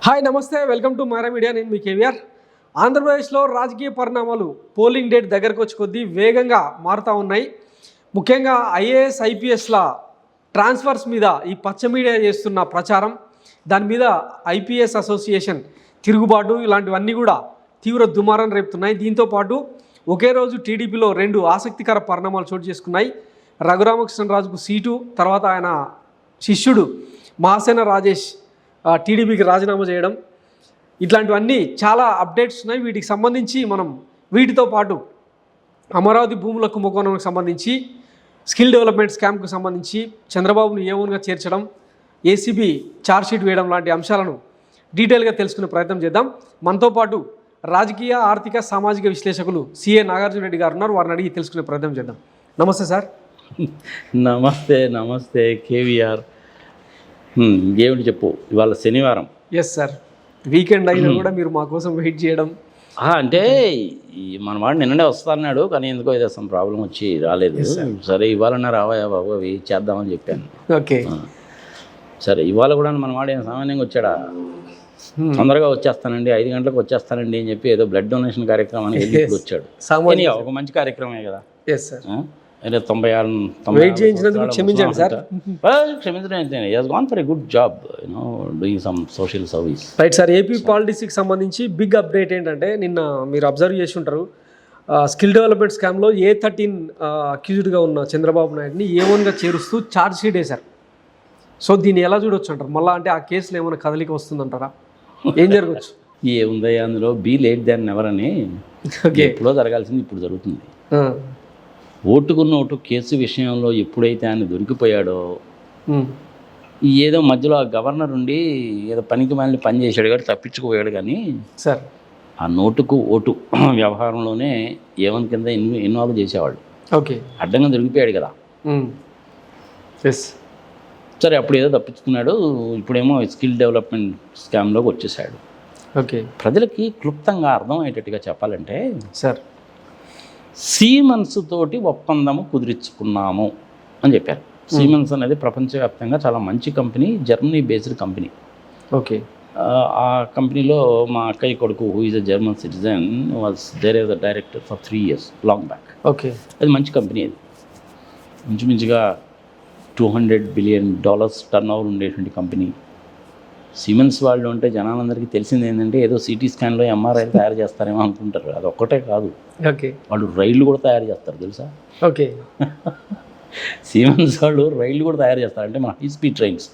Hi నమస్తే, welcome to Mara media. నేను మీ కేవీఆర్. ఆంధ్రప్రదేశ్లో రాజకీయ పరిణామాలు పోలింగ్ డేట్ దగ్గరకు వచ్చి కొద్దీ వేగంగా మారుతూ ఉన్నాయి. ముఖ్యంగా ఐఏఎస్ ఐపీఎస్ల ట్రాన్స్ఫర్స్ మీద ఈ పచ్చ మీడియా చేస్తున్న ప్రచారం, దాని మీద ఐపీఎస్ అసోసియేషన్ తిరుగుబాటు, ఇలాంటివన్నీ కూడా తీవ్ర దుమారం రేపుతున్నాయి. దీంతోపాటు ఒకే రోజు టీడీపీలో రెండు ఆసక్తికర పరిణామాలు చోటు చేసుకున్నాయి. రఘురామకృష్ణరాజుకు సీటు, తర్వాత ఆయన శిష్యుడు మహాసేన రాజేష్ టీడీపీకి రాజీనామా చేయడం, ఇట్లాంటివన్నీ చాలా అప్డేట్స్ ఉన్నాయి. వీటికి సంబంధించి మనం వీటితో పాటు అమరావతి భూముల కుంభకోణంకి సంబంధించి, స్కిల్ డెవలప్మెంట్ స్కామ్కు సంబంధించి చంద్రబాబును ఏఓన్గా చేర్చడం, ఏసీబీ ఛార్జ్షీట్ వేయడం లాంటి అంశాలను డీటెయిల్గా తెలుసుకునే ప్రయత్నం చేద్దాం. మనతో పాటు రాజకీయ, ఆర్థిక, సామాజిక విశ్లేషకులు సిఏ నాగార్జున రెడ్డి గారు ఉన్నారు. వారిని అడిగి తెలుసుకునే ప్రయత్నం చేద్దాం. నమస్తే సార్. నమస్తే. నమస్తే కేవీఆర్. ఏమిటి చెప్పు, ఇవాళ శనివారం. ఎస్ సార్, వీకెండ్ అయినా కూడా మీరు మా కోసం వెయిట్ చేయడం. అంటే మన వాడు నిన్ననే వస్తాన్నాడు, కానీ ఎందుకో ఏదో సమ్ ప్రాబ్లం వచ్చి రాలేదు. సరే ఇవాళన్నా రావాయా బాబు, అవి చేద్దామని చెప్పాను. ఓకే సరే, ఇవాళ కూడా మన వాడు ఏం సామాన్యంగా వచ్చాడా, తొందరగా వచ్చేస్తానండి, 5 గంటలకు వచ్చేస్తానండి అని చెప్పి ఏదో బ్లడ్ డొనేషన్ కార్యక్రమానికి వెళ్ళి వచ్చాడు. ఒక మంచి కార్యక్రమే కదా. Yes sir. 96 వెయిట్ చేయించినందుకు క్షమించండి సార్. క్షమించడం gone for a good job, doing some social service. Right sir. AP పాలిటిక్స్కి సంబంధించి బిగ్ అప్డేట్ ఏంటంటే, నిన్న మీరు అబ్జర్వ్ చేసి ఉంటారు, స్కిల్ డెవలప్మెంట్ స్కామ్లో A13 అక్యూజ్డ్గా ఉన్న చంద్రబాబు నాయుడిని A1గా చేరుస్తూ ఛార్జ్ షీట్ వేశారు. సో దీన్ని ఎలా చూడొచ్చు అంటారు? మళ్ళీ అంటే ఆ కేసులో ఏమైనా కదలిక వస్తుందంటారా? ఏం జరగచ్చు? ఏముందయ్యా అందులో, బీ లేట్ దాన్ ఎవర్ అని. ఎప్పుడో జరగాల్సింది ఇప్పుడు జరుగుతుంది. ఓటుకున్న ఓటు కేసు విషయంలో ఎప్పుడైతే ఆయన దొరికిపోయాడో, ఏదో మధ్యలో ఆ గవర్నర్ ఉండి ఏదో పనికి మళ్ళీ పని చేశాడు కాబట్టి తప్పించుకుపోయాడు. కానీ సార్ ఆ నోటుకు ఓటు వ్యవహారంలోనే ఏమని కింద ఇన్వాల్వ్ చేసేవాళ్ళు. ఓకే, అడ్డంగా దొరికిపోయాడు కదా. సరే, అప్పుడు ఏదో తప్పించుకున్నాడు, ఇప్పుడేమో స్కిల్ డెవలప్మెంట్ స్కామ్లోకి వచ్చేసాడు. ఓకే, ప్రజలకి క్లుప్తంగా అర్థమయ్యేటట్టుగా చెప్పాలంటే సార్, సీమెన్స్ తోటి ఒప్పందము కుదిరించుకున్నాము అని చెప్పారు. సీమెన్స్ అనేది ప్రపంచవ్యాప్తంగా చాలా మంచి company, Germany based company. Okay, ఆ కంపెనీలో మా అక్కయ్య కొడుకు, who is a German citizen, was there as the director for 3 years long back. Okay, అది మంచి కంపెనీ. అది ఇంచుమించుగా $200 billion టర్న్ ఓవర్ ఉండేటువంటి కంపెనీ. సిమెన్స్ వాళ్ళు అంటే జనాలందరికీ తెలిసింది ఏంటంటే, ఏదో సిటీ స్కాన్లో MRI తయారు చేస్తారేమో అనుకుంటారు. అది ఒక్కటే కాదు, ఓకే, వాళ్ళు రైళ్లు కూడా తయారు చేస్తారు తెలుసా. ఓకే, సిమెన్స్ వాళ్ళు రైళ్లు కూడా తయారు చేస్తారు. అంటే మన హై స్పీడ్ ట్రైన్స్,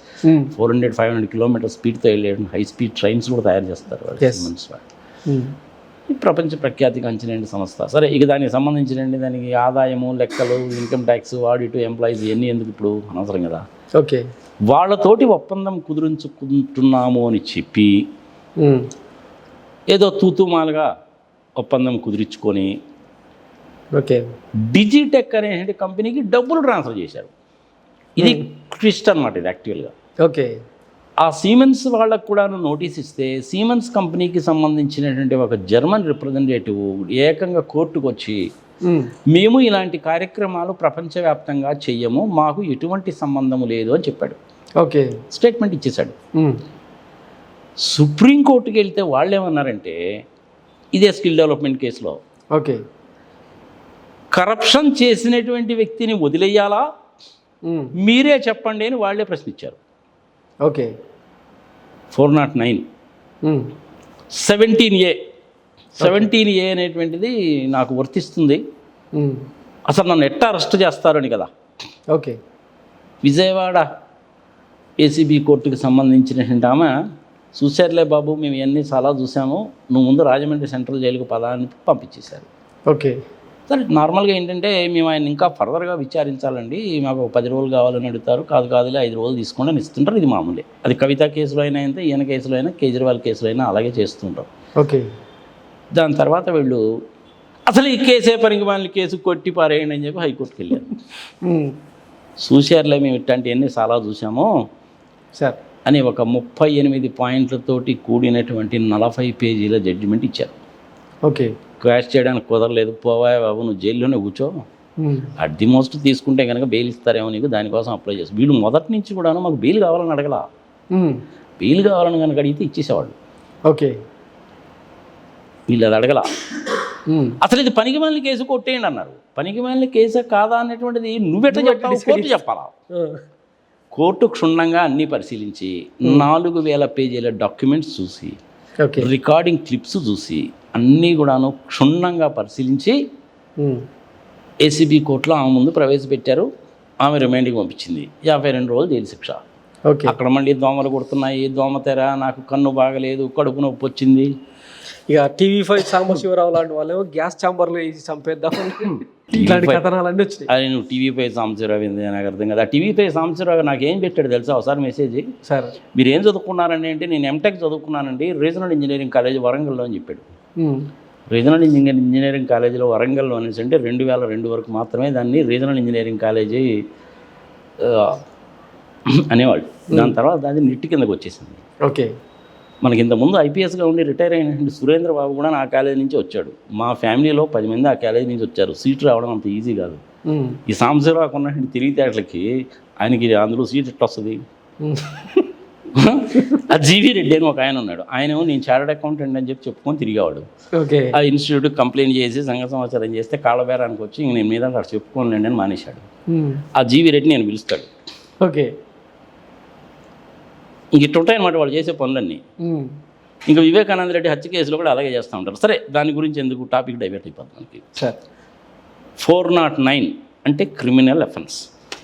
400-500 kilometers స్పీడ్తో వెళ్ళే హై స్పీడ్ ట్రైన్స్ కూడా తయారు చేస్తారు వాళ్ళు, సిమెన్స్ వాళ్ళు. ప్రపంచ ప్రఖ్యాతిగాంచిన సంస్థ. సరే, ఇక దానికి సంబంధించిన దానికి ఆదాయము, లెక్కలు, ఇన్కమ్ ట్యాక్స్, ఆడిట్, ఎంప్లాయీస్ ఇవన్నీ ఎందుకు ఇప్పుడు అనవసరం కదా. ఓకే, వాళ్ళతోటి ఒప్పందం కుదురించుకుంటున్నాము అని చెప్పి ఏదో తూతుమాలుగా ఒప్పందం కుదిరించుకొని, ఓకే, డిజిటెక్ అనే కంపెనీకి డబ్బులు ట్రాన్స్ఫర్ చేశారు. ఇది ట్విస్ట్ అనమాట. ఇది యాక్చువల్గా ఓకే, ఆ సీమెన్స్ వాళ్ళకు కూడా నోటీస్ ఇస్తే, సీమెన్స్ కంపెనీకి సంబంధించినటువంటి ఒక జర్మన్ రిప్రజెంటేటివ్ ఏకంగా కోర్టుకు వచ్చి, మేము ఇలాంటి కార్యక్రమాలు ప్రపంచవ్యాప్తంగా చెయ్యము, మాకు ఎటువంటి సంబంధము లేదు అని చెప్పాడు. ఓకే, స్టేట్మెంట్ ఇచ్చేశాడు. సుప్రీంకోర్టుకి వెళ్తే వాళ్ళు ఏమన్నారంటే, ఇదే స్కిల్ డెవలప్మెంట్ కేసులో, ఓకే, కరప్షన్ చేసినటువంటి వ్యక్తిని వదిలేయాలా, మీరే చెప్పండి అని వాళ్ళే ప్రశ్నించారు. ఓకే, 409 17A అనేటువంటిది నాకు వర్తిస్తుంది. అసలు నన్ను ఎట్టా అరెస్ట్ చేస్తారని కదా. ఓకే, విజయవాడ ఏసీబీ కోర్టుకి సంబంధించినటువంటి ఆమె, చూశారులే బాబు, మేము ఇవన్నీ చాలా చూసాము, నువ్వు ముందు రాజమండ్రి సెంట్రల్ జైలుకు పదా అని పంపించేశారు. ఓకే, సరే, నార్మల్గా ఏంటంటే, మేము ఆయన ఇంకా ఫర్దర్గా విచారించాలండి, మాకు 10 రోజులు కావాలని అడుగుతారు. కాదులే 5 రోజులు తీసుకోండి అని ఇస్తుంటారు. ఇది మామూలే. అది కవిత కేసులో అయినా అయితే, ఈయన కేసులో అయినా, కేజ్రీవాల్ కేసులో అయినా అలాగే చేస్తుంటాం. ఓకే, దాని తర్వాత వీళ్ళు అసలు ఈ కేసే పనికి వాళ్ళని కేసు కొట్టి పారేయండి అని చెప్పి హైకోర్టుకి వెళ్ళారు. చూశారులే, మేము ఇట్లాంటివన్నీ చాలా చూసాము సార్ అని ఒక 38 పాయింట్లతోటి కూడినటువంటి 40 పేజీల జడ్జిమెంట్ ఇచ్చారు. ఓకే, క్వాష్ చేయడానికి కుదరలేదు, పోవా బాబు నువ్వు జైల్లోనే కూర్చో, అట్ ది మోస్ట్ తీసుకుంటే కనుక బెయిల్ ఇస్తారేమో నీకు, దానికోసం అప్లై చేసి. వీళ్ళు మొదటి నుంచి కూడా మాకు బెయిల్ కావాలని అడగలా, బెయిల్ కావాలని కనుక అడిగితే ఇచ్చేసేవాళ్ళు. ఓకే. వీళ్ళు అది అడగల. అసలు ఇది పనికిమాలిన కేసు కొట్టేయండి అన్నారు. పనికిమాలిన కేసా కాదా అనేటువంటిది నువ్వెట్లా చెప్తావు? కోర్టు చెప్పాలా. కోర్టు క్షుణ్ణంగా అన్నీ పరిశీలించి 4000 పేజీల డాక్యుమెంట్స్ చూసి రికార్డింగ్ క్లిప్స్ చూసి అన్నీ కూడాను క్షుణ్ణంగా పరిశీలించి ఏసీబీ కోర్టులో ఆమె ముందు ప్రవేశపెట్టారు. ఆమె రిమైండింగ్ పంపించింది. 52 రోజులు జైలు శిక్ష. అక్కడ మళ్ళీ దోమలు కొడుతున్నాయి, దోమతెర, నాకు కన్ను బాగలేదు, కడుపు నొప్పి వచ్చింది. ఇక TV5 సాంబశివరావు లాంటి వాళ్ళు గ్యాస్ ఛాంబర్లో వేసి చంపేద్దాం ఇట్లాంటి కథనాలన్నీ వచ్చినాయి. అది నువ్వు TV5 సాంబశివరావు ఏంది నాకు అర్థం కదా. TV5 సాంబశివరావు నాకు ఏం పెట్టాడు తెలుసా? ఒకసారి మెసేజ్, సార్ మీరు ఏం చదువుకున్నారండి అంటే నేను ఎంటెక్ చదువుకున్నానండి రీజనల్ ఇంజనీరింగ్ కాలేజ్ వరంగల్లో అని చెప్పాడు. రీజనల్ ఇంజనీరింగ్ కాలేజీలో వరంగల్లో అనేసి అంటే 2002 వరకు మాత్రమే దాన్ని రీజనల్ ఇంజనీరింగ్ కాలేజీ అనేవాళ్ళు. దాని తర్వాత అది నిట్టు కిందకు వచ్చేసింది. ఓకే. మనకి ఇంతకుముందు ఐపీఎస్గా ఉండి రిటైర్ అయిన సురేంద్ర బాబు కూడా ఆ కాలేజీ నుంచి వచ్చాడు. మా ఫ్యామిలీలో 10 మంది ఆ కాలేజీ నుంచి వచ్చారు. సీట్ రావడం అంత ఈజీ కాదు. ఈ సాంబశివరావు ఉన్నటువంటి తెలివితేటలకి ఆయనకి అందులో సీట్ ఎట్లా వస్తుంది? ఆ జీవీ రెడ్డి అని ఒక ఆయన ఉన్నాడు. ఆయన నేను చార్టర్డ్ అకౌంటెంట్ అని చెప్పుకొని తిరిగేవాడు. ఆ ఇన్స్టిట్యూట్ కంప్లైంట్ చేసి సంఘ సమాచారం చేస్తే కాళ్ళబేరానికి వచ్చి ఇంక నేను మీద అక్కడ చెప్పుకోలేండి అని మానేశాడు. ఆ జీవీ రెడ్డి నేను పిలుస్తాడు. ఓకే. ఇంక ఇట్లా ఉంటాయన్నమాట వాళ్ళు చేసే పనులన్నీ. ఇంకా వివేకానంద రెడ్డి హత్య కేసులో కూడా అలాగే చేస్తూ ఉంటారు. సరే, దాని గురించి ఎందుకు, టాపిక్ డైవర్ట్ అయిపోతుంది మనకి. 409 అంటే క్రిమినల్ అఫెన్స్.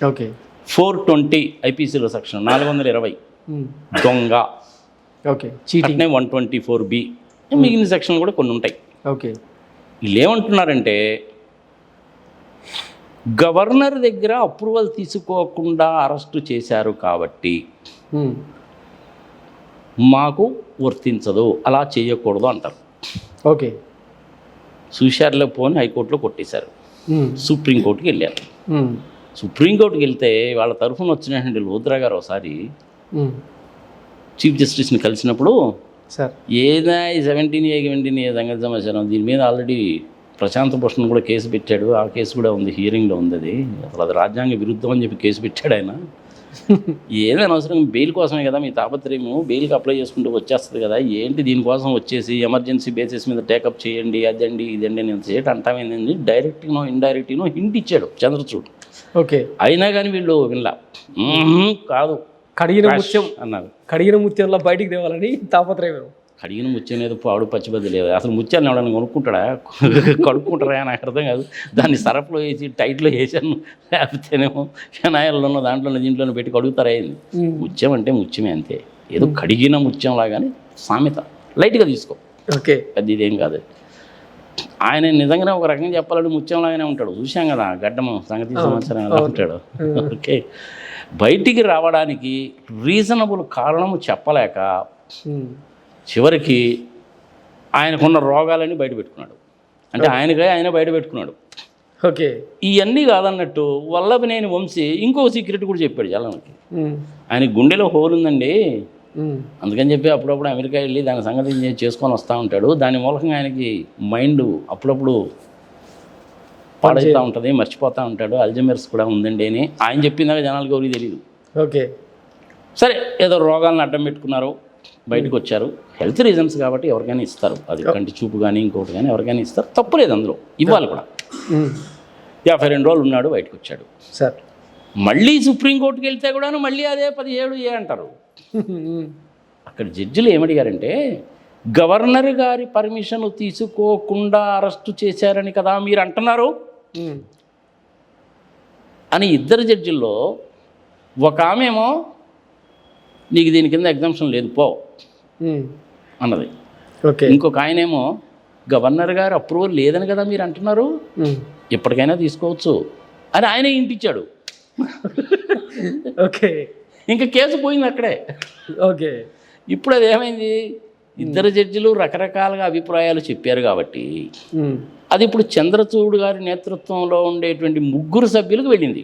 ఓకే. 420 ఐపీసీలో సెక్షన్ 420 దొంగ. ఓకే. అట్నే 124B మిగిలిన సెక్షన్లు కూడా కొన్ని ఉంటాయి. ఓకే. వీళ్ళు ఏమంటున్నారంటే గవర్నర్ దగ్గర అప్రూవల్ తీసుకోకుండా అరెస్టు చేశారు కాబట్టి మాకు వర్తించదు, అలా చేయకూడదు అంటారు. ఓకే. చూశారులో పోని హైకోర్టులో కొట్టేశారు. సుప్రీంకోర్టుకి వెళ్ళారు. సుప్రీంకోర్టుకి వెళ్తే వాళ్ళ తరఫున వచ్చినటువంటి లోద్రా గారు ఒకసారి చీఫ్ జస్టిస్ని కలిసినప్పుడు ఏదా 17A సంగతి సమాచారం, దీని మీద ఆల్రెడీ ప్రశాంత్ భూషణ్ కూడా కేసు పెట్టాడు. ఆ కేసు కూడా ఉంది, హియరింగ్లో ఉంది. అది అసలు అది రాజ్యాంగ విరుద్ధం అని చెప్పి కేసు పెట్టాడు ఆయన. ఏదైనా అవసరం బెయిల్ కోసమే కదా మీ తాపత్రయము, బెయిల్కి అప్లై చేసుకుంటూ వచ్చేస్తుంది కదా, ఏంటి దీనికోసం వచ్చేసి ఎమర్జెన్సీ బేసిస్ మీద టేకప్ చేయండి, అదండి ఇదండి నేను చేయటం అంటామేందండి. డైరెక్ట్గానో ఇండైరెక్ట్గానో హింట్ ఇచ్చాడు చంద్రచూడ్. ఓకే. అయినా కానీ వీళ్ళు వినలా. కాదు, కడిగిన ముత్యం అన్నారు. కడిగిన ముత్యంలో బయటికి తేవాలని తాపత్రయం. కడిగిన ముత్యం లేదు, పాడు పచ్చిబద్ది లేదు. అసలు ముత్యాన్ని ఎవడన్నా కొనుక్కుంటాడా? కడుక్కుంటారా? నాకు అర్థం కాదు. దాన్ని సరఫ్లో వేసి టైట్లో వేసాను, లేకపోతేనేమో ఫినాయిల్లోనో దాంట్లోనో దీంట్లోనో పెట్టి కడుగుతారా? అయింది. ముత్యం అంటే ముత్యమే, అంతే. ఏదో కడిగిన ముత్యం లాగానే సామెత, లైట్గా తీసుకో. ఓకే. అది ఇదేం కాదు. ఆయన నిజంగానే ఒక రకంగా చెప్పాలంటే ముత్యం లాగానే ఉంటాడు. చూసాం కదా గడ్డము సంగతి సమాచారం ఎలా ఉంటాడు. ఓకే. బయటికి రావడానికి రీజనబుల్ కారణము చెప్పలేక చివరికి ఆయనకున్న రోగాలని బయట పెట్టుకున్నాడు. అంటే ఆయన బయట పెట్టుకున్నాడు. ఓకే. ఇవన్నీ కాదన్నట్టు వల్లభనేని వంశీ ఇంకో సీక్రెట్ కూడా చెప్పాడు జనానికి. ఆయన గుండెలో హోల్ ఉందండి, అందుకని చెప్పి అప్పుడప్పుడు అమెరికా వెళ్ళి దాని సంగతి చేసుకొని వస్తూ ఉంటాడు. దాని మూలకంగా ఆయనకి మైండ్ అప్పుడప్పుడు పాడవుతూ ఉంటుంది, మర్చిపోతూ ఉంటాడు, అల్జైమర్స్ కూడా ఉందండి అని ఆయన చెప్పిందాక జనాలకు ఎవరికి తెలియదు. ఓకే. సరే, ఏదో రోగాలను అడ్డం పెట్టుకున్నారు, బయటకు వచ్చారు. హెల్త్ రీజన్స్ కాబట్టి ఎవరికైనా ఇస్తారు. అది కంటి చూపు కానీ ఇంకోటి కానీ ఎవరికైనా ఇస్తారు, తప్పులేదు అందులో, ఇవ్వాలి కూడా. 52 రోజులు ఉన్నాడు, బయటకు వచ్చాడు. సార్ మళ్ళీ సుప్రీంకోర్టుకి వెళ్తే కూడా మళ్ళీ అదే 17A అంటారు. అక్కడ జడ్జిలు ఏమడిగారంటే, గవర్నర్ గారి పర్మిషన్ తీసుకోకుండా అరెస్టు చేశారని కదా మీరు అంటున్నారు అని. ఇద్దరు జడ్జిల్లో ఒక ఆమెమో నీకు దీని కింద ఎగ్జామ్షన్ లేదు పో అన్నది. ఇంకొక ఆయనేమో గవర్నర్ గారు అప్రూవల్ లేదని కదా మీరు అంటున్నారు, ఎప్పటికైనా తీసుకోవచ్చు అని ఆయనే ఇంటిచ్చాడు. ఓకే. ఇంకా కేసు పోయింది అక్కడే. ఓకే. ఇప్పుడు అది ఏమైంది, ఇద్దరు జడ్జిలు రకరకాలుగా అభిప్రాయాలు చెప్పారు కాబట్టి అది ఇప్పుడు చంద్రచూడ్ గారి నేతృత్వంలో ఉండేటువంటి 3 సభ్యులకు వెళ్ళింది.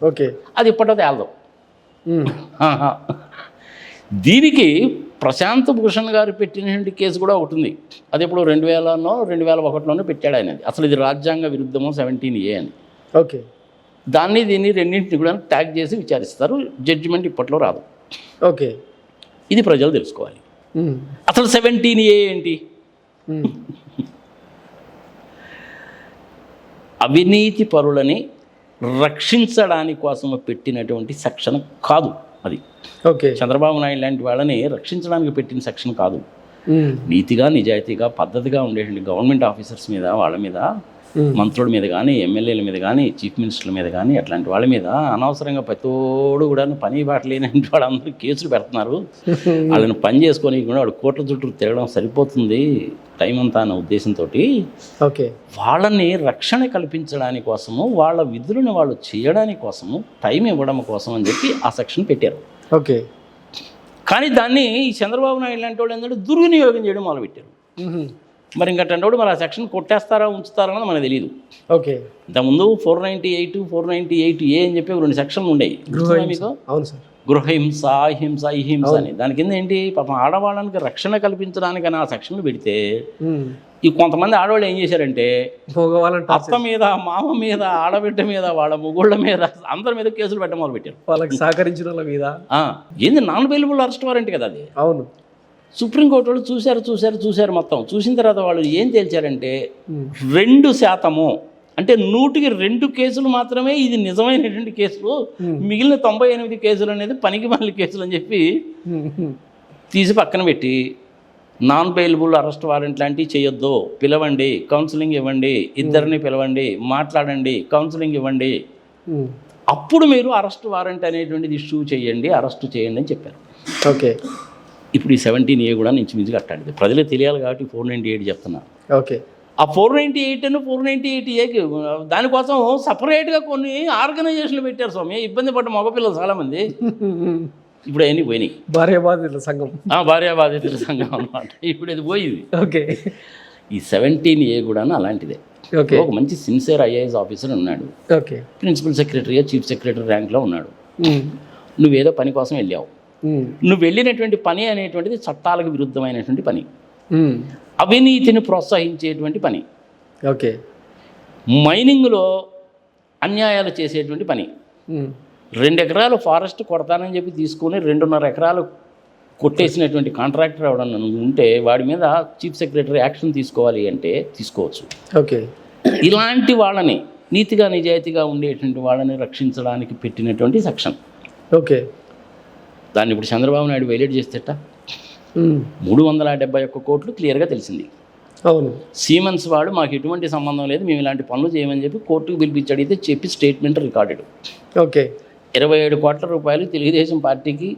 ఓకే. అది ఇప్పటిది వెళ్దాం. దీనికి ప్రశాంత్ భూషణ్ గారు పెట్టినటువంటి కేసు కూడా ఒకటి ఉంది. అది ఇప్పుడు 2001లోనే పెట్టాడు ఆయన. అసలు ఇది రాజ్యాంగ విరుద్ధమో 17A అని. ఓకే. దీన్ని రెండింటిని కూడా ట్యాగ్ చేసి విచారిస్తారు. జడ్జిమెంట్ ఇప్పట్లో రాదు. ఓకే. ఇది ప్రజలు తెలుసుకోవాలి. అసలు 17A ఏంటి? అవినీతి పరులని రక్షించడానికి కోసం పెట్టినటువంటి సెక్షన్ కాదు అది. ఓకే. చంద్రబాబు నాయుడు లాంటి వాళ్ళని రక్షించడానికి పెట్టిన సెక్షన్ కాదు. నీతిగా నిజాయితీగా పద్ధతిగా ఉండేటువంటి గవర్నమెంట్ ఆఫీసర్స్ మీద, వాళ్ళ మీద, మంత్రుల మీద కానీ, ఎమ్మెల్యేల మీద కానీ, చీఫ్ మినిస్టర్ల మీద కానీ, అట్లాంటి వాళ్ళ మీద అనవసరంగా ప్రతోడు కూడా పని బాట లేని వాళ్ళందరూ కేసులు పెడుతున్నారు. వాళ్ళని పని చేసుకొని కూడా వాడు కోట్ల చుట్టూ తిరగడం సరిపోతుంది టైం అంతా అన్న ఉద్దేశంతో ఓకే వాళ్ళని రక్షణ కల్పించడానికి కోసము, వాళ్ళ విధులను వాళ్ళు చేయడానికి కోసము టైం ఇవ్వడం కోసం అని చెప్పి ఆ సెక్షన్ పెట్టారు. ఓకే. కానీ దాన్ని ఈ చంద్రబాబు నాయుడు లాంటి వాళ్ళు ఏంటంటే దుర్వినియోగం చేయడం మొదలుపెట్టారు. మరి ఇంకటంటే మరి ఆ సెక్షన్ కొట్టేస్తారా ఉంచుతారా అన్నది మనకు తెలియదు. ఓకే. ఇంతకుముందు 498A అని చెప్పి 2 సెక్షన్లు ఉండేవి మీకు. అవును సార్. గృహహింస, అహింస, ఇహింస అని. దాని కింద ఏంటి, పాపం ఆడవాళ్ళకి రక్షణ కల్పించడానికి అని ఆ సెక్షన్లు పెడితే ఈ కొంతమంది ఆడవాళ్ళు ఏం చేశారంటే అత్త మీద, మామ మీద, ఆడబిడ్డ మీద, వాళ్ళ మొగుళ్ళ మీద, అందరి మీద కేసులు పెట్టడం మొదలు పెట్టారు. వాళ్ళకి సహకరించిన వాళ్ళ మీద. ఏంది నాన్ బెయిలబుల్ అరెస్ట్ వారెంట్ కదా అది. అవును. సుప్రీంకోర్టు వాళ్ళు చూశారు మొత్తం. చూసిన తర్వాత వాళ్ళు ఏం తేల్చారంటే 2% అంటే 100కి 2 కేసులు మాత్రమే ఇది నిజమైనటువంటి కేసులు, మిగిలిన 98 కేసులు అనేది పనికి మాలిన కేసులు అని చెప్పి తీసి పక్కన పెట్టి నాన్ బెయిలబుల్ అరెస్ట్ వారెంట్ లాంటివి చేయొద్దు, పిలవండి, కౌన్సిలింగ్ ఇవ్వండి, ఇద్దరిని పిలవండి, మాట్లాడండి, కౌన్సిలింగ్ ఇవ్వండి, అప్పుడు మీరు అరెస్ట్ వారెంట్ అనేటువంటిది ఇష్యూ చేయండి, అరెస్ట్ చేయండి అని చెప్పారు. ఓకే. ఇప్పుడు ఈ 17A కూడా నుంచి మించి కట్టాలి. ప్రజలకు తెలియాలి కాబట్టి 498 చెప్తున్నా. ఓకే. ఆ 498 అని 498A దానికోసం సపరేట్గా కొన్ని ఆర్గనైజేషన్లు పెట్టారు స్వామి. ఇబ్బంది పడ్డ మగపిల్లలు చాలామంది. ఇప్పుడు అవన్నీ పోయినాయి. భార్యాబాధితుల సంఘం. భార్యాబాధితుల సంఘం అన్నమాట. ఇప్పుడు ఇది పోయింది. ఓకే. ఈ 17A కూడా అలాంటిదే. ఓకే. ఒక మంచి సిన్సియర్ IAS ఆఫీసర్ ఉన్నాడు. Okay. Principal secretary, chief secretary ర్యాంక్లో ఉన్నాడు. నువ్వేదో పని కోసం వెళ్ళావు. నువ్వు వెళ్ళినటువంటి పని అనేటువంటిది చట్టాలకు విరుద్ధమైనటువంటి పని, అవినీతిని ప్రోత్సహించేటువంటి పని, ఓకే, మైనింగ్లో అన్యాయాలు చేసేటువంటి పని. 2 ఎకరాలు ఫారెస్ట్ కొడతానని చెప్పి తీసుకుని 2.5 ఎకరాలు కొట్టేసినటువంటి కాంట్రాక్టర్ ఎవడన్నా ఉంటే వాడి మీద చీఫ్ సెక్రటరీ యాక్షన్ తీసుకోవాలి అంటే తీసుకోవచ్చు. ఓకే. ఇలాంటి వాళ్ళని, నీతిగా నిజాయితీగా ఉండేటువంటి వాళ్ళని రక్షించడానికి పెట్టినటువంటి సెక్షన్. ఓకే. దాన్ని ఇప్పుడు చంద్రబాబు నాయుడు వైలేట్ చేస్తేట 371 కోట్లు క్లియర్గా తెలిసింది. అవును. సీమెన్స్ వాడు మాకు ఎటువంటి సంబంధం లేదు, మేము ఇలాంటి పనులు చేయమని చెప్పి కోర్టుకు పిలిపించి అడిగితే చెప్పి స్టేట్మెంట్ రికార్డెడ్. ఓకే. 27 కోట్ల రూపాయలు తెలుగుదేశం పార్టీకి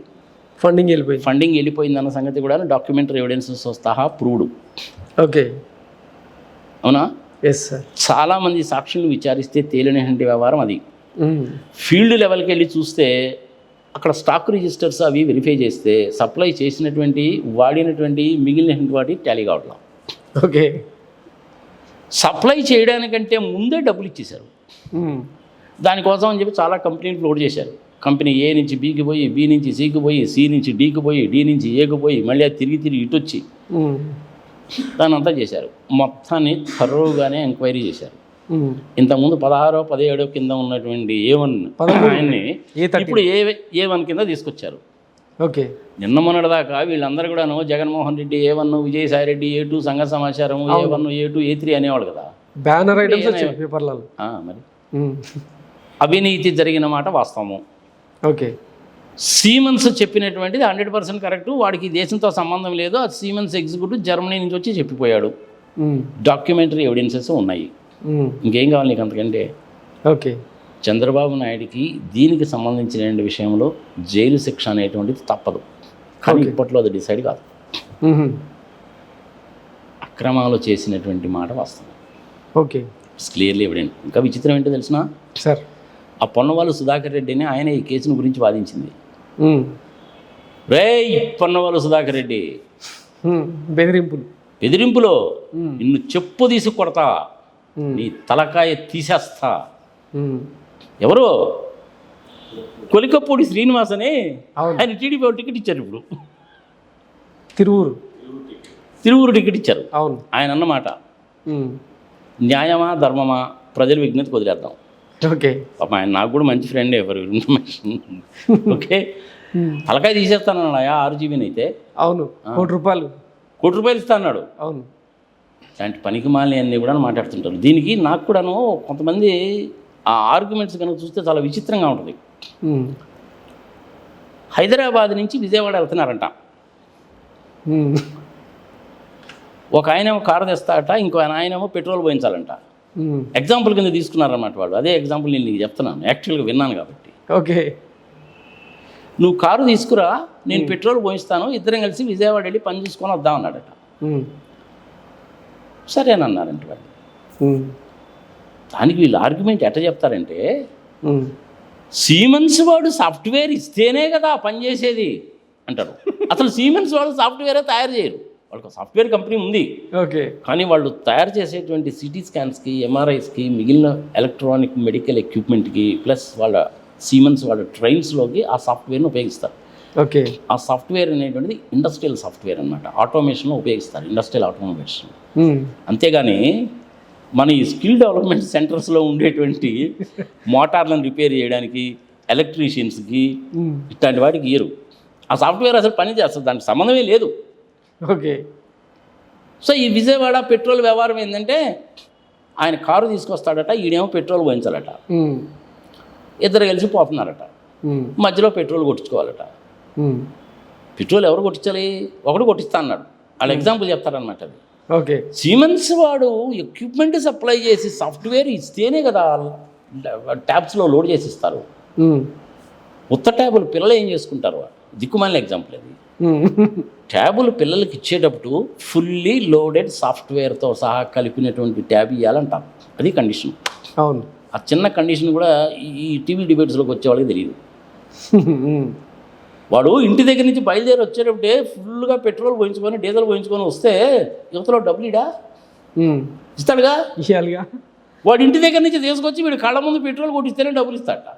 ఫండింగ్ వెళ్ళిపోయిందన్న సంగతి కూడా డాక్యుమెంటరీ ఎవిడెన్సెస్ సహా ప్రూవ్డ్. ఓకే. అవునా? Yes sir. చాలామంది సాక్షులను విచారిస్తే తేలినటువంటి వ్యవహారం అది. ఫీల్డ్ లెవెల్కి వెళ్ళి చూస్తే అక్కడ స్టాక్ రిజిస్టర్స్ అవి వెరిఫై చేస్తే సప్లై చేసినటువంటి, వాడినటువంటి, మిగిలినటువంటి వాటి టాలీ కావట్లా. ఓకే. సప్లై చేయడానికంటే ముందే డబ్బులు ఇచ్చేశారు. దానికోసం అని చెప్పి చాలా కంపెనీలు లోడ్ చేశారు. కంపెనీ A నుంచి Bకి పోయి, B నుంచి Cకి పోయి, C నుంచి Dకి పోయి, D నుంచి Aకి పోయి, మళ్ళీ అది తిరిగి ఇటు వచ్చి దాన్ని అంతా చేశారు. మొత్తాన్ని థరోగానే ఎంక్వైరీ చేశారు. ఇంతకుముందు 16, 17 కింద ఉన్నటువంటి A1 ఆయన్ని ఇప్పుడు A1 కింద తీసుకొచ్చారు. ఓకే. నిన్న మొన్నటిదాకా వీళ్ళందరూ కూడాను జగన్మోహన్ రెడ్డి A1, విజయసాయి రెడ్డి A2, సంఘ సమాచారం A1, A2, A3 అనేవాడు కదా. బ్యానర్ ఐటమ్స్ వచ్చాయి పేపర్లలో. మరి అవినీతి జరిగిన మాట వాస్తవము. ఓకే. సీమెన్స్ చెప్పినటువంటిది 100% కరెక్ట్. వాడికి దేశంతో సంబంధం లేదు. ఆ సీమెన్స్ ఎగ్జిక్యూటివ్ జర్మనీ నుంచి వచ్చి చెప్పిపోయాడు. డాక్యుమెంటరీ ఎవిడెన్సెస్ ఉన్నాయి. ఇంకేం కావాలి నీకు అంతకంటే? ఓకే. చంద్రబాబు నాయుడికి దీనికి సంబంధించిన విషయంలో జైలు శిక్ష అనేటువంటిది తప్పదు. కానీ ఇప్పట్లో అది డిసైడ్ కాదు. అక్రమాలు చేసినటువంటి మాట వాస్తవం. ఓకే. Clearly evident. ఇంకా విచిత్రం ఏంటో తెలిసిన సార్, ఆ పొన్నవాళ్ళు సుధాకర్ రెడ్డిని ఆయన ఈ కేసును గురించి వాదించింది. పొన్నవాళ్ళు సుధాకర్ రెడ్డి బెదిరింపులో నిన్ను చెప్పు తీసి కొడతా, నీ తలకాయ తీసేస్తా. ఎవరో కొలికపూడి శ్రీనివాస్ అని ఆయన టీడీపీ టికెట్ ఇచ్చారు. ఇప్పుడు తిరువురు టికెట్ ఇచ్చారు. అవును. ఆయన అన్నమాట న్యాయమా ధర్మమా ప్రజల విజ్ఞతకు వదిలేద్దాం. ఓకే. పాప ఆయన నాకు కూడా మంచి ఫ్రెండే ఎవరు ఇన్ఫర్మేషన్. ఓకే. తలకాయ తీసేస్తానన్నాడు 6 GB అయితే. అవును, ₹1 కోటి రూపాయలు ఇస్తా అన్నాడు. అవును. ఇలాంటి పనికి మాలిన అన్నీ కూడా మాట్లాడుతుంటారు. దీనికి నాకు కూడాను కొంతమంది ఆ ఆర్గ్యుమెంట్స్ కనుక చూస్తే చాలా విచిత్రంగా ఉంటుంది. హైదరాబాద్ నుంచి విజయవాడ వెళ్తున్నారంట. ఒక ఆయనేమో కారు తెస్తాడట, ఇంకో ఆయనేమో పెట్రోల్ పోయించాలంట. ఎగ్జాంపుల్ కింద తీసుకున్నారన్నమాట వాళ్ళు. అదే ఎగ్జాంపుల్ నేను నీకు చెప్తున్నాను, యాక్చువల్గా విన్నాను కాబట్టి. ఓకే, నువ్వు కారు తీసుకురా, నేను పెట్రోల్ పోయిస్తాను, ఇద్దరం కలిసి విజయవాడ వెళ్ళి పని చూసుకొని వద్దాం అన్నాడట. సరేనన్నారంట వాళ్ళు. దానికి వీళ్ళు ఆర్గ్యుమెంట్ ఎట్లా చెప్తారంటే, సీమెన్స్ వాడు సాఫ్ట్వేర్ ఇస్తేనే కదా పనిచేసేది అంటారు. అసలు సీమెన్స్ వాడు సాఫ్ట్వేరే తయారు చేయరు. వాళ్ళకి సాఫ్ట్వేర్ కంపెనీ ఉంది, ఓకే, కానీ వాళ్ళు తయారు చేసేటువంటి సిటీ స్కాన్స్కి, ఎంఆర్ఐస్కి, మిగిలిన ఎలక్ట్రానిక్ మెడికల్ ఎక్విప్మెంట్కి, ప్లస్ వాళ్ళ సీమెన్స్ వాళ్ళ ట్రైన్స్లోకి ఆ సాఫ్ట్వేర్ని ఉపయోగిస్తారు. ఓకే, ఆ సాఫ్ట్వేర్ అనేటువంటిది ఇండస్ట్రియల్ సాఫ్ట్వేర్ అనమాట. ఆటోమేషన్లో ఉపయోగిస్తారు, ఇండస్ట్రియల్ ఆటోమేషన్. అంతేగాని మన ఈ స్కిల్ డెవలప్మెంట్ సెంటర్స్లో ఉండేటువంటి మోటార్లను రిపేర్ చేయడానికి, ఎలక్ట్రీషియన్స్కి, ఇట్లాంటి వాటికి ఇయ్యరు. ఆ సాఫ్ట్వేర్ అసలు పని చేస్తుంది, దానికి సంబంధమే లేదు. ఓకే, సో ఈ విజయవాడ పెట్రోల్ వ్యవహారం ఏంటంటే, ఆయన కారు తీసుకొస్తాడట, ఈడేమో పెట్రోల్ పోయించాలట. ఇద్దరు కలిసి పోతున్నారట, మధ్యలో పెట్రోల్ కొట్టించుకోవాలట. పెట్రోల్ ఎవరు కొట్టించాలి? ఒకడు కొట్టిస్తా అన్నాడు. వాళ్ళు ఎగ్జాంపుల్ చెప్తారనమాట. అది ఓకే, సీమెన్స్ వాడు ఎక్విప్మెంట్ సప్లై చేసి సాఫ్ట్వేర్ ఇస్తేనే కదా ట్యాబ్స్లో లోడ్ చేసి ఇస్తారు. ఉత్త ట్యాబులు పిల్లలు ఏం చేసుకుంటారు? దిక్కుమాలిన ఎగ్జాంపుల్ అది. ట్యాబులు పిల్లలకి ఇచ్చేటప్పుడు ఫుల్లీ లోడెడ్ సాఫ్ట్వేర్తో సహా కలిపినటువంటి ట్యాబ్ ఇవ్వాలంటారు. అది కండిషన్. అవును, ఆ చిన్న కండిషన్ కూడా ఈ టీవీ డిబేట్స్లోకి వచ్చే వాళ్ళకి తెలియదు. వాడు ఇంటి దగ్గర నుంచి బయలుదేరి వచ్చేటప్పుడే ఫుల్గా పెట్రోల్ పోయించుకొని, డీజిల్ పోయించుకొని వస్తే యువతలో డబ్బులు ఇస్తాడుగా, ఇవ్వాలిగా. వాడు ఇంటి దగ్గర నుంచి తీసుకొచ్చి వీడు కళ్ళ ముందు పెట్రోల్ కొట్టిస్తేనే డబ్బులు ఇస్తాడట.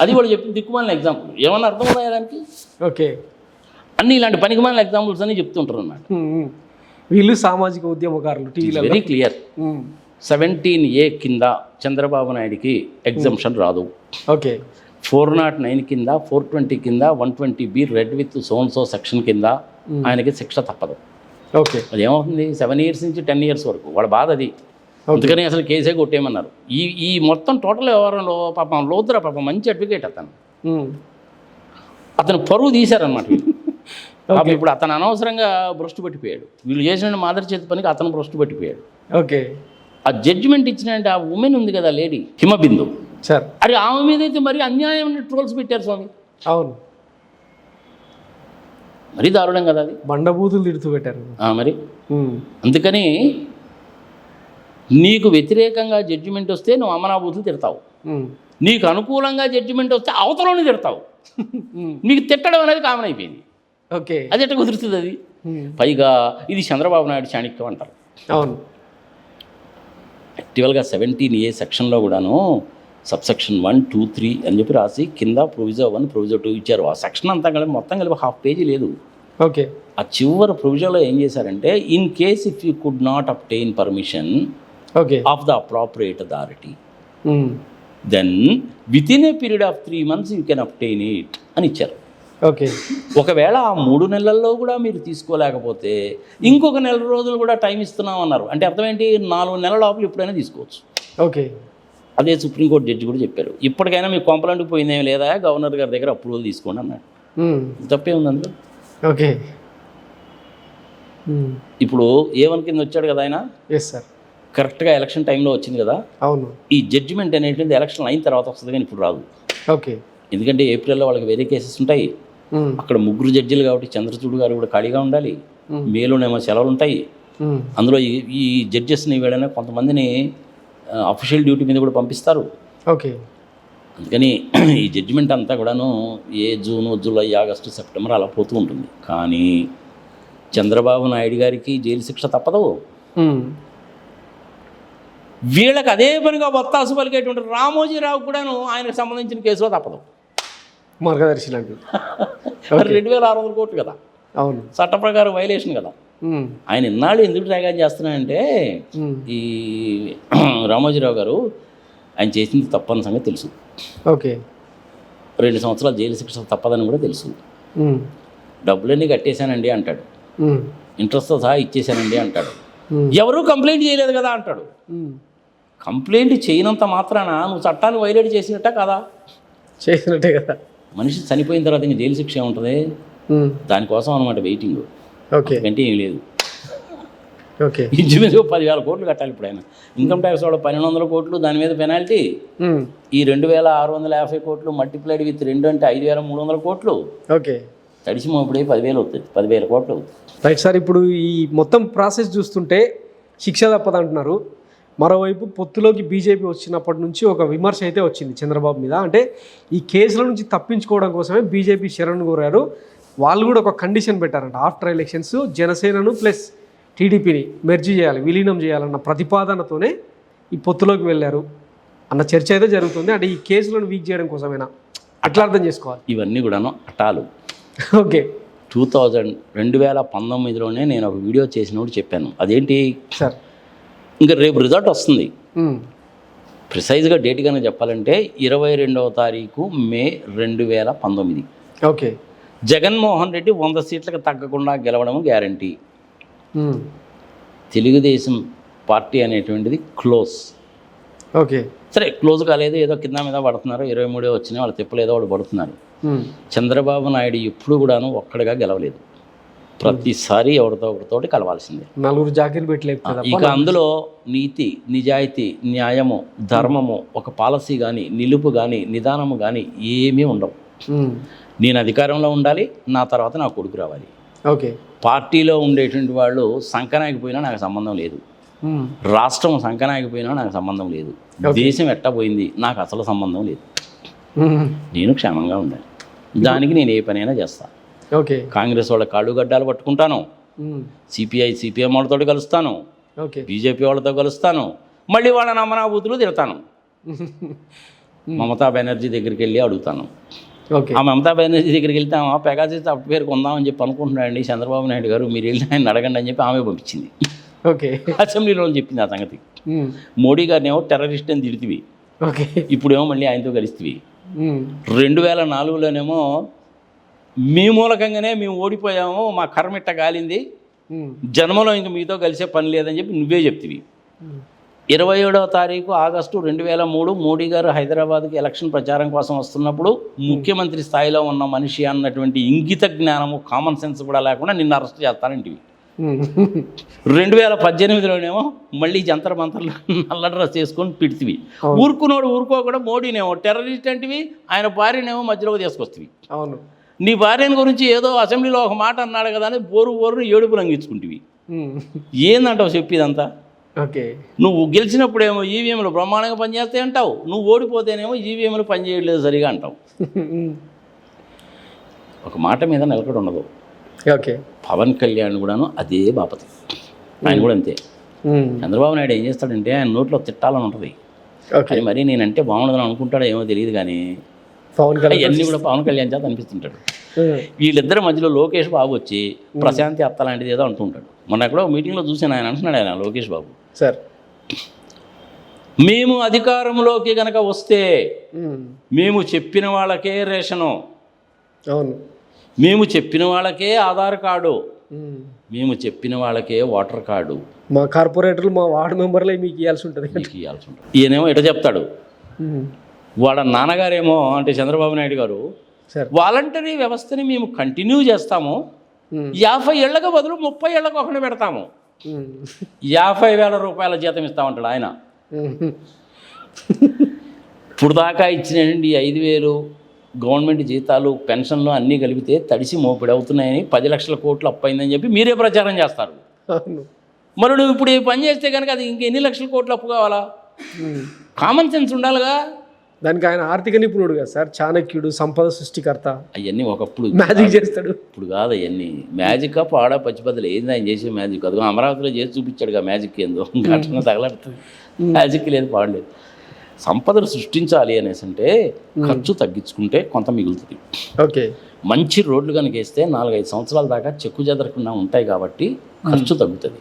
అది వాడు చెప్పిన దిక్కుమాలిన ఎగ్జాంపుల్. ఏమన్నా అర్థం అవుతాయా దానికి? ఓకే, అన్నీ ఇలాంటి పనికిమాలిన ఎగ్జాంపుల్స్ అని చెప్తుంటారు అన్నమాట. వీళ్ళు సామాజిక ఉద్యమకారులు. టీవీలో వెరీ క్లియర్. 17A కింద చంద్రబాబు నాయుడికి ఎగ్జంప్షన్ రాదు. ఓకే, 409 కింద, 420 కింద, 120B రెడ్ విత్ సోన్సో సెక్షన్ కింద ఆయనకి శిక్ష తప్పదు. ఓకే, అది ఏమవుతుంది? 7 years నుంచి 10 years వరకు వాళ్ళ బాధ అది. అందుకని అసలు కేసే కొట్టేయమన్నారు. ఈ మొత్తం టోటల్ వ్యవహారంలో పాపం లోతురా, పాపం మంచి అడ్వకేట్ అతను పరువు తీశారనమాట. పాపం ఇప్పుడు అతను అనవసరంగా భ్రష్టు పట్టిపోయాడు. వీళ్ళు చేసిన మాదరి చేతి పనికి అతను భ్రష్టు పట్టిపోయాడు. ఓకే, ఆ జడ్జిమెంట్ ఇచ్చినంటే ఆ ఉమెన్ ఉంది కదా, లేడీ హిమబిందు, సార్, అది ఆమె మీద అయితే మరి అన్యాయమైన ట్రోల్స్ పెట్టారు స్వామి. అవును, మరీ దారుణం కదా అది. బండబూతులు తిడుతూ పెట్టారు మరి. అందుకని నీకు వ్యతిరేకంగా జడ్జిమెంట్ వస్తే నువ్వు అమనాబూతులు తిడతావు, నీకు అనుకూలంగా జడ్జిమెంట్ వస్తే అవతలని తిడతావు. నీకు తిట్టడం అనేది కామన్ అయిపోయింది. ఓకే, అది ఎట్లా కుదురుతుంది అది? పైగా ఇది చంద్రబాబు నాయుడు చాణక్యం అంటారు. అవును, యాక్చువల్గా 17A సెక్షన్లో కూడాను సబ్సెక్షన్ 1, 2, 3 అని చెప్పి రాసి కింద ప్రొవిజర్ 1, ప్రొవిజర్ 2 ఇచ్చారు. ఆ సెక్షన్ అంతా కలిపి మొత్తం కలిపి 1/2 పేజీ లేదు. ఓకే, ఆ చివరి ప్రొవిజర్లో ఏం చేశారంటే, in case if you could not obtain permission of the appropriate authority, then within a period of 3 months you can obtain it అని ఇచ్చారు. ఓకే, ఒకవేళ ఆ 3 నెలల్లో కూడా మీరు తీసుకోలేకపోతే ఇంకొక 1 నెల రోజులు కూడా టైం ఇస్తున్నాం అన్నారు. అంటే అర్థం ఏంటి? 4 నెలల లోపల ఎప్పుడైనా తీసుకోవచ్చు. ఓకే, అదే సుప్రీంకోర్టు జడ్జి కూడా చెప్పారు. ఇప్పటికైనా మీకు కొంపలంటికి పోయిందేమి లేదా, గవర్నర్ గారి దగ్గర అప్రూవల్ తీసుకోండి అన్నాడు. తప్పే ఉంది అందులో. ఓకే, ఇప్పుడు A1 కింద వచ్చాడు కదా ఆయన. ఎస్ సార్, కరెక్ట్గా ఎలక్షన్ టైంలో వచ్చింది కదా. అవును, ఈ జడ్జిమెంట్ అనేటువంటిది ఎలక్షన్ అయిన తర్వాత వస్తుంది కానీ ఇప్పుడు రాదు. ఓకే, ఎందుకంటే ఏప్రిల్లో వాళ్ళకి వేరే కేసెస్ ఉంటాయి. అక్కడ 3 జడ్జిలు కాబట్టి చంద్రచూడ్ గారు కూడా ఖాళీగా ఉండాలి. మేలోనేమో సెలవులు ఉంటాయి. అందులో ఈ జడ్జెస్ని వీళ్ళనే కొంతమందిని అఫీషియల్ డ్యూటీ మీద కూడా పంపిస్తారు. ఓకే, అందుకని ఈ జడ్జిమెంట్ అంతా కూడాను జూన్, జూలై, ఆగస్టు, సెప్టెంబర్ అలా పోతూ ఉంటుంది. కానీ చంద్రబాబు నాయుడు గారికి జైలు శిక్ష తప్పదు. వీళ్ళకి అదే పనిగా వత్తాసు పలికేటువంటి రామోజీరావు కూడాను ఆయనకు సంబంధించిన కేసులో తప్పదు. మార్గదర్శి లాంటి 2600 కోట్లు కదా. అవును, చట్ట ప్రకారం వైలేషన్ కదా. ఆయన ఇన్నాళ్ళు ఎందుకు డ్రాగన్ చేస్తున్నాయంటే, ఈ రామోజీరావు గారు ఆయన చేసింది తప్పని సంగతి తెలుసు. ఓకే, 2 సంవత్సరాలు జైలు శిక్ష తప్పదని కూడా తెలుసు. డబ్బులన్నీ కట్టేశానండి అంటాడు, ఇంట్రెస్ట్తో సహా ఇచ్చేసానండి అంటాడు. ఎవరూ కంప్లైంట్ చేయలేదు కదా అంటాడు. కంప్లైంట్ చేయనంత మాత్రాన నువ్వు చట్టాన్ని వైలేట్ చేసినట్ట కదా? చేసినట్టే కదా. మనిషి చనిపోయిన తర్వాత ఇంక జైలు శిక్ష ఏముంటుంది? దానికోసం అనమాట వెయిటింగ్. అంటే ఏం లేదు. ఇంచుమించు 10,000 కోట్లు కట్టాలి ఇప్పుడు ఆయన. ఇన్కమ్ ట్యాక్స్ వాడు 1,200 కోట్లు, దాని మీద పెనాల్టీ. ఈ 2,650 కోట్లు మల్టిప్లైడ్ విత్ 2 అంటే 5,300 కోట్లు. తడిసి మోపుడే 10,000 అవుతుంది, 10,000 కోట్లు అవుతుంది. రైట్ సార్, ఇప్పుడు ఈ మొత్తం ప్రాసెస్ చూస్తుంటే శిక్ష తప్పదంటున్నారు. మరోవైపు పొత్తులోకి బీజేపీ వచ్చినప్పటి నుంచి ఒక విమర్శ అయితే వచ్చింది చంద్రబాబు మీద. అంటే ఈ కేసుల నుంచి తప్పించుకోవడం కోసమే బీజేపీ శరణ్ కోరారు. వాళ్ళు కూడా ఒక కండిషన్ పెట్టారంట, ఆఫ్టర్ ఎలక్షన్స్ జనసేనను ప్లస్ టీడీపీని మెర్జీ చేయాలి, విలీనం చేయాలన్న ప్రతిపాదనతోనే ఈ పొత్తులోకి వెళ్ళారు అన్న చర్చ అయితే జరుగుతుంది. అంటే ఈ కేసులను వీక్ చేయడం కోసమేనా, అట్లా అర్థం చేసుకోవాలి? ఇవన్నీ కూడాను అటాలు. ఓకే, 2019లోనే నేను ఒక వీడియో చేసినప్పుడు చెప్పాను. అదేంటి సార్, ఇంకా రేపు రిజల్ట్ వస్తుంది. ప్రిసైజ్గా డేట్ కనుక చెప్పాలంటే 22వ తారీఖు మే 2019. ఓకే, జగన్మోహన్ రెడ్డి 100 సీట్లకు తగ్గకుండా గెలవడం గ్యారంటీ. తెలుగుదేశం పార్టీ అనేటువంటిది క్లోజ్. ఓకే, సరే క్లోజ్ కాలేదు, ఏదో కింద మీద పడుతున్నారు. 23 వచ్చినాయి, వాళ్ళు తిప్పలేదో వాడు పడుతున్నారు. చంద్రబాబు నాయుడు ఎప్పుడు కూడాను ఒక్కడిగా గెలవలేదు. ప్రతిసారి ఎవరితో ఒకరితోటి కలవాల్సిందే. 4 జాకీలు పెట్టలేదు. ఇక అందులో నీతి, నిజాయితీ, న్యాయము, ధర్మము, ఒక పాలసీ కానీ, నిలుపు కానీ, నిదానము కానీ ఏమీ ఉండవు. నేను అధికారంలో ఉండాలి, నా తర్వాత నా కొడుకు రావాలి. ఓకే, పార్టీలో ఉండేటువంటి వాళ్ళు సంకనాగిపోయినా నాకు సంబంధం లేదు, రాష్ట్రం సంకనాగిపోయినా నాకు సంబంధం లేదు, దేశం ఎట్టపోయింది నాకు అసలు సంబంధం లేదు. నేను క్షేమంగా ఉండాలి, దానికి నేను ఏ పనైనా చేస్తాను. ఓకే, కాంగ్రెస్ వాళ్ళ కాళ్ళు గడ్డాలు పట్టుకుంటాను, సిపిఎం వాళ్ళతో కలుస్తాను, బీజేపీ వాళ్ళతో కలుస్తాను, మళ్ళీ వాళ్ళ నమ్మనాభూతులు తిడతాను. మమతా బెనర్జీ దగ్గరికి వెళ్ళి అడుగుతాను. ఆ మమతా బెనర్జీ దగ్గరికి వెళ్తే ఆమె పెగాసిస్ సాఫ్ట్వేర్ కొందామని చెప్పి అనుకుంటున్నాడండి చంద్రబాబు నాయుడు గారు, మీరు వెళ్ళి ఆయన అడగండి అని చెప్పి ఆమె పంపించింది. ఓకే, అసెంబ్లీలో చెప్పింది ఆ సంగతి. మోడీ గారిని ఏమో టెర్రరిస్ట్ అని తిడితివి, ఇప్పుడేమో మళ్ళీ ఆయనతో కలిసివి. 2004లోనేమో మీ మూలకంగానే మేము ఓడిపోయాము, మా కర్మిట్ట కాలింది, జన్మలో ఇంక మీతో కలిసే పని లేదని చెప్పి నువ్వే చెప్తివి. 27వ తారీఖు ఆగస్టు 2003 మోడీ గారు హైదరాబాద్కి ఎలక్షన్ ప్రచారం కోసం వస్తున్నప్పుడు ముఖ్యమంత్రి స్థాయిలో ఉన్న మనిషి అన్నటువంటి ఇంగిత జ్ఞానము, కామన్ సెన్స్ కూడా లేకుండా నిన్ను అరెస్ట్ చేస్తానంటివి. 2018లోనేమో మళ్ళీ జంతర్ మంతర్లు నల్ల డ్రెస్ చేసుకొని పిడితివి. ఊరుకునోడు ఊరుకోకుండా మోడీనేమో టెర్రరిస్ట్ అంటివి, ఆయన భార్యనేమో మధ్యలోకి తీసుకొస్తవి. అవును, నీ భార్యని గురించి ఏదో అసెంబ్లీలో ఒక మాట అన్నాడు కదా అని బోరుని ఏడుపు లంఘించుకుంటువి. ఏందంటావు చెప్పిదంతా? ఓకే, నువ్వు గెలిచినప్పుడేమో ఈవీఎంలు బ్రహ్మాండంగా పనిచేస్తాయి అంటావు, నువ్వు ఓడిపోతేనేమో ఈవీఎంలు పనిచేయట్లేదు సరిగా అంటావు. ఒక మాట మీద నిలకడ ఉండదు. ఓకే, పవన్ కళ్యాణ్ కూడాను అదే బాపతి, ఆయన కూడా అంతే. చంద్రబాబు నాయుడు ఏం చేస్తాడంటే ఆయన నోట్లో తిట్టాలని ఉంటుంది, అది మరి నేనంటే బాగుండదని అనుకుంటాడో ఏమో తెలియదు కానీ అవన్నీ కూడా పవన్ కళ్యాణ్ చేత అనిపిస్తుంటాడు. వీళ్ళిద్దరి మధ్యలో లోకేష్ బాబు వచ్చి ప్రశాంతి అత్త లాంటిది ఏదో అంటుంటాడు. మొన్న ఎక్కడో మీటింగ్లో చూసాను, ఆయన అంటున్నాడు, ఆయన లోకేష్ బాబు సార్, మేము అధికారంలోకి కనుక వస్తే మేము చెప్పిన వాళ్ళకే రేషను, అవును, మేము చెప్పిన వాళ్ళకే ఆధార్ కార్డు, మేము చెప్పిన వాళ్ళకే ఓటర్ కార్డు, మా కార్పొరేటర్లు మా వార్డు మెంబర్లే మీకు ఇవ్వాల్సి ఉంటుంది. ఈయనేమో ఇట చెప్తాడు, వాళ్ళ నాన్నగారేమో అంటే చంద్రబాబు నాయుడు గారు వాలంటరీ వ్యవస్థని మేము కంటిన్యూ చేస్తాము, 50 ఏళ్ళకు బదులు 30 ఏళ్ళకు ఒకటి పెడతాము, 50,000 రూపాయల జీతం ఇస్తామంటాడు ఆయన. ఇప్పుడు దాకా ఇచ్చినండి 5,000 గవర్నమెంట్ జీతాలు, పెన్షన్లు అన్నీ కలిపితే తడిసి మోపిడి అవుతున్నాయని 10 లక్షల కోట్లు అప్పైందని చెప్పి మీరే ప్రచారం చేస్తారు. మరి నువ్వు ఇప్పుడు ఈ పని చేస్తే కనుక అది ఇంకెన్ని లక్షల కోట్లు అప్పు కావాలా? కామన్ సెన్స్ ఉండాలిగా. దానికి ఆయన ఆర్థిక నిపుణుడు కదా సార్, చాణక్యుడు, సంపద సృష్టికర్త. అవన్నీ ఒకప్పుడు మ్యాజిక్ చేస్తాడు, ఇప్పుడు కాదు అవన్నీ. మ్యాజిక్ పాడా పచ్చిపద్దలు ఏంది ఆయన చేసే మ్యాజిక్? అదిగో అమరావతిలో చేసి చూపించాడుగా మ్యాజిక్ ఏందో, ఘటన తగలడుతుంది. మ్యాజిక్ లేదు, పాడలేదు. సంపదను సృష్టించాలి అనేసి అంటే ఖర్చు తగ్గించుకుంటే కొంత మిగులుతుంది. ఓకే, మంచి రోడ్లు కనుక వేస్తే 4-5 సంవత్సరాల దాకా చెక్కు చెదరకుండా ఉంటాయి కాబట్టి ఖర్చు తగ్గుతుంది.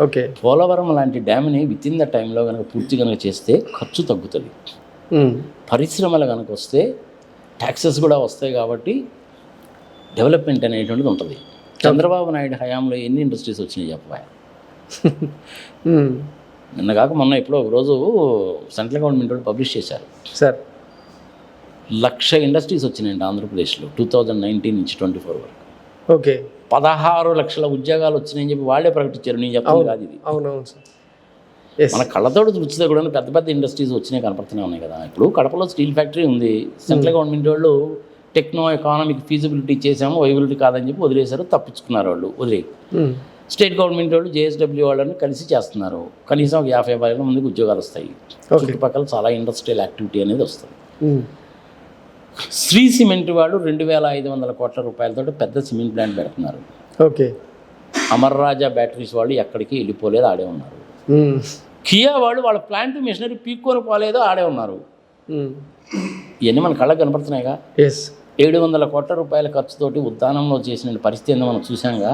ఓకే, పోలవరం లాంటి డ్యామ్ని విత్ ఇన్ ద టైంలో కనుక పూర్తి కనుక చేస్తే ఖర్చు తగ్గుతుంది. పరిశ్రమలు కనుక వస్తే ట్యాక్సెస్ కూడా వస్తాయి కాబట్టి డెవలప్మెంట్ అనేటువంటిది ఉంటుంది. చంద్రబాబు నాయుడు హయాంలో ఎన్ని ఇండస్ట్రీస్ వచ్చినాయి చెప్పాయి? నిన్న కాక మొన్న ఇప్పుడు ఒక రోజు సెంట్రల్ గవర్నమెంట్ వాళ్ళు పబ్లిష్ చేశారు సార్, 1,00,000 ఇండస్ట్రీస్ వచ్చినాయండి ఆంధ్రప్రదేశ్లో 2019 నుంచి 24 వరకు. ఓకే, 16 లక్షల ఉద్యోగాలు వచ్చినాయని చెప్పి వాళ్ళే ప్రకటించారు. నేను చెప్పాను కాదు ఇది. అవునవును సార్. మన కళ్ళతోడు చూస్తే కూడా పెద్ద పెద్ద ఇండస్ట్రీస్ వచ్చినాయి కనపడుతూనే ఉన్నాయి కదా. ఇప్పుడు కడపలో స్టీల్ ఫ్యాక్టరీ ఉంది. సెంట్రల్ గవర్నమెంట్ వాళ్ళు టెక్నో ఎకానమిక్ ఫీజిబిలిటీ చేసాము, వైబిలిటీ కాదని చెప్పి వదిలేశారు, తప్పించుకున్నారు వాళ్ళు వదిలే. స్టేట్ గవర్నమెంట్ వాళ్ళు జేఎస్డబ్ల్యూ వాళ్ళని కలిసి చేస్తున్నారు. కనీసం ఒక 50,000 మందికి ఉద్యోగాలు వస్తాయి. చుట్టుపక్కల చాలా ఇండస్ట్రియల్ యాక్టివిటీ అనేది వస్తుంది. శ్రీ సిమెంట్ వాళ్ళు 2,500 కోట్ల రూపాయలతో పెద్ద సిమెంట్ ప్లాంట్ పెడుతున్నారు. ఓకే, అమర్ రాజా బ్యాటరీస్ వాళ్ళు ఎక్కడికి వెళ్ళిపోలేదు, ఆడే ఉన్నారు. కియా వాళ్ళు వాళ్ళ ప్లాంట్ మిషనరీ పీక్కొని పోలేదు, ఆడే ఉన్నారు. ఇవన్నీ మన కళ్ళకు కనపడుతున్నాయిగా. 700 కోట్ల రూపాయల ఖర్చుతోటి ఉద్దానంలో చేసిన పరిస్థితి ఏందో మనం చూసాంగా.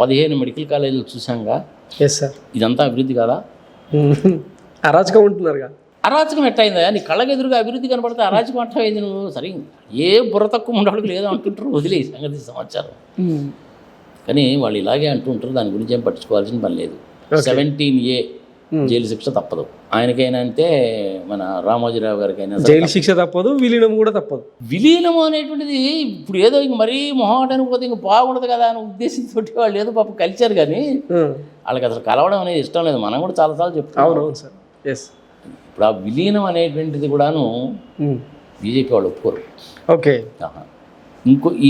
15 మెడికల్ కాలేజీలు చూసాంగా. ఇదంతా అభివృద్ధి కాదా? అరాచకం ఉంటున్నారుగా. అరాచకం ఎట్టయిందా? నీ కళ్ళకు ఎదురుగా అభివృద్ధి కనపడితే అరాచకం అట్టయింది. నువ్వు సరే ఏ బుర్ర తక్కువ ఉండడానికి లేదో అంటుంటారు, వదిలే సంగతి సమాచారం. కానీ వాళ్ళు ఇలాగే అంటుంటారు, దాని గురించి ఏం పట్టించుకోవాల్సిన పని లేదు. 17A జైలు శిక్ష తప్పదు. ఆయనకైనా అంటే మన రామోజీరావు గారికైనా జైలు శిక్ష తప్పదు, విలీనం కూడా తప్పదు. విలీనము అనేటువంటిది ఇప్పుడు ఏదో ఇంక మరీ మొహమాటానికి పోతే ఇంక బాగుండదు కదా అని ఉద్దేశంతో వాళ్ళు ఏదో పాపం కలిశారు. కానీ వాళ్ళకి అసలు కలవడం అనేది ఇష్టం లేదు. మనం కూడా చాలాసార్లు చెప్తాం. అవునవును సార్. ఇప్పుడు ఆ విలీనం అనేటువంటిది కూడాను బీజేపీ వాళ్ళు ఒప్పుకోరు. ఓకే,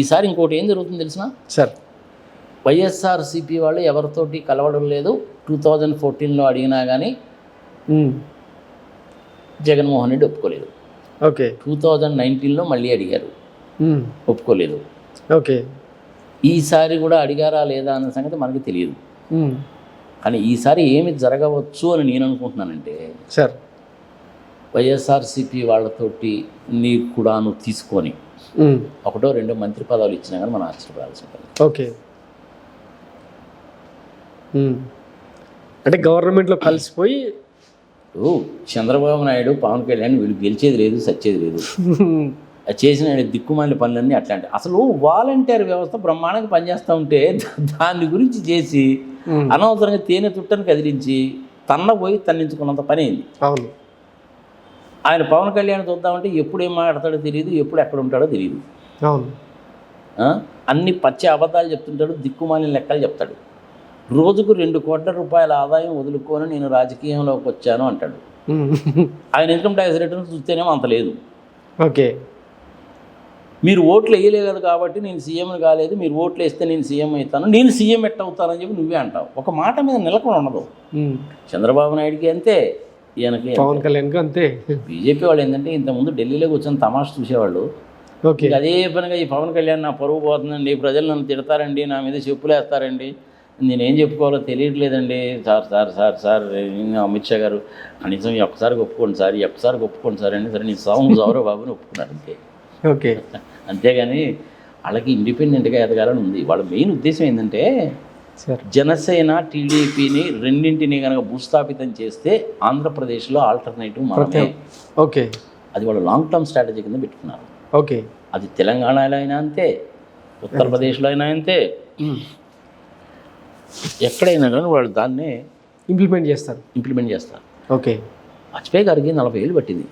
ఈసారి ఇంకోటి ఏం జరుగుతుంది తెలిసిన సార్, వైఎస్ఆర్సీపీ వాళ్ళు ఎవరితోటి కలవడం లేదు. 2014లో అడిగినా కానీ జగన్మోహన్ రెడ్డి ఒప్పుకోలేదు. ఓకే, 2019లో మళ్ళీ అడిగారు, ఒప్పుకోలేదు. ఓకే, ఈసారి కూడా అడిగారా లేదా అన్న సంగతి మనకి తెలియదు. కానీ ఈసారి ఏమి జరగవచ్చు అని నేను అనుకుంటున్నానంటే సార్, వైఎస్ఆర్సీపీ వాళ్ళతోటి నీకు కూడాను తీసుకొని 1 2 మంత్రి పదవులు ఇచ్చినా కానీ మనం ఆశ్చర్యపడాల్సి ఉంటుంది. ఓకే, అంటే గవర్నమెంట్లో కలిసిపోయి చంద్రబాబు నాయుడు పవన్ కళ్యాణ్ వీళ్ళు గెలిచేది లేదు, సచ్చేది లేదు. చేసిన దిక్కుమాలిన పనులన్నీ అట్లాంటి. అసలు వాలంటీర్ వ్యవస్థ బ్రహ్మాండంగా పనిచేస్తూ ఉంటే దాని గురించి చేసి అనవసరంగా తేనె తుట్టని కదిలించి పోయి తన్నించుకున్నంత పని అయింది. అవును, ఆయన పవన్ కళ్యాణ్ చూద్దామంటే ఎప్పుడు ఏం మాట్లాడతాడో తెలియదు, ఎప్పుడు ఎక్కడ ఉంటాడో తెలియదు. అవును, అన్ని పచ్చి అబద్ధాలు చెప్తుంటాడు, దిక్కుమాలిన లెక్కలు చెప్తాడు. రోజుకు 2 కోట్ల రూపాయల ఆదాయం వదులుకొని నేను రాజకీయంలోకి వచ్చాను అంటాడు. ఆయన ఇన్కమ్ ట్యాక్స్ రిటర్న్స్ చూస్తేనేమో అంత లేదు. ఓకే, మీరు ఓట్లు వేయలేదు కాబట్టి నేను సీఎం కాలేదు, మీరు ఓట్లు వేస్తే నేను సీఎం అవుతాను, నేను సీఎం ఎట్ అవుతానని చెప్పి నువ్వే అంటావు. ఒక మాట మీద నిలకడ ఉండదు. చంద్రబాబు నాయుడికి అంతే, ఈయనకి పవన్ కళ్యాణ్కి అంతే. బీజేపీ వాళ్ళు ఏంటంటే ఇంతకుముందు ఢిల్లీలో కూర్చొని తమాషా చూసేవాళ్ళు. అదే పనిగా ఈ పవన్ కళ్యాణ్ నా పరువు పోతుందండి, ప్రజలు నన్ను తిడతారండి, నా మీద చెప్పులు వేస్తారండి, నేనేం చెప్పుకోవాలో తెలియట్లేదండి sir sir sir sir Amit Shah garu కనీసం ఒక్కసారికి ఒప్పుకోండి సార్, ఒక్కసారికి ఒప్పుకోండి సార్ అండి. సరే నీ సాంగ్ సౌరవ్ బాబుని ఒప్పుకున్నారు అంతే. ఓకే, అంతేగాని వాళ్ళకి ఇండిపెండెంట్గా ఎదగాలని ఉంది. వాళ్ళ మెయిన్ ఉద్దేశం ఏంటంటే జనసేన టీడీపీని రెండింటినీ కనుక భూస్థాపితం చేస్తే ఆంధ్రప్రదేశ్లో ఆల్టర్నేటివ్ మనమే. ఓకే, అది వాళ్ళు లాంగ్ టర్మ్ స్ట్రాటజీ కింద పెట్టుకున్నారు. ఓకే, అది తెలంగాణలో అయినా అంతే, ఉత్తరప్రదేశ్లో అయినా అంతే, ఎక్కడైనా కానీ వాళ్ళు దాన్ని ఇంప్లిమెంట్ చేస్తారు. ఓకే, వాజ్పేయి గారికి 40 ఏళ్ళు పట్టింది.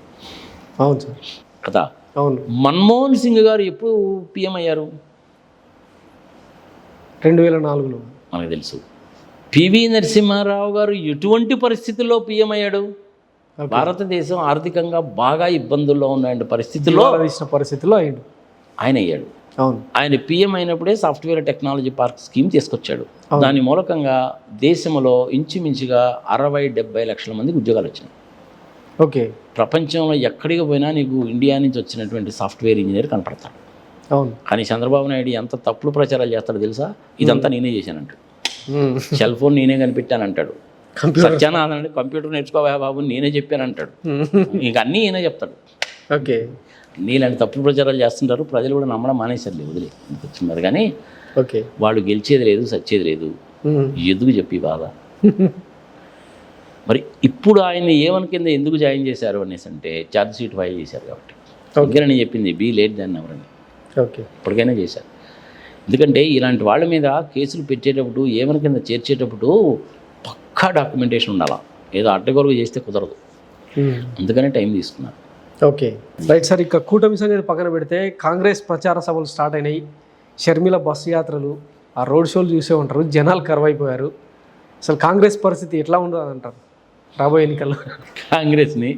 అవును సార్ కదా. అవును, మన్మోహన్ సింగ్ గారు ఎప్పుడు పిఎం అయ్యారు? 2004లో మనకు తెలుసు. పివి నరసింహారావు గారు ఎటువంటి పరిస్థితుల్లో పిఎం అయ్యాడు? భారతదేశం ఆర్థికంగా బాగా ఇబ్బందుల్లో ఉన్న పరిస్థితుల్లో ఆయన అయ్యాడు. అవును, ఆయన పిఎం అయినప్పుడే సాఫ్ట్వేర్ టెక్నాలజీ పార్క్ స్కీమ్ తీసుకొచ్చాడు. దాని మూలకంగా దేశంలో ఇంచుమించుగా 60-70 లక్షల మందికి ఉద్యోగాలు వచ్చినాయి. ఓకే, ప్రపంచంలో ఎక్కడికి పోయినా నీకు ఇండియా నుంచి వచ్చినటువంటి సాఫ్ట్వేర్ ఇంజనీర్ కనపడతాడు. అవును, కానీ చంద్రబాబు నాయుడు ఎంత తప్పుడు ప్రచారాలు చేస్తాడో తెలుసా? ఇదంతా నేనే చేశానంటాడు, సెల్ ఫోన్ నేనే కనిపెట్టానంటాడు, సత్యానాథన్ కంప్యూటర్ నేర్చుకోవా బాబు నేనే చెప్పానంటాడు, ఇంక అన్నీ ఈయనే చెప్తాడు. ఓకే, నీలాంటి తప్పుడు ప్రచారాలు చేస్తుంటారు, ప్రజలు కూడా నమ్మడం మానేశారు, వదిలే వచ్చినారు. కానీ ఓకే, వాళ్ళు గెలిచేది లేదు, సచ్చేది లేదు, ఎందుకు చెప్పి బాధ. మరి ఇప్పుడు ఆయన ఏమని కింద ఎందుకు జాయిన్ చేశారు అనేసి అంటే ఛార్జ్ షీట్ ఫైల్ చేశారు కాబట్టి. ఇంకేనని చెప్పింది బీ లేట్ దాన్ని ఎవరని. ఓకే, ఇప్పటికైనా చేశారు. ఎందుకంటే ఇలాంటి వాళ్ళ మీద కేసులు పెట్టేటప్పుడు ఏమని కింద చేర్చేటప్పుడు పక్కా డాక్యుమెంటేషన్ ఉండాలా, ఏదో అడ్డగోలుగా చేస్తే కుదరదు. అందుకనే టైం తీసుకున్నారు. Okay, right sir. ఇక కూటమి సంగతి పక్కన పెడితే కాంగ్రెస్ ప్రచార సభలు స్టార్ట్ అయినాయి. షర్మిల బస్సు యాత్రలు, ఆ రోడ్ షోలు చూసే ఉంటారు, జనాలు కరువైపోయారు. అసలు కాంగ్రెస్ పరిస్థితి ఎట్లా ఉండదు అంటారు రాబోయే ఎన్నికల్లో? కాంగ్రెస్ని,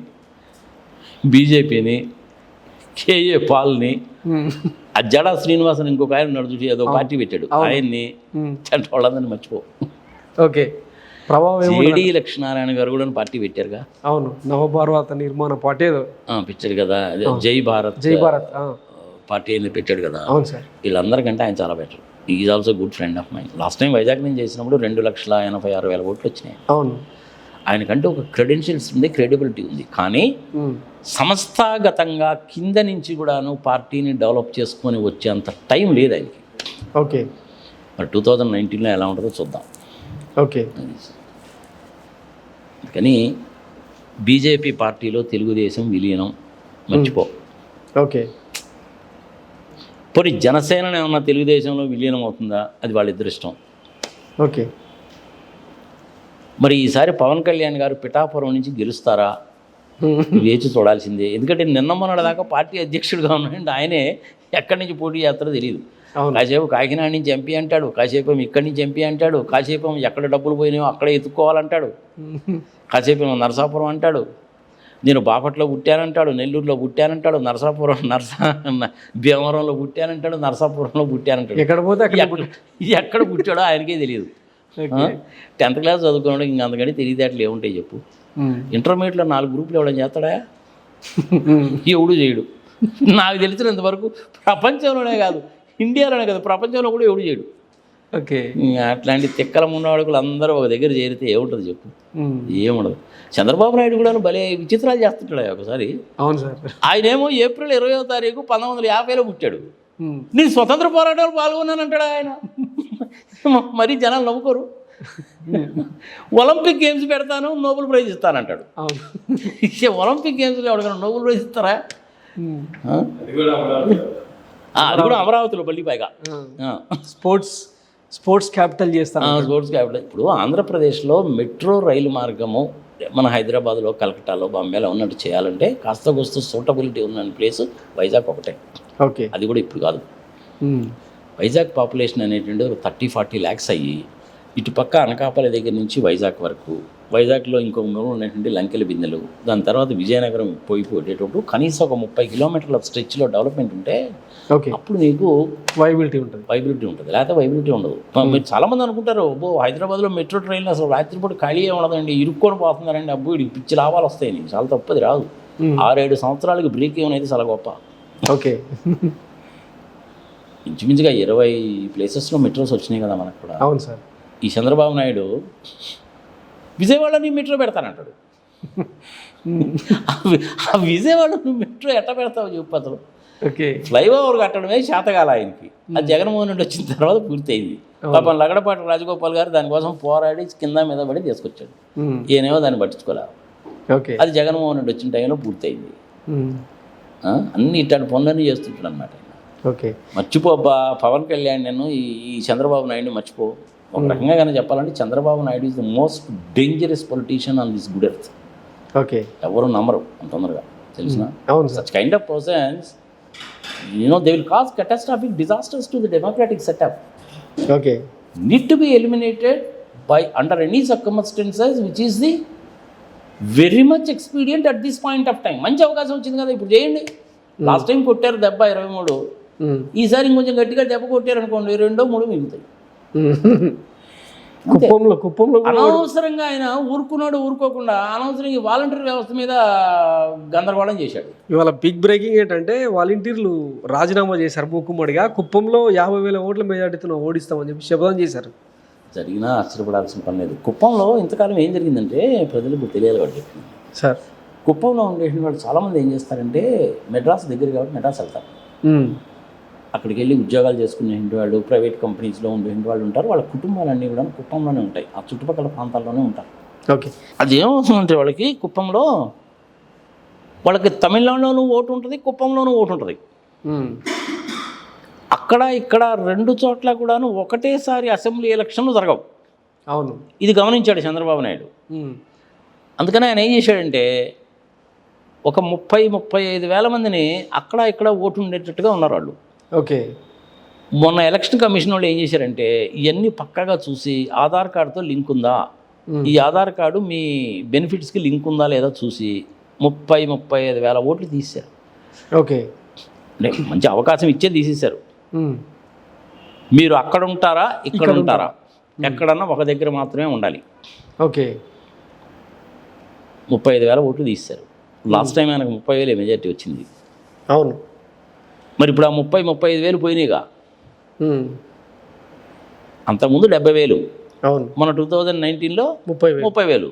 బీజేపీని, కేఏ పాల్ని, ఆ జడా శ్రీనివాసన్ ఇంకొక ఆయన నడుచుటి ఏదో పార్టీ పెట్టాడు, ఆయన్ని వాళ్ళందరినీ మర్చిపో. ఓకే, ప్రభావం జేడీ లక్ష్మీనారాయణ గారు కూడా పార్టీ పెట్టారుగా. అవును, నవభారత నిర్మాణ పార్టీ ఏదో పెట్టాడు కదా, జై భారత్ పార్టీ అనేది పెట్టాడు కదా. అవును సార్. వీళ్ళందరికంటే ఆయన చాలా better. Is also good friend of mind. Last time Vizag నుంచి చేసినప్పుడు 2,86,000 ఓట్లు వచ్చినాయి. అవును, ఆయనకంటే ఒక క్రెడెన్షియల్స్ ఉంది, క్రెడిబిలిటీ ఉంది. కానీ సంస్థాగతంగా కింద నుంచి కూడాను పార్టీని డెవలప్ చేసుకొని వచ్చేంత టైం లేదు ఆయనకి. ఓకే, మరి 2019లో ఎలా ఉంటుందో చూద్దాం. ఓకే, కానీ బీజేపీ పార్టీలో తెలుగుదేశం విలీనం మర్చిపో. ఓకే, పోనీ జనసేన ఏమన్నా తెలుగుదేశంలో విలీనం అవుతుందా, అది వాళ్ళిద్దరు ఇష్టం. ఓకే, మరి ఈసారి పవన్ కళ్యాణ్ గారు పిఠాపురం నుంచి గెలుస్తారా వేచి చూడాల్సిందే. ఎందుకంటే నిన్న మొన్నటి దాకా పార్టీ అధ్యక్షుడిగా ఉన్నాడు ఆయనే, ఎక్కడి నుంచి పోటీ చేస్తారో తెలియదు. కాసేపు కాకినాడ నుంచి ఎంపీ అంటాడు, కాసేపు ఇక్కడి నుంచి ఎంపీ అంటాడు, కాసేపు ఎక్కడ డబ్బులు పోయినాయో అక్కడే ఎత్తుక్కోవాలంటాడు, కాసేపు నరసాపురం అంటాడు, నేను బాపట్లో పుట్టానంటాడు, నెల్లూరులో పుట్టానంటాడు, భీమవరంలో పుట్టానంటాడు, నరసాపురంలో పుట్టానంటాడు. ఎక్కడ పుట్టాడో ఆయనకే తెలియదు. 10th క్లాస్ చదువుకున్నాడు, ఇంక అంతకంటే తెలియదేట్లు ఏముంటాయి చెప్పు. ఇంటర్మీడియట్లో 4 గ్రూపులు ఎవడం చేస్తాడా? ఎవడు చేయడు. నాకు తెలిసినంతవరకు ప్రపంచంలోనే కాదు, ఇండియాలోనే కాదు, ప్రపంచంలో కూడా ఎవడు చేయడు. ఓకే, అట్లాంటి తిక్కల మున్నవాడుకులు అందరూ ఒక దగ్గర చేరితే ఏముంటుంది చెప్పు? ఏముండదు. చంద్రబాబు నాయుడు కూడా భలే విచిత్రాలు చేస్తుంటాడు ఒకసారి. అవును సార్. ఆయనేమో ఏప్రిల్ 20వ తారీఖు 1950లో పుట్టాడు. నేను స్వతంత్ర పోరాటంలో పాల్గొన్నానంటాడు ఆయన. మరీ జనాలు నవ్వుకోరు. ఒలింపిక్ గేమ్స్ పెడతాను, నోబెల్ ప్రైజ్ ఇస్తానంటాడు. ఒలింపిక్ గేమ్స్లో ఎవరికైనా నోబెల్ ప్రైజ్ ఇస్తారా? అది కూడా అమరావతిలో బల్లి పైగా స్పోర్ట్స్ క్యాపిటల్ చేస్తాను. Sports capital. ఇప్పుడు ఆంధ్రప్రదేశ్లో మెట్రో రైలు మార్గము మన హైదరాబాద్లో, కలకట్టాలో, బాంబేలో ఉన్నట్టు చేయాలంటే కాస్త కోస్త సూటబిలిటీ ఉన్న ప్లేస్ వైజాగ్ ఒకటే. ఓకే, అది కూడా ఇప్పుడు కాదు. వైజాగ్ పాపులేషన్ అనేటువంటి 30-40 lakhs అయ్యి ఇటుపక్క అనకాపల్లి దగ్గర నుంచి వైజాగ్ వరకు, వైజాగ్లో ఇంకొక మూడు ఉన్నటువంటి లంకెల బిందెలు, దాని తర్వాత విజయనగరం పోయేటప్పుడు కనీసం ఒక 30 కిలోమీటర్ల స్ట్రెచ్లో డెవలప్మెంట్ ఉంటే అప్పుడు నీకు వైబిలిటీ ఉంటుంది. లేకపోతే వైబిలిటీ ఉండదు. మీరు చాలామంది అనుకుంటారు, అబ్బో హైదరాబాద్లో మెట్రో ట్రైన్లు అసలు రాత్రిపూట ఖాళీ ఉండదండి, ఇరుక్కొని పోతున్నారండి, అబ్బో ఇడికి పిచ్చి లాభాలు వస్తాయి. నీకు చాలా తప్పది రాదు. 6-7 సంవత్సరాలకి బ్రేక్ ఏమైనా చాలా గొప్ప. ఓకే, ఇంచుమించుగా 20 ప్లేసెస్లో మెట్రోస్ వచ్చినాయి కదా మనకు కూడా. అవును సార్. ఈ చంద్రబాబు నాయుడు విజయవాడని మెట్రో పెడతానంటాడు. ఆ విజయవాడ మెట్రో ఎట్లా పెడతావు చెప్పు అసలు? ఓకే, ఫ్లైఓవర్ కట్టడమే శాతకాల ఆయనకి. అది జగన్మోహన్ రెడ్డి వచ్చిన తర్వాత పూర్తయింది. పాపం లగడపాటి రాజగోపాల్ గారు దానికోసం పోరాడి కింద మీద పడి తీసుకొచ్చాడు. ఈయనేమో దాన్ని పట్టించుకోలేదు. అది జగన్మోహన్ రెడ్డి వచ్చిన టైంలో పూర్తయింది. అన్ని ఇట్లాంటి పనులన్నీ చేస్తుంటాడు అనమాట. ఓకే, మర్చిపోబ్బా పవన్ కళ్యాణ్ నేను ఈ చంద్రబాబు నాయుడిని మర్చిపో. ఒక రకంగా కానీ చెప్పాలంటే Chandrababu Naidu is the most dangerous politician on this good earth. Okay, ఎవరు నమ్మరు అంత తొందరగా, తెలిసిన. అవును, such kind of persons they will cause catastrophic disasters to the democratic setup. Okay, need to be eliminated by under any circumstances which is the very much expedient at this point of time. మంచి అవకాశం వచ్చింది కదా, ఇప్పుడు చేయండి. Last time కొట్టారు దెబ్బ 23, ఈసారి ఇంకొంచెం గట్టిగా దెబ్బ కొట్టారు అనుకోండి 2-3 మిగులుతాయి. కుప్పంలో అనవసరంగా ఆయన ఊరుకోకుండా అనవసరంగా వాలంటీర్ వ్యవస్థ మీద గందరగోళం చేశాడు. ఇవాళ బిగ్ బ్రేకింగ్ ఏంటంటే వాలంటీర్లు రాజీనామా చేశారు మూకుమ్మడిగా. కుప్పంలో 50,000 ఓట్ల మెజార్టీతో ఓడిస్తామని చెప్పి శపథం చేశారు. జరిగినా ఆశ్చర్యపడాల్సిన పని లేదు. కుప్పంలో ఇంతకాలం ఏం జరిగిందంటే ప్రజలకు తెలియాలి వాడు చెప్పింది సార్. కుప్పంలో ఉండేటువంటి వాళ్ళు చాలామంది ఏం చేస్తారంటే మెడ్రాస్ దగ్గర కాబట్టి మెడ్రాస్ వెళ్తారు. అక్కడికి వెళ్ళి ఉద్యోగాలు చేసుకునే వాళ్ళు, ప్రైవేట్ కంపెనీస్లో ఉండే వాళ్ళు ఉంటారు. వాళ్ళ కుటుంబాలన్నీ కూడా కుప్పంలోనే ఉంటాయి, ఆ చుట్టుపక్కల ప్రాంతాల్లోనే ఉంటారు. ఓకే, అది ఏమవుతుందంటే వాళ్ళకి కుప్పంలో వాళ్ళకి తమిళనాడులోనూ ఓటు ఉంటుంది, కుప్పంలోనూ ఓటు ఉంటుంది. అక్కడ ఇక్కడ 2 చోట్ల కూడాను ఒకటేసారి అసెంబ్లీ ఎలక్షన్లు జరగవు. అవును, ఇది గమనించాడు చంద్రబాబు నాయుడు. అందుకని ఆయన ఏం చేశాడంటే ఒక 30-35 వేల మందిని అక్కడ ఇక్కడ ఓటు ఉండేటట్టుగా ఉన్నారు వాళ్ళు. ఓకే. మొన్న ఎలక్షన్ కమిషన్ వాళ్ళు ఏం చేశారంటే ఇవన్నీ పక్కాగా చూసి ఆధార్ కార్డుతో లింక్ ఉందా, ఈ ఆధార్ కార్డు మీ బెనిఫిట్స్కి లింక్ ఉందా లేదా చూసి 30-35 వేల ఓట్లు తీశారు. ఓకే. అంటే మంచి అవకాశం ఇచ్చే తీసేశారు. మీరు అక్కడ ఉంటారా ఇక్కడ ఉంటారా, ఎక్కడన్నా ఒక దగ్గర మాత్రమే ఉండాలి. ఓకే. 35 వేల ఓట్లు తీశారు. లాస్ట్ టైం ఆయనకు 30,000 మెజార్టీ వచ్చింది. అవును. మరి ఇప్పుడు ఆ 35 వేలు పోయినాయిగా. అంతకుముందు 70,000. అవును. మన 2019లో 30,000.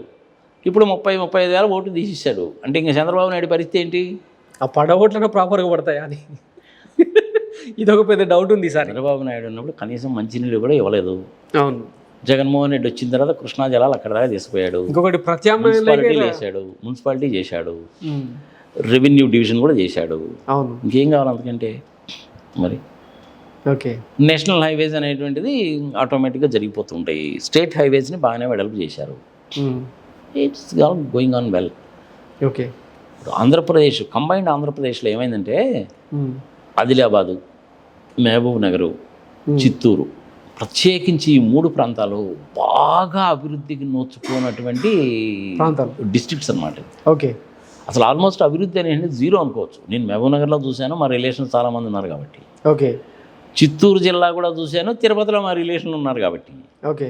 ఇప్పుడు 30-35 వేల ఓట్లు తీసేశాడు. అంటే ఇంకా చంద్రబాబు నాయుడు పరిస్థితి ఏంటి? ఆ పడ ఓట్లను ప్రాపర్గా పడతాయా అని ఇదొక పెద్ద డౌట్ ఉంది సార్. చంద్రబాబు నాయుడు ఉన్నప్పుడు కనీసం మంచినీళ్ళు కూడా ఇవ్వలేదు. అవును. జగన్మోహన్ రెడ్డి వచ్చిన తర్వాత కృష్ణా జలాలు అక్కడ దాకా తీసుకుపోయాడు. ఇంకొకటి మున్సిపాలిటీ చేశాడు, రెవెన్యూ డివిజన్ కూడా చేశాడు. అవును. ఇంకేం కావాలి అంతకంటే మరి. ఓకే. నేషనల్ హైవేస్ అనేటువంటిది ఆటోమేటిక్గా జరిగిపోతుంటాయి. స్టేట్ హైవేస్ని బాగానే వెడల్పు చేశారు. It's going on well. Okay. Andhra Pradesh combined ఆంధ్రప్రదేశ్లో ఏమైందంటే ఆదిలాబాదు, మహబూబ్ నగరు, చిత్తూరు, ప్రత్యేకించి ఈ 3 ప్రాంతాలు బాగా అభివృద్ధికి నోచుకున్నటువంటి డిస్ట్రిక్ట్స్ అన్నమాట. ఓకే. అసలు ఆల్మోస్ట్ అభివృద్ధి అనేది జీరో అనుకోవచ్చు. నేను మహబూబ్ నగర్లో చూశాను, మా రిలేషన్స్ చాలామంది ఉన్నారు కాబట్టి. ఓకే. చిత్తూరు జిల్లా కూడా చూశాను, తిరుపతిలో మా రిలేషన్లు ఉన్నారు కాబట్టి. ఓకే.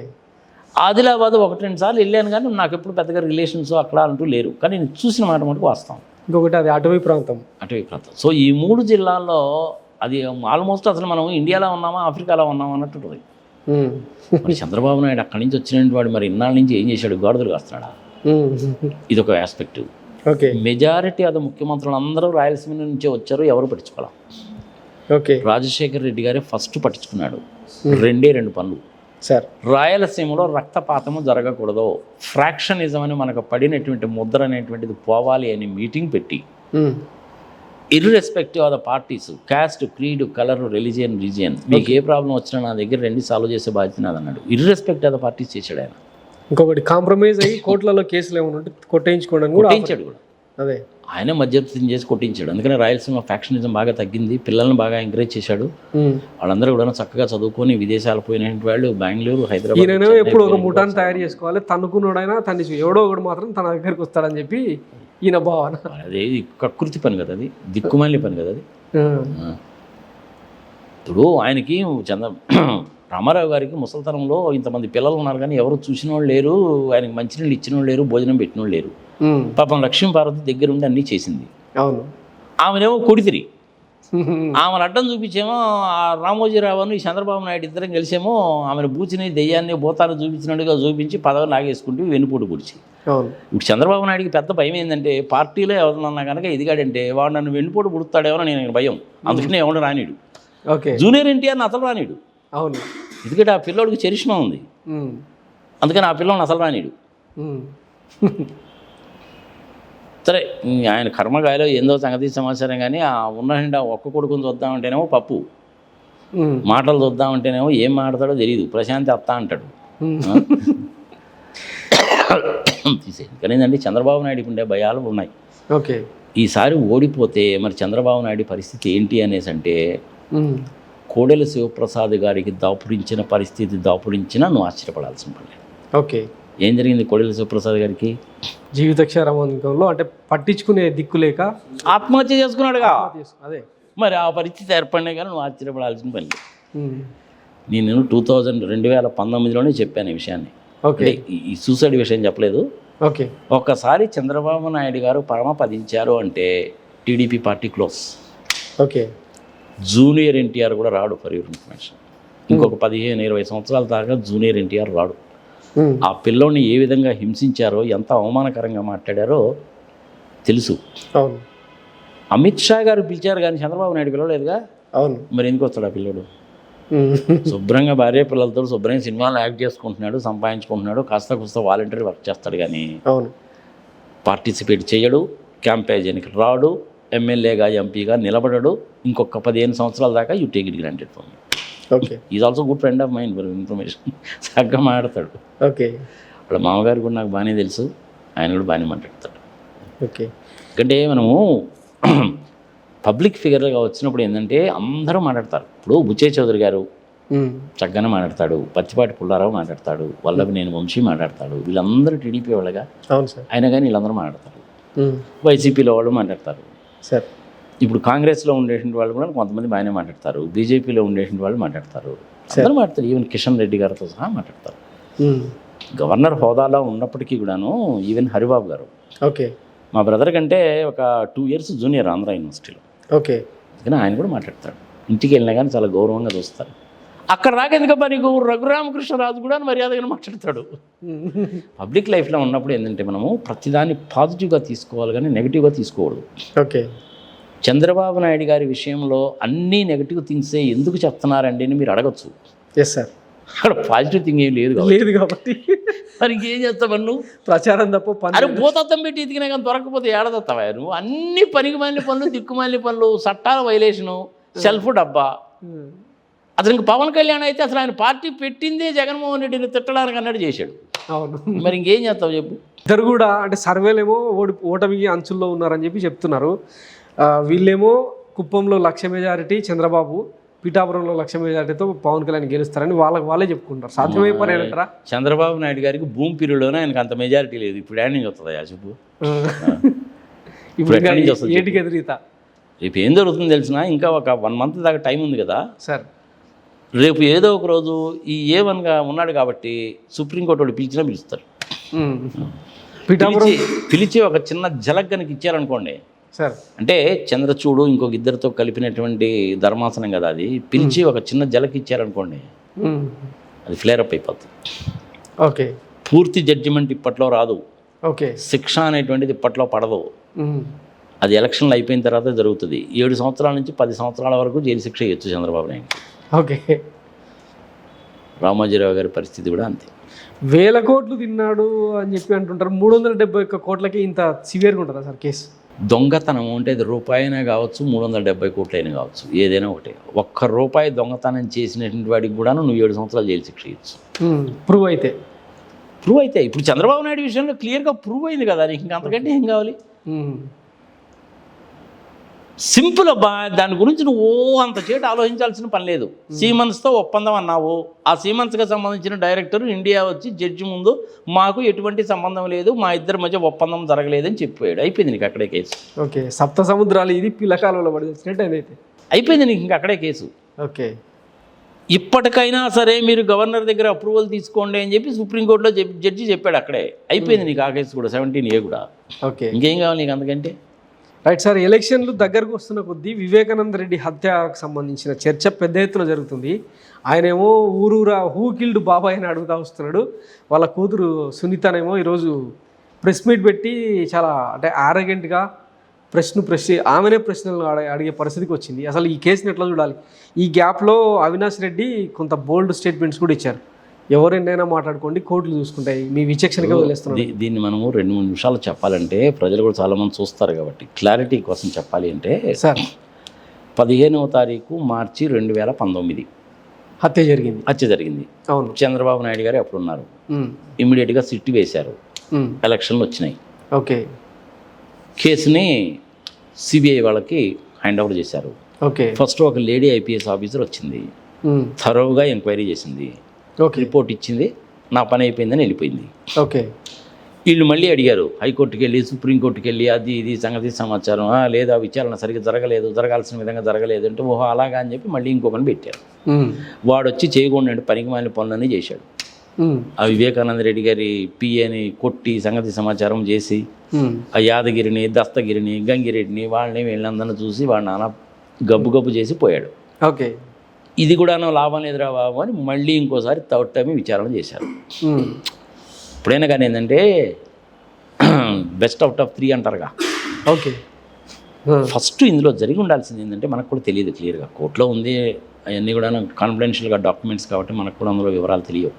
ఆదిలాబాద్ 1-2 సార్లు వెళ్ళాను, కానీ నాకు ఎప్పుడు పెద్దగా రిలేషన్స్ అక్కడ అంటూ లేరు. కానీ నేను చూసిన మాట మటుకు వాస్తవం. ఇంకొకటి అది అటవీ ప్రాంతం. సో ఈ 3 జిల్లాల్లో అది ఆల్మోస్ట్ అసలు మనం ఇండియాలో ఉన్నామా ఆఫ్రికాలో ఉన్నామా అన్నట్టు ఉంటుంది. మరి చంద్రబాబు నాయుడు అక్కడి నుంచి వచ్చినటువంటి వాడు మరి ఇన్నాళ్ళ నుంచి ఏం చేశాడు? గాడుదలు కాస్తున్నాడా? ఇదొక ఆస్పెక్ట్. ఓకే. మెజారిటీ అది ముఖ్యమంత్రులు అందరూ రాయలసీమ నుంచే వచ్చారు, ఎవరు పట్టించుకోవాలి. ఓకే. రాజశేఖర్ రెడ్డి గారే ఫస్ట్ పట్టించుకున్నాడు. 2 పనులు సార్. రాయలసీమలో రక్తపాతము జరగకూడదు, ఫ్రాక్షనిజం అని మనకు పడినటువంటి ముద్ర అనేటువంటిది పోవాలి అని మీటింగ్ పెట్టి irrespective of the parties, caste, creed, colour, religion, region, మీకు ఏ ప్రాబ్లం వచ్చినా నా దగ్గర రండి, సాల్వ్ చేసే బాధ్యత నాదన్నాడు. ఇర్రెస్పెక్టివ్ ఆఫ్ ద పార్టీస్ చేశాడు ఆయన. ఇంకొకటి కాంప్రమైజ్ అయ్యి కోర్టులలో కేసులు ఏమైనా ఉంటే కొట్టించుకోవడం కూడా కూడా అదే ఆయన మధ్యవర్తి చేసి కొట్టించాడు. అందుకని రాయలసీమ ఫ్యాక్షనిజం బాగా తగ్గింది, పిల్లల్ని బాగా ఎంకరేజ్ చేశాడు. వాళ్ళందరూ కూడా చక్కగా చదువుకొని విదేశాలు పోయినటువంటి వాళ్ళు బెంగళూరు, హైదరాబాద్. ఎప్పుడు ఒక ముఠాన్ని తయారు చేసుకోవాలి, తన్నుకున్నాడైనా తన ఎవడో ఒకడు మాత్రం తన దగ్గరికి వస్తాడని చెప్పి ఈయన భావన. అదే కకృతి పని కదా, అది దిక్కుమాలి పని కదా అది. ఇప్పుడు ఆయనకి రామారావు గారికి ముసలితనంలో ఇంతమంది పిల్లలు ఉన్నారు, కానీ ఎవరు చూసిన వాళ్ళు లేరు, ఆయనకి మంచినీళ్ళు ఇచ్చిన వాళ్ళు లేరు, భోజనం పెట్టిన వాళ్ళు లేరు. పాపం లక్ష్మీపార్వతి దగ్గర ఉండి అన్నీ చేసింది. అవును. ఆమెనేమో కొడితిరి, ఆమెను అడ్డం చూపించేమో ఆ రామోజీరావును ఈ చంద్రబాబు నాయుడు ఇద్దరం కలిసేమో ఆమెను బూచిని దెయ్యాన్ని భూతాన్ని చూపించినట్టుగా చూపించి పదవి లాగేసుకుంటూ వెన్నుపోటు పొడిచి. ఇప్పుడు చంద్రబాబు నాయుడికి పెద్ద భయం ఏంటంటే పార్టీలో ఎవరన్నా కనుక ఎదిగాడంటే వాడు నన్ను వెన్నుపోటు పుడుతాడేమో నేను భయం. అందుకనే ఎవడు రానిడు. ఓకే. జూనియర్ ఎన్టీఆర్ని అసలు రానిడు. అవును. ఎందుకంటే ఆ పిల్లోడికి చరిష్మా ఉంది, అందుకని ఆ పిల్లోని అసలు రానిడు. సరే ఆయన కర్మగాయలో ఏందో సంగతి సమాచారం, కానీ ఆ ఉన్న ఒక్క కొడుకుని చూద్దామంటేనేమో పప్పు, మాటలు చూద్దామంటేనేమో ఏం మాట్లాడతాడో తెలియదు, ప్రశాంతి అత్త అంటాడు. తీసేది కానీ ఏంటంటే చంద్రబాబు నాయుడుకి ఉండే భయాలు ఉన్నాయి. ఓకే. ఈసారి ఓడిపోతే మరి చంద్రబాబు నాయుడు పరిస్థితి ఏంటి అనేసి అంటే కోడెల శివప్రసాద్ గారికి దాపురించిన పరిస్థితి దాపురించినా నువ్వు ఆశ్చర్యపడాల్సిన పని. ఓకే. ఏం జరిగింది కోడెల శివప్రసాద్ గారికి? జీవిత క్షరమంలో అంటే పట్టించుకునే దిక్కు లేక ఆత్మహత్య చేసుకున్నాడుగా. అదే మరి ఆ పరిస్థితి ఏర్పడినా కానీ నువ్వు ఆశ్చర్యపడాల్సిన పని. నేను 2019లోనే చెప్పాను ఈ విషయాన్ని. ఓకే. ఈ సూసైడ్ విషయం చెప్పలేదు. ఓకే. ఒక్కసారి చంద్రబాబు నాయుడు గారు పరమపదించారు అంటే TDP party close. Okay. Junior NTR కూడా రాడు, ఫర్ యువర్ ఇన్ఫర్మేషన్. ఇంకొక 15-20 సంవత్సరాల దాకా జూనియర్ ఎన్టీఆర్ రాడు. ఆ పిల్లోని ఏ విధంగా హింసించారో, ఎంత అవమానకరంగా మాట్లాడారో తెలుసు. అవును. అమిత్ షా గారు పిలిచారు కానీ చంద్రబాబు నాయుడు పిలవలేదుగా. అవును. మరి ఎందుకు వస్తాడు ఆ పిల్లోడు? శుభ్రంగా భార్య పిల్లలతో శుభ్రంగా సినిమాలు యాక్ట్ చేసుకుంటున్నాడు, సంపాదించుకుంటున్నాడు, కాస్త వాలంటరీ వర్క్ చేస్తాడు, కానీ అవును, పార్టిసిపేట్ చేయడు, క్యాంపేజ్ ఎన్నికలు రాడు, ఎమ్మెల్యేగా ఎంపీగా నిలబడడు, ఇంకొక 15 సంవత్సరాల దాకా you take it granted for me. Okay. Is also good friend of mind for information. చక్కగా మాట్లాడతాడు. ఓకే. వాళ్ళ మామగారు కూడా నాకు బాగానే తెలుసు, ఆయన కూడా బాగానే మాట్లాడతాడు. ఓకే. ఎందుకంటే మనము పబ్లిక్ ఫిగర్గా వచ్చినప్పుడు ఏంటంటే అందరూ మాట్లాడతారు. ఇప్పుడు బుచ్చయ్య చౌదరి గారు చక్కగానే మాట్లాడతాడు, పచ్చిపాటి పుల్లారావు మాట్లాడతాడు, వల్లభనేని వంశీ మాట్లాడతాడు, వీళ్ళందరూ టీడీపీ వాళ్ళగా. అవును సార్. అయినా కానీ వీళ్ళందరూ మాట్లాడతారు. వైసీపీలో వాళ్ళు మాట్లాడతారు సార్. ఇప్పుడు కాంగ్రెస్లో ఉండేటువంటి వాళ్ళు కూడా కొంతమంది బాగానే మాట్లాడతారు, బీజేపీలో ఉండేటువంటి వాళ్ళు మాట్లాడతారు, అందరూ మాట్లాడతారు. ఈవెన్ కిషన్ రెడ్డి గారితో సహా మాట్లాడతారు. గవర్నర్ హోదాలో ఉన్నప్పటికీ కూడాను ఈవెన్ హరిబాబు గారు, ఓకే, మా బ్రదర్ కంటే ఒక 2 years జూనియర్ ఆంధ్ర యూనివర్సిటీలో, ఓకే, కానీ ఆయన కూడా మాట్లాడతాడు. ఇంటికి వెళ్ళినా కానీ చాలా గౌరవంగా చూస్తారు. అక్కడ రాకెందుకబ్బా నీకు రఘురామకృష్ణరాజు కూడా మర్యాదగా మాట్లాడతాడు. పబ్లిక్ లైఫ్లో ఉన్నప్పుడు ఏంటంటే మనము ప్రతిదాన్ని పాజిటివ్గా తీసుకోవాలి కానీ నెగిటివ్గా తీసుకోకూడదు. ఓకే. చంద్రబాబు నాయుడు గారి విషయంలో అన్నీ నెగిటివ్ థింగ్సే ఎందుకు చెప్తున్నారండి అని మీరు అడగచ్చు. Yes sir. అక్కడ పాజిటివ్ థింగ్ ఏం లేదు కాబట్టి మరి ఇంకేం చేస్తావు నువ్వు? ప్రచారం తప్ప అరే భూతత్వం పెట్టి ఎదిగినా కానీ దొరకపోతే ఏడదత్తావా నువ్వు? అన్ని పనికిమాలిన పనులు, దిక్కుమాలిన పనులు, చట్టాల వైలేషను, సెల్ఫ్ డబ్బా. అసలు ఇంక పవన్ కళ్యాణ్ అయితే అసలు ఆయన పార్టీ పెట్టిందే జగన్మోహన్ రెడ్డిని తిట్టడానికి అన్నట్టు చేశాడు. అవును. మరి ఇంకేం చేస్తావు చెప్పు? ఇద్దరు కూడా అంటే సర్వేలేమో ఓటమికి అంచుల్లో ఉన్నారని చెప్పి చెప్తున్నారు. వీళ్ళేమో కుప్పంలో 1,00,000 మెజారిటీ చంద్రబాబు, పిఠాపురంలో 1,00,000 మెజారిటీతో పవన్ కళ్యాణ్ గెలుస్తారని వాళ్ళే చెప్పుకుంటారు. సాధ్యమై పని అంటారా? చంద్రబాబు నాయుడు గారికి భూమి పీరియడ్లోనే ఆయనకు అంత మెజారిటీ లేదు. ఇప్పుడు ఏడ నుంచి వస్తుందా చెప్పు? ఇప్పుడు ఎక్కడి నుంచి వస్తుంది? ఏటికి ఎదురీత రేపు ఏం జరుగుతుందో తెలిసినా ఇంకా ఒక 1 month దాకా టైం ఉంది కదా సార్. రేపు ఏదో ఒక రోజు ఈ A1గా ఉన్నాడు కాబట్టి సుప్రీంకోర్టు వాళ్ళు పిలిచినా పిలుస్తారు. పిలిచి ఒక చిన్న జలక్ కనుక ఇచ్చారనుకోండి సార్, అంటే చంద్రచూడు ఇంకొక ఇద్దరితో కలిపినటువంటి ధర్మాసనం కదా అది, పిలిచి ఒక చిన్న జలక్ ఇచ్చారనుకోండి అది ఫ్లేరప్ అయిపోతుంది. ఓకే. పూర్తి జడ్జిమెంట్ ఇప్పట్లో రాదు. ఓకే. శిక్ష అనేటువంటిది ఇప్పట్లో పడదు. అది ఎలక్షన్లు అయిపోయిన తర్వాత జరుగుతుంది. 7 సంవత్సరాల నుంచి 10 సంవత్సరాల వరకు జైలు శిక్ష ఇవ్వచ్చు చంద్రబాబు నాయుడు. ఓకే. రామోజీరావు గారి పరిస్థితి కూడా అంతే. 1000 కోట్లు తిన్నాడు అని చెప్పి అంటుంటారు. 371 కోట్లకి ఇంత సివియర్గా ఉంటుందా సార్ కేసు? దొంగతనం అంటే అది రూపాయినే కావచ్చు, 370 కోట్లైనా కావచ్చు, ఏదైనా ఒకటే. ₹1 దొంగతనం చేసినటువంటి వాడికి కూడా నువ్వు 7 సంవత్సరాలు జైలు శిక్ష ఇవ్వచ్చు. ప్రూవ్ అయితే ఇప్పుడు చంద్రబాబు నాయుడు విషయంలో క్లియర్గా ప్రూవ్ అయింది కదా, నీకు ఇంకా అంతకంటే ఏం కావాలి? సింపుల్ అబ్బా. దాని గురించి నువ్వు అంత చేటు ఆలోచించాల్సిన పని లేదు. సీమన్స్తో ఒప్పందం అన్నావు, ఆ సీమన్స్కి సంబంధించిన డైరెక్టర్ ఇండియా వచ్చి జడ్జి ముందు మాకు ఎటువంటి సంబంధం లేదు, మా ఇద్దరి మధ్య ఒప్పందం జరగలేదని చెప్పిపోయాడు. అయిపోయింది నీకు అక్కడే కేసు. ఓకే. సప్త సముద్రాలు ఇది పిల్లకాలంలో పడి వచ్చినట్టు అయితే అయిపోయింది నీకు ఇంకా అక్కడే కేసు. ఓకే. ఇప్పటికైనా సరే మీరు గవర్నర్ దగ్గర అప్రూవల్ తీసుకోండి అని చెప్పి సుప్రీంకోర్టులో జడ్జి చెప్పాడు. అక్కడే అయిపోయింది నీకు ఆ కేసు కూడా, 17A కూడా. ఓకే. ఇంకేం కావాలి నీకు అంతకంటే? Right sir. ఎలక్షన్లు దగ్గరకు వస్తున్న కొద్దీ వివేకానంద రెడ్డి హత్యకు సంబంధించిన చర్చ పెద్ద ఎత్తున జరుగుతుంది. ఆయనేమో ఊరూరా హూ కిల్డ్ బాబాయ్ అని అడుగుతూ వస్తున్నాడు. వాళ్ళ కూతురు సునీతనేమో ఈరోజు ప్రెస్ మీట్ పెట్టి చాలా అంటే ఆరోగెంట్గా ఆమెనే ప్రశ్నలు అడిగే పరిస్థితికి వచ్చింది. అసలు ఈ కేసుని ఎట్లా చూడాలి? ఈ గ్యాప్లో అవినాష్ రెడ్డి కొంత బోల్డ్ స్టేట్మెంట్స్ కూడా ఇచ్చారు. ఎవరైనా మాట్లాడుకోండి, కోర్టులు చూసుకుంటాయి, మీ విచక్షణగా వదిలేస్తున్నారు. దీన్ని మనము 2-3 నిమిషాలు చెప్పాలంటే ప్రజలు కూడా చాలామంది చూస్తారు కాబట్టి క్లారిటీ కోసం చెప్పాలి అంటే సార్, 15వ తారీఖు మార్చి 2019 హత్య జరిగింది. అవును. చంద్రబాబు నాయుడు గారు ఎప్పుడు ఉన్నారు, ఇమ్మీడియట్గా సిట్ వేశారు, ఎలక్షన్లు వచ్చినాయి. ఓకే. కేసుని సిబిఐ వాళ్ళకి హ్యాండ్ ఓవర్ చేశారు. ఓకే. ఫస్ట్ ఒక లేడీ ఐపీఎస్ ఆఫీసర్ వచ్చింది, థరోగా ఎంక్వైరీ చేసింది, రిపోర్ట్ ఇచ్చింది, నా పని అయిపోయిందని వెళ్ళిపోయింది. ఓకే. వీళ్ళు మళ్ళీ అడిగారు హైకోర్టుకి వెళ్ళి, సుప్రీంకోర్టుకి వెళ్ళి, అది ఇది సంగతి సమాచారం లేదా విచారణ సరిగ్గా జరగలేదు, జరగాల్సిన విధంగా జరగలేదు అంటే ఓహో అలాగా అని చెప్పి మళ్ళీ ఇంకొకరిని పెట్టారు. వాడు వచ్చి చేయకుండా పనికి మాలిన పనులన్నీ చేశాడు. ఆ వివేకానంద రెడ్డి గారి పిఏని కొట్టి సంగతి సమాచారం చేసి ఆ యాదగిరిని, దస్తగిరిని, గంగిరెడ్డిని వాళ్ళని వీళ్ళందరినీ చూసి వాడు నాన్న గబ్బు చేసి పోయాడు. ఓకే. ఇది కూడా లాభం లేదురా బాబు అని మళ్ళీ ఇంకోసారి థర్డ్ టైం విచారణ చేశారు. ఇప్పుడైనా కానీ ఏంటంటే బెస్ట్ అవుట్ ఆఫ్ 3 అంటారుగా. ఓకే. ఫస్ట్ ఇందులో జరిగి ఉండాల్సింది ఏంటంటే మనకు కూడా తెలియదు క్లియర్గా, కోర్టులో ఉంది అవన్నీ కూడా కాన్ఫిడెన్షియల్గా డాక్యుమెంట్స్ కాబట్టి మనకు కూడా అందులో వివరాలు తెలియవు.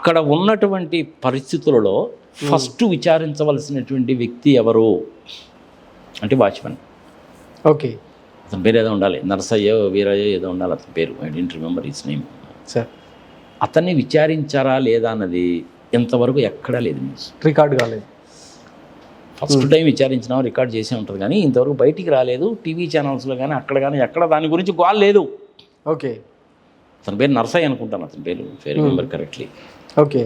అక్కడ ఉన్నటువంటి పరిస్థితులలో ఫస్ట్ విచారించవలసినటువంటి వ్యక్తి ఎవరు అంటే వాచ్మెన్. ఓకే. అతని పేరు ఏదో ఉండాలి, నరసయ్యో వీరయ్యో ఏదో ఉండాలి అతని పేరు. I don't remember his name. Sir అతన్ని విచారించారా లేదా అన్నది ఇంతవరకు ఎక్కడా లేదు, న్యూస్ రికార్డు కాలేదు. ఫస్ట్ టైం విచారించినా రికార్డ్ చేసే ఉంటుంది కానీ ఇంతవరకు బయటికి రాలేదు. టీవీ ఛానల్స్లో కానీ అక్కడ కానీ ఎక్కడ దాని గురించి గోల్ లేదు. ఓకే. అతని పేరు నరసయ్య అనుకుంటాను, అతని పేరు రిమెంబర్ కరెక్ట్లీ. ఓకే.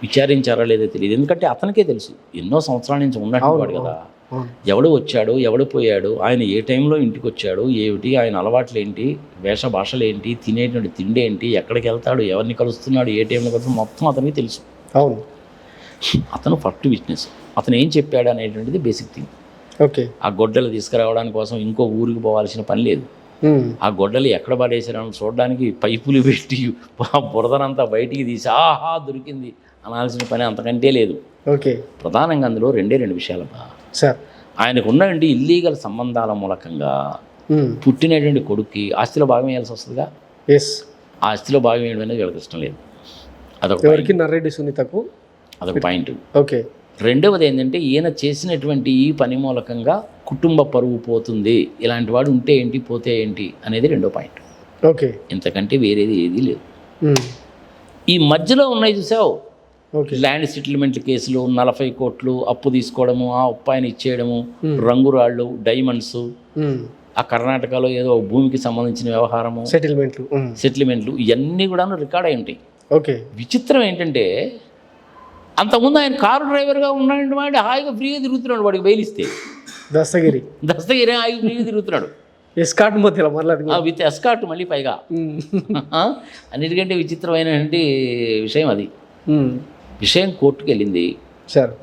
విచారించారా లేదో తెలియదు, ఎందుకంటే అతనికే తెలుసు ఎన్నో సంవత్సరాల నుంచి ఉన్నట్టు కదా. ఎవడు వచ్చాడు, ఎవడు పోయాడు, ఆయన ఏ టైంలో ఇంటికి వచ్చాడు, ఏమిటి ఆయన అలవాట్లు ఏంటి, వేష భాషలు ఏంటి, తినేటువంటి తిండి ఏంటి, ఎక్కడికి వెళ్తాడు, ఎవరిని కలుస్తున్నాడు, ఏ టైంలో కలుస్తాడు, మొత్తం అతనికి తెలుసు. అవును. అతను ఫస్ట్ విట్నెస్. అతను ఏం చెప్పాడు అనేటువంటిది బేసిక్ థింగ్. ఓకే. ఆ గొడ్డలు తీసుకురావడానికి కోసం ఇంకో ఊరికి పోవాల్సిన పని లేదు. ఆ గొడ్డలు ఎక్కడ పడేసారని చూడడానికి పైపులు పెట్టి బురదనంతా బయటికి తీసి ఆహా దొరికింది అనాల్సిన పని అంతకంటే లేదు. ఓకే. ప్రధానంగా అందులో రెండు విషయాలమ్మా. సార్ ఆయనకు ఉన్నటువంటి ఇల్లీగల్ సంబంధాల మూలకంగా పుట్టినటువంటి కొడుక్కి ఆస్తిలో భాగం వేయాల్సి వస్తుందిగా. ఆ ఆస్తిలో భాగం వేయడం అనేది వీళ్ళకి ఇష్టం లేదు. అదొక నర్రెడ్డి సునీతకు అదొక పాయింట్. ఓకే. రెండవది ఏంటంటే ఈయన చేసినటువంటి ఈ పని మూలకంగా కుటుంబ పరువు పోతుంది, ఇలాంటి వాడు ఉంటే ఏంటి పోతే ఏంటి అనేది రెండో పాయింట్. ఓకే. ఇంతకంటే వేరేది ఏదీ లేదు. ఈ మధ్యలో ఉన్నాయి చూసావు, ల్యాండ్ సెటిల్మెంట్ కేసులు, 40 కోట్లు అప్పు తీసుకోవడము, ఆ అప్పు ఆయన ఇచ్చేయడము, రంగురాళ్ళు, డైమండ్స్, ఆ కర్ణాటకలో ఏదో భూమికి సంబంధించిన వ్యవహారము, సెటిల్మెంట్లు ఇవన్నీ కూడా రికార్డ్ అయి ఉంటాయి. ఓకే. విచిత్రం ఏంటంటే అంతకుముందు ఆయన కారు డ్రైవర్గా ఉన్నాడు, వాడి హాయిగా ఫ్రీగా తిరుగుతున్నాడు. వాడికి బెయిలిస్తే దస్తగిరి హాయిగా ఫ్రీగా తిరుగుతున్నాడు ఎస్కాట్ మధ్యలో విత్ ఎస్కాట్ మళ్ళీ పైగా. అన్నిటికంటే విచిత్రమైనటువంటి విషయం అది. విషయం కోర్టుకు వెళ్ళింది,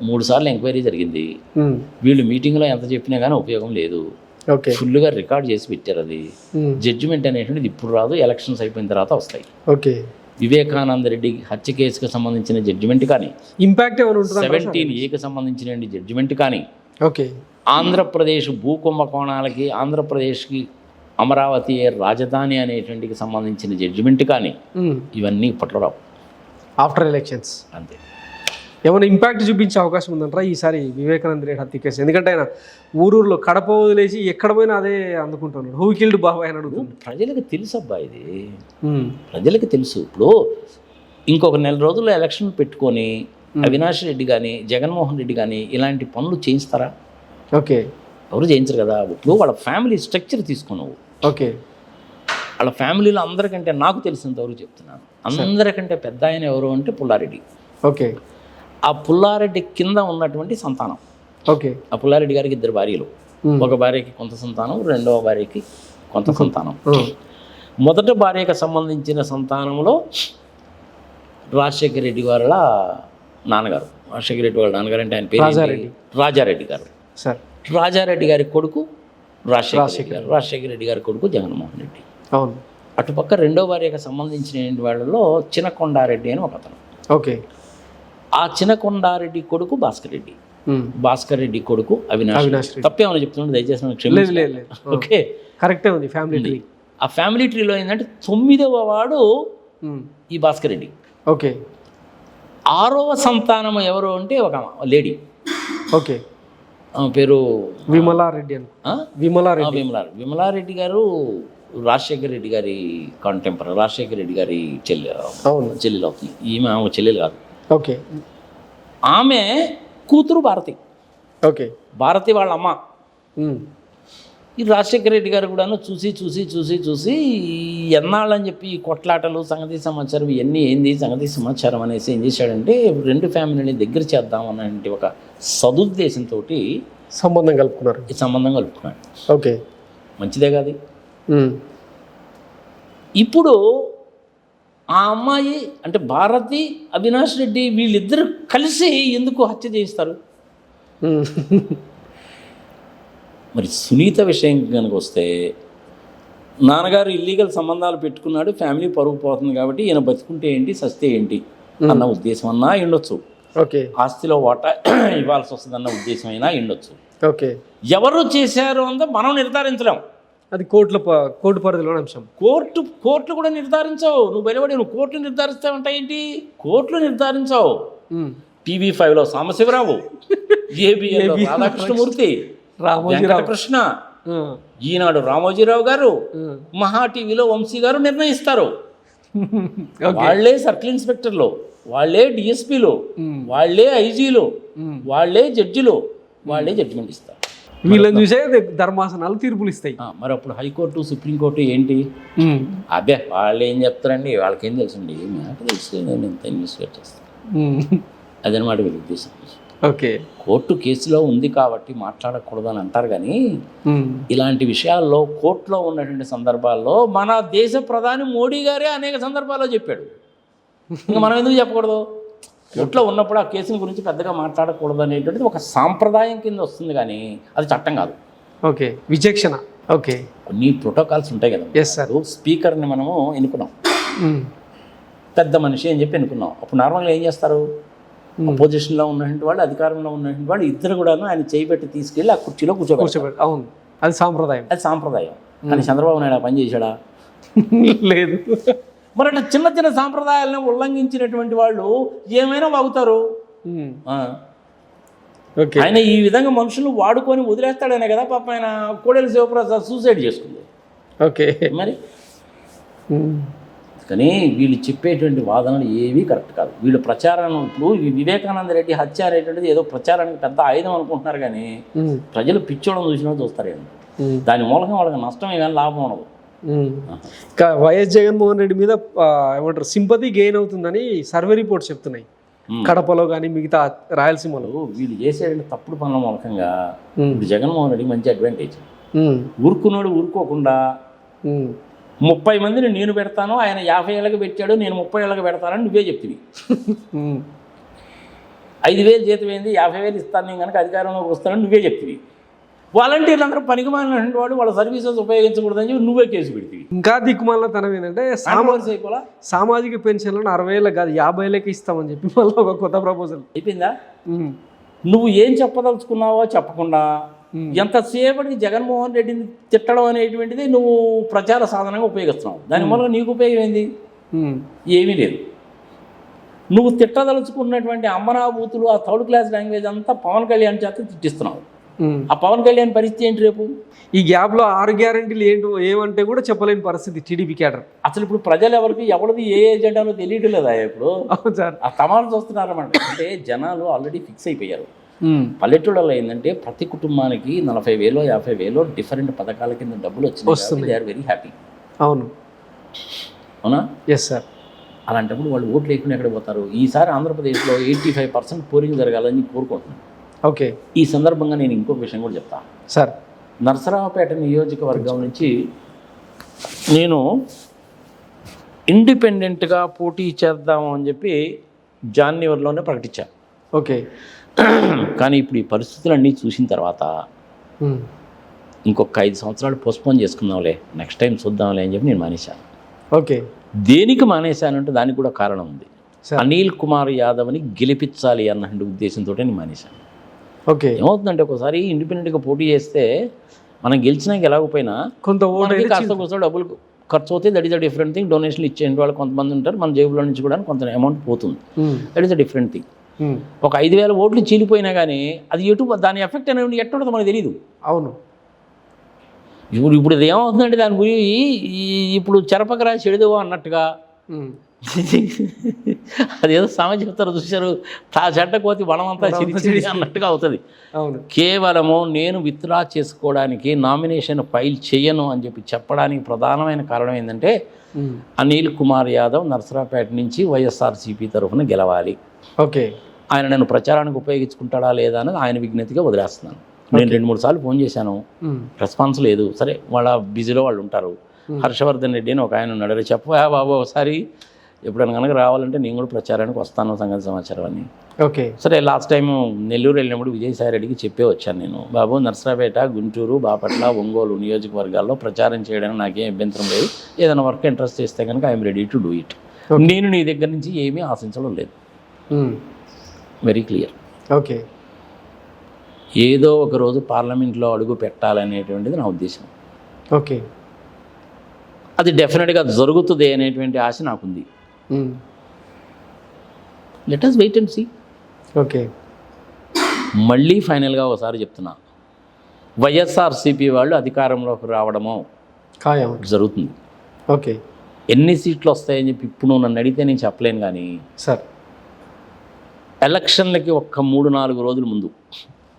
3 సార్లు ఎంక్వైరీ జరిగింది. వీళ్ళు మీటింగ్లో ఎంత చెప్పినా కానీ ఉపయోగం లేదు. ఫుల్గా రికార్డ్ చేసి పెట్టారు. అది జడ్జిమెంట్ అనేటువంటిది ఇప్పుడు రాదు, ఎలక్షన్స్ అయిపోయిన తర్వాత వస్తాయి. ఓకే. వివేకానంద రెడ్డి హత్య కేసుకు సంబంధించిన జడ్జిమెంట్ కానీ, ఇంపాక్ట్ 17A సంబంధించిన జడ్జిమెంట్ కానీ, ఓకే, ఆంధ్రప్రదేశ్ భూ కుంభకోణాలకి, ఆంధ్రప్రదేశ్కి అమరావతి రాజధాని అనేటువంటికి సంబంధించిన జడ్జిమెంట్ కానీ ఇవన్నీ ఇప్పట్లో రావు. ఆఫ్టర్ ఎలక్షన్స్ అంతే. ఏమైనా ఇంపాక్ట్ చూపించే అవకాశం ఉందంటారా ఈసారి వివేకానంద రెడ్డి హత్య కేసు? ఎందుకంటే ఆయన ఊరూరులో కడప వదిలేసి ఎక్కడ పోయినా అదే అందుకుంటున్నాడు. హూ కిల్డ్ బాబాయ్ అని అడుగుతుంది. ప్రజలకు తెలుసు అబ్బా, ఇది ప్రజలకు తెలుసు. ఇప్పుడు ఇంకొక 4 రోజుల్లో ఎలక్షన్ పెట్టుకొని అవినాష్ రెడ్డి కానీ జగన్మోహన్ రెడ్డి కానీ ఇలాంటి పనులు చేయిస్తారా? ఓకే. ఎవరు చేయించరు కదా. ఇప్పుడు వాళ్ళ ఫ్యామిలీ స్ట్రక్చర్ తీసుకున్నావు. ఓకే. వాళ్ళ ఫ్యామిలీలో అందరికంటే నాకు తెలిసినంతవరకు చెప్తున్నాను, అందరికంటే పెద్ద ఆయన ఎవరు అంటే పుల్లారెడ్డి. ఓకే. ఆ పుల్లారెడ్డి కింద ఉన్నటువంటి సంతానం. ఓకే. ఆ పుల్లారెడ్డి గారికి 2 భార్యలు, ఒక భార్యకి కొంత సంతానం, రెండవ భార్యకి కొంత సంతానం. మొదటి భార్యకు సంబంధించిన సంతానంలో రాజశేఖర రెడ్డి వాళ్ళ నాన్నగారు, రాజశేఖర రెడ్డి వాళ్ళ నాన్నగారు అంటే ఆయన పేరు రాజారెడ్డి గారు. రాజారెడ్డి గారి కొడుకు రాజశేఖర రెడ్డి గారి కొడుకు జగన్మోహన్ రెడ్డి. అవును. అటుపక్క రెండో భార్యకు సంబంధించిన వాళ్ళలో చినకొండారెడ్డి అని ఒక అతను. ఓకే. ఆ చినకొండారెడ్డి కొడుకు భాస్కర్ రెడ్డి, భాస్కర్ రెడ్డి కొడుకు అవినాష్. తప్పేమని చెప్తున్నాడు, దయచేసి క్షమించండి. ఓకే, కరెక్టే ఉంది ఫ్యామిలీ ట్రీ. ఆ ఫ్యామిలీ ట్రీలో ఏంటంటే 9వ వాడు ఈ భాస్కర్ రెడ్డి. ఓకే. 6వ సంతానం ఎవరు అంటే ఒక లేడీ. ఓకే. పేరు విమలారెడ్డి. విమలారెడ్డి గారు రాజశేఖర రెడ్డి గారి కాంటెంపరీ, రాజశేఖర రెడ్డి గారి చెల్లెలు అవుతుంది. ఈమె ఆమె చెల్లెలు కాదు. ఓకే. ఆమె కూతురు భారతి. ఓకే. భారతి వాళ్ళ అమ్మ. ఈ రాజశేఖర రెడ్డి గారు కూడా చూసి ఎన్నాళ్ళని చెప్పి ఈ కొట్లాటలు, సంగతి సమాచారం ఇవన్నీ ఏంది సంగతి సమాచారం అనేసి ఏం చేశాడంటే 2 ఫ్యామిలీని దగ్గర చేద్దామన్నటువంటి ఒక సదుద్దేశంతో సంబంధం కలుపుకున్నాడు. ఓకే. మంచిదే కాదు. ఇప్పుడు ఆ అమ్మాయి అంటే భారతి, అవినాష్ రెడ్డి వీళ్ళిద్దరు కలిసి ఎందుకు హత్య చేయిస్తారు? మరి సునీత విషయం కనుక వస్తే, నాన్నగారు ఇల్లీగల్ సంబంధాలు పెట్టుకున్నాడు, ఫ్యామిలీ పరుగు పోతుంది కాబట్టి ఈయన బతుకుంటే ఏంటి సస్తే ఏంటి అన్న ఉద్దేశం అన్నా ఉండొచ్చు. ఓకే. ఆస్తిలో వాటా ఇవ్వాల్సి వస్తుందన్న ఉద్దేశం అయినా ఉండొచ్చు. ఓకే. ఎవరు చేశారు అంతా మనం నిర్ధారించలేం. అది కోర్టు పరిధిలోని అంశం. కోర్టులు కూడా నిర్ధారించావు. నువ్వు బయలుపడి నువ్వు కోర్టులు నిర్ధారిస్తావంట ఏంటి? కోర్టులు నిర్ధారించావు. TV5లో సాంబశివరావు, JBLలో రాధాకృష్ణమూర్తి, వెంకటకృష్ణ, ఈనాడు రామోజీరావు గారు, మహా టీవీలో వంశీ గారు నిర్ణయిస్తారు. వాళ్ళే సర్కిల్ ఇన్స్పెక్టర్లు, వాళ్ళే DSPలు, వాళ్ళే IGలు, వాళ్ళే జడ్జిలు, వాళ్ళే జడ్జిమెంట్ ఇస్తారు. వీళ్ళని చూసే ధర్మాసనాలు తీర్పులు ఇస్తాయి. మరి అప్పుడు హైకోర్టు, సుప్రీంకోర్టు ఏంటి? అబ్బే వాళ్ళు ఏం చెప్తారండి, వాళ్ళకేం తెలుసండి, నాకు తెలుసు, నేను ఎంత ఇన్వెస్టిగేట్ చేస్తాను. అదనమాట వీళ్ళ ఉద్దేశం. ఓకే, కోర్టు కేసులో ఉంది కాబట్టి మాట్లాడకూడదు అని అంటారు, కానీ ఇలాంటి విషయాల్లో కోర్టులో ఉన్నటువంటి సందర్భాల్లో మన దేశ ప్రధాని మోడీ గారే అనేక సందర్భాల్లో చెప్పాడు. ఇంకా మనం ఎందుకు చెప్పకూడదు? కోర్టులో ఉన్నప్పుడు ఆ కేసుల గురించి పెద్దగా మాట్లాడకూడదు అనేటువంటిది ఒక సాంప్రదాయం కింద వస్తుంది, కానీ అది చట్టం కాదు. ఓకే, విచక్షణ. ఓకే, కొన్ని ప్రోటోకాల్స్ ఉంటాయి కదా. Yes sir. స్పీకర్ని మనము ఎన్నుకున్నాం, పెద్ద మనిషి అని చెప్పి ఎన్నుకున్నాం. అప్పుడు నార్మల్గా ఏం చేస్తారు? అపోజిషన్లో ఉన్నటువంటి వాళ్ళు, అధికారంలో ఉన్నటువంటి వాళ్ళు ఇద్దరు కూడాను ఆయన చేయబెట్టి తీసుకెళ్ళి ఆ కుర్చీలో కూర్చోబెట్టి. అవును, అది సాంప్రదాయం. అది సాంప్రదాయం. కానీ చంద్రబాబు నాయుడు ఆ పని చేశాడా? లేదు. మరి అట్లా చిన్న చిన్న సాంప్రదాయాలను ఉల్లంఘించినటువంటి వాళ్ళు ఏమైనా వాగుతారు. ఆయన ఈ విధంగా మనుషులు వాడుకొని వదిలేస్తాడనే కదా పాప ఆయన కోడెల శివప్రసాద్ సూసైడ్ చేసుకుంది. ఓకే, మరి కానీ వీళ్ళు చెప్పేటువంటి వాదనలు ఏవీ కరెక్ట్ కాదు. వీళ్ళు ప్రచారం, ఇప్పుడు వివేకానంద రెడ్డి హత్య అనేటువంటిది ఏదో ప్రచారానికి పెద్ద ఆయుధం అనుకుంటున్నారు, కానీ ప్రజలు పిచ్చోడం చూసినా చూస్తారు. దాని మూలంగా వాళ్ళకి నష్టం ఏమైనా లాభం ఉండదు. ఇంకా వైఎస్ జగన్మోహన్ రెడ్డి మీద ఏమంటారు సింపతి గెయిన్ అవుతుందని సర్వే రిపోర్ట్స్ చెప్తున్నాయి. కడపలో కానీ మిగతా రాయలసీమలో వీళ్ళు చేసేటువంటి తప్పుడు పనుల మూలకంగా ఇప్పుడు జగన్మోహన్ రెడ్డి మంచి అడ్వాంటేజ్. ఊరుకున్నాడు ఊరుకోకుండా 30 మందిని నేను పెడతాను, ఆయన 50 ఏళ్ళకి పెట్టాడు, నేను 30 ఏళ్ళకి పెడతానని నువ్వే చెప్తివి. 5,000 జీతం ఏంది, 50,000 ఇస్తాను నేను కనుక అధికారంలోకి వస్తానని నువ్వే చెప్తివి. వాలంటీర్లు అందరూ పనికి మాలినటువంటి వాడు, వాళ్ళ సర్వీసెస్ ఉపయోగించకూడదని చెప్పి నువ్వే కేసు పెడితే. ఇంకా దిక్కుమాలతనం ఏంటంటే సామాజిక పెన్షన్లను 60,000 కాదు 50,000కి ఇస్తామని చెప్పి మళ్ళీ ఒక కొత్త ప్రపోజల్ అయిపోయిందా? నువ్వు ఏం చెప్పదలుచుకున్నావో చెప్పకుండా ఎంతసేపటికి జగన్మోహన్ రెడ్డిని తిట్టడం అనేటువంటిది నువ్వు ప్రచార సాధనంగా ఉపయోగిస్తున్నావు. దానివల్ల నీకు ఉపయోగం ఏంది? ఏమీ లేదు. నువ్వు తిట్టదలుచుకున్నటువంటి అమ్మనాభూతులు, ఆ థర్డ్ క్లాస్ లాంగ్వేజ్ అంతా పవన్ కళ్యాణ్ చేత తిట్టిస్తున్నావు. ఆ పవన్ కళ్యాణ్ పరిస్థితి ఏంటి రేపు? ఈ గ్యాప్లో 6 గ్యారెంటీలు ఏంటో ఏమంటే కూడా చెప్పలేని పరిస్థితి టీడీపీ క్యాడర్. అసలు ఇప్పుడు ప్రజలు ఎవరిది ఏ ఎజెండాలో తెలియటం లేదా? ఇప్పుడు ఆ తమాలు చూస్తున్నారన్నమాట. అంటే జనాలు ఆల్రెడీ ఫిక్స్ అయిపోయారు. పల్లెటూళ్ళలో ఏంటంటే ప్రతి కుటుంబానికి 40,000 50,000 డిఫరెంట్ పథకాల కింద డబ్బులు వచ్చినాయి. They are very happy. అవును, అవునా? Yes sir. అలాంటప్పుడు వాళ్ళు ఓట్లు లేకుండా ఎక్కడ పోతారు? ఈసారి ఆంధ్రప్రదేశ్లో 85% పోలింగ్ జరగాలని కోరుకుంటున్నాను. ఓకే, ఈ సందర్భంగా నేను ఇంకొక విషయం కూడా చెప్తాను సార్. నరసరావుపేట నియోజకవర్గం నుంచి నేను ఇండిపెండెంట్గా పోటీ చేద్దాము అని చెప్పి జాన్యువరిలోనే ప్రకటించాను. ఓకే, కానీ ఇప్పుడు ఈ పరిస్థితులన్నీ చూసిన తర్వాత ఇంకొక 5 సంవత్సరాలు పోస్ట్పోన్ చేసుకుందాంలే, నెక్స్ట్ టైం చూద్దాంలే అని చెప్పి నేను మానేశాను. ఓకే, దేనికి మానేశానంటే దానికి కూడా కారణం ఉంది. అనిల్ కుమార్ యాదవ్ని గెలిపించాలి అన్న ఉద్దేశంతో నేను మానేశాను. ఓకే, ఏమవుతుందంటే ఒకసారి ఇండిపెండెంట్గా పోటీ చేస్తే మనం గెలిచినా గెలవకపోయినా కొంత కాస్త కోసం డబ్బులు ఖర్చు అవుతాయి. That is a different thing. డొనేషన్లు ఇచ్చే వాళ్ళు కొంతమంది ఉంటారు, మన జేబులో నుంచి కూడా కొంత అమౌంట్ పోతుంది. That is a different thing. ఒక 5,000 ఓట్లు చీలిపోయినా కానీ అది దాని ఎఫెక్ట్ అనేది ఎట్టుంటుందో మనకు తెలియదు. అవును, ఇప్పుడు ఇది ఏమవుతుందంటే దాని గురించి ఇప్పుడు చెరపకరా చెడుదేవో అన్నట్టుగా అదేదో సామెత చెప్తారు చూశారు, తా చెడ్డ కోతి వనమంతా చిరిచిరి అన్నట్టుగా అవుతుంది. కేవలము నేను విత్డ్రా చేసుకోవడానికి నామినేషన్ ఫైల్ చేయను అని చెప్పి చెప్పడానికి ప్రధానమైన కారణం ఏంటంటే అనిల్ కుమార్ యాదవ్ నరసరావుపేట నుంచి వైఎస్ఆర్సీపీ తరఫున గెలవాలి. ఓకే, ఆయన నన్ను ప్రచారానికి ఉపయోగించుకుంటాడా లేదా అనేది ఆయన విజ్ఞతగా వదిలేస్తున్నాను. నేను 2-3 సార్లు ఫోన్ చేశాను, రెస్పాన్స్ లేదు. సరే, వాళ్ళ బిజీలో వాళ్ళు ఉంటారు. హర్షవర్ధన్ రెడ్డి అని ఒక ఆయన ఉన్నాడు, చెప్పవా బాబు ఒకసారి ఎప్పుడైనా కనుక రావాలంటే నేను కూడా ప్రచారానికి వస్తాను సంగతి సమాచారం అని. ఓకే, సరే, లాస్ట్ టైం నెల్లూరు వెళ్ళినప్పుడు విజయసాయి రెడ్డికి చెప్పే వచ్చాను నేను, బాబు నరసరావుపేట, గుంటూరు, బాపట్ల, ఒంగోలు నియోజకవర్గాల్లో ప్రచారం చేయడానికి నాకేం అభ్యంతరం లేదు. ఏదైనా వర్క్ ఇంట్రెస్ట్ చేస్తే కనుక I'm ready to do it. నేను నీ దగ్గర నుంచి ఏమీ ఆశించడం లేదు. Very clear. ఓకే, ఏదో ఒక రోజు పార్లమెంట్లో అడుగు పెట్టాలనేటువంటిది నా ఉద్దేశం. ఓకే. అది డెఫినెట్గా జరుగుతుంది అనేటువంటి ఆశ నాకుంది. Let us wait and see. Okay. మళ్ళీ ఫైనల్గా ఒకసారి చెప్తున్నా, వైఎస్ఆర్సీపీ వాళ్ళు అధికారంలోకి రావడము ఖాయం జరుగుతుంది. ఓకే. ఎన్ని సీట్లు వస్తాయని చెప్పి ఇప్పుడు నువ్వు నన్ను అడిగితే నేను చెప్పలేను, కానీ సార్ ఎలక్షన్లకి ఒక్క 3-4 రోజుల ముందు,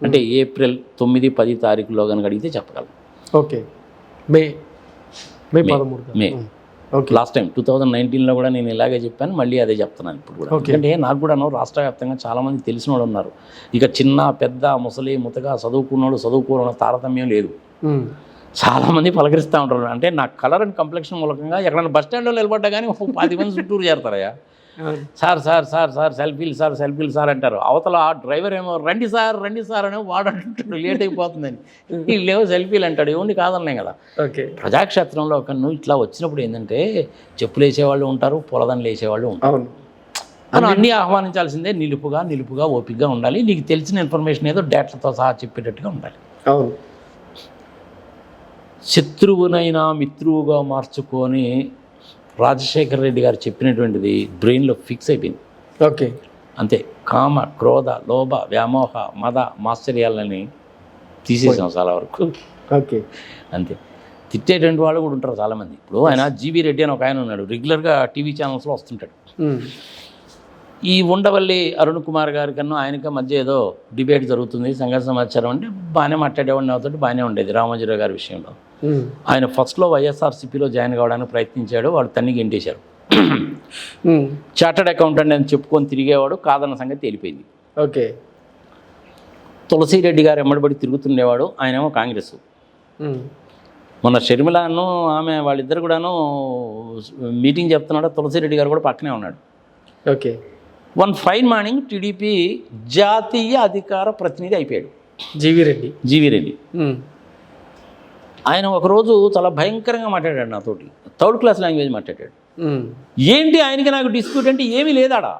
అంటే ఏప్రిల్ 9-10 తారీఖులో కనుక అడిగితే చెప్పగలను. ఓకే. మే 13. మే. ఓకే. లాస్ట్ టైం 2019లో కూడా నేను ఇలాగే చెప్పాను, మళ్ళీ అదే చెప్తున్నాను ఇప్పుడు కూడా. ఎందుకంటే నాకు కూడాను రాష్ట్ర వ్యాప్తంగా చాలామంది తెలిసిన వాళ్ళు ఉన్నారు. ఇక చిన్న పెద్ద ముసలి ముతగా చదువుకున్నాడు చదువుకోవడం తారతమ్యం లేదు. చాలామంది పలకరిస్తూ ఉంటారు. అంటే నా కలర్ అండ్ కంప్లెక్షన్ మూలకంగా ఎక్కడైనా బస్ స్టాండ్లో నిలబడ్డా కానీ 10 మంది చుట్టూరు చేరతారయ్యా. సార్ సార్ సార్ సార్ సెల్ఫీలు సార్ అంటారు. అవతల ఆ డ్రైవర్ ఏమో రండి సార్ అని వాడు అంటుంటాడు, లేట్ అయిపోతుందని. వీళ్ళేమో సెల్ఫీలు అంటాడు. ఏముంది కాదన్నాయి కదా. ఓకే. ప్రజాక్షేత్రంలో ఒక నువ్వు ఇట్లా వచ్చినప్పుడు ఏంటంటే చెప్పులు వేసేవాళ్ళు ఉంటారు, పొలదన్లు వేసేవాళ్ళు ఉంటారు. మనం అన్నీ ఆహ్వానించాల్సిందే. నిలుపుగా ఓపికగా ఉండాలి. నీకు తెలిసిన ఇన్ఫర్మేషన్ ఏదో డేటాతో సహా చెప్పేటట్టుగా ఉండాలి. అవును. శత్రువునైనా మిత్రువుగా మార్చుకొని రాజశేఖర రెడ్డి గారు చెప్పినటువంటిది బ్రెయిన్లో ఫిక్స్ అయిపోయింది. ఓకే. అంతే. కామ, క్రోధ, లోభ, వ్యామోహ, మద, మాశ్చర్యాలని తీసేసాం చాలా వరకు. ఓకే. అంతే. తిట్టేటువంటి వాళ్ళు కూడా ఉంటారు చాలామంది. ఇప్పుడు ఆయన జీవీ రెడ్డి అని ఒక ఆయన ఉన్నాడు, రెగ్యులర్గా టీవీ ఛానల్స్లో వస్తుంటాడు. ఈ ఉండవల్లి అరుణ్ కుమార్ గారి కన్నా ఆయనకి మధ్య ఏదో డిబేట్ జరుగుతుంది, సంఘటన సమాచారం అంటే బాగానే మాట్లాడేవాడిని, అవుతాడు బాగానే ఉండేది రామోజీరావు గారి విషయంలో. ఆయన ఫస్ట్లో వైఎస్ఆర్సీపీలో జాయిన్ కావడానికి ప్రయత్నించాడు, వాళ్ళు తన్ని గెంటేశారు. చార్టర్డ్ అకౌంటెంట్ అని చెప్పుకొని తిరిగేవాడు, కాదన్న సంగతి తేలిపోయింది. ఓకే. తులసిరెడ్డి గారు ఎమ్మడిపడి తిరుగుతుండేవాడు, ఆయనేమో కాంగ్రెస్. మొన్న షర్మిలను ఆమె వాళ్ళిద్దరు కూడాను మీటింగ్ చెప్తున్నాడు, తులసిరెడ్డి గారు కూడా పక్కనే ఉన్నాడు. Okay. One fine morning TDP జాతీయ అధికార ప్రతినిధి అయిపోయాడు జీవీ రెడ్డి. ఆయన ఒకరోజు చాలా భయంకరంగా మాట్లాడాడు నాతోటి, 3rd క్లాస్ లాంగ్వేజ్ మాట్లాడాడు. ఏంటి ఆయనకి నాకు డిస్ప్యూట్ అంటే ఏమీ లేదాడా.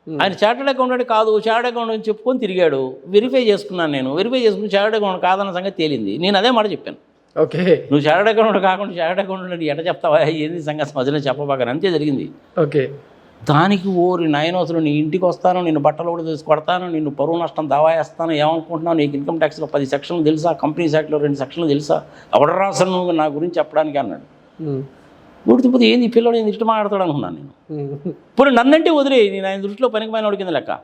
ఆయన చార్టర్డ్ అకౌంటెంట్ కాదు, చార్టర్డ్ అకౌంటెంట్ చెప్పుకొని తిరిగాడు. వెరిఫై చేసుకున్నాను నేను, వెరిఫై చేసుకుని చార్టర్డ్ అకౌంటెంట్ కాదన్న సంగతి తేలింది. నేను అదే మాట చెప్పాను. ఓకే. నువ్వు చార్టర్డ్ అకౌంటెంట్ కాకుండా చార్టర్డ్ అకౌంటెంట్ ఎట్ట చెప్తావా, ఏంది సంగతి మధ్యలో చెప్పబాకని. అంతే జరిగింది. ఓకే. దానికి ఓరి నాయనోసలు నీ ఇంటికి వస్తాను, నిన్ను బట్టలు కూడా తీసి కొడతాను, నిన్ను పరువు నష్టం దావా వేస్తాను, ఏమనుకుంటున్నావు, నీకు ఇన్కమ్ ట్యాక్స్లో 10 సెక్షన్లు తెలుసా, కంపెనీస్ యాక్ట్లో 2 సెక్షన్లు తెలుసా, ఎవడ రాసలు నువ్వు నా గురించి చెప్పడానికి అన్నాడు. ఊడిపోతే ఏంది ఈ పిల్లడు ఏంది ఇష్టం మాట్లాడతాడు అనుకున్నాను నేను. ఇప్పుడు నన్నంటే వదిలే, నేను ఆయన దృష్టిలో పనికిపోయిన వాడి కింద లెక్క.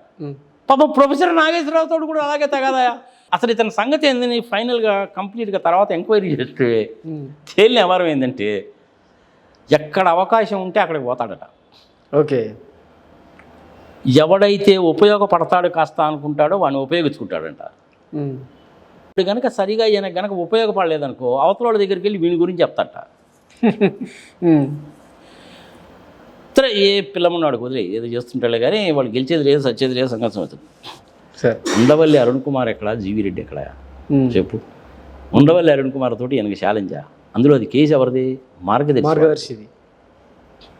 పాపం ప్రొఫెసర్ నాగేశ్వరరావుతో కూడా అలాగే తగదాయా. అసలు ఇతని సంగతి ఏందని ఫైనల్గా కంప్లీట్గా తర్వాత ఎంక్వైరీ చేస్తే తేలిన వ్యవహారం ఏంటంటే ఎక్కడ అవకాశం ఉంటే అక్కడికి పోతాడట. ఓకే. ఎవడైతే ఉపయోగపడతాడు కాస్త అనుకుంటాడో వాడిని ఉపయోగించుకుంటాడంట. ఇప్పుడు కనుక సరిగా ఈయన కనుక ఉపయోగపడలేదనుకో అవతల వాళ్ళ దగ్గరికి వెళ్ళి వీని గురించి చెప్తాట. సరే ఏ పిల్లమున్నాడు వదిలే ఏదో చేస్తుంటాడే కానీ వాళ్ళు గెలిచేది లేదు సచ్చేది లేదు సంఘర్షణ అవుతుంది. ఉండవల్లి అరుణ్ కుమార్ ఎక్కడ, జీవీ రెడ్డి ఎక్కడ చెప్పు. ఉండవల్లి అరుణ్ కుమార్ తోటి ఈయనకి ఛాలెంజా. అందులో అది కేసు ఎవరిది, మార్గదర్శిది.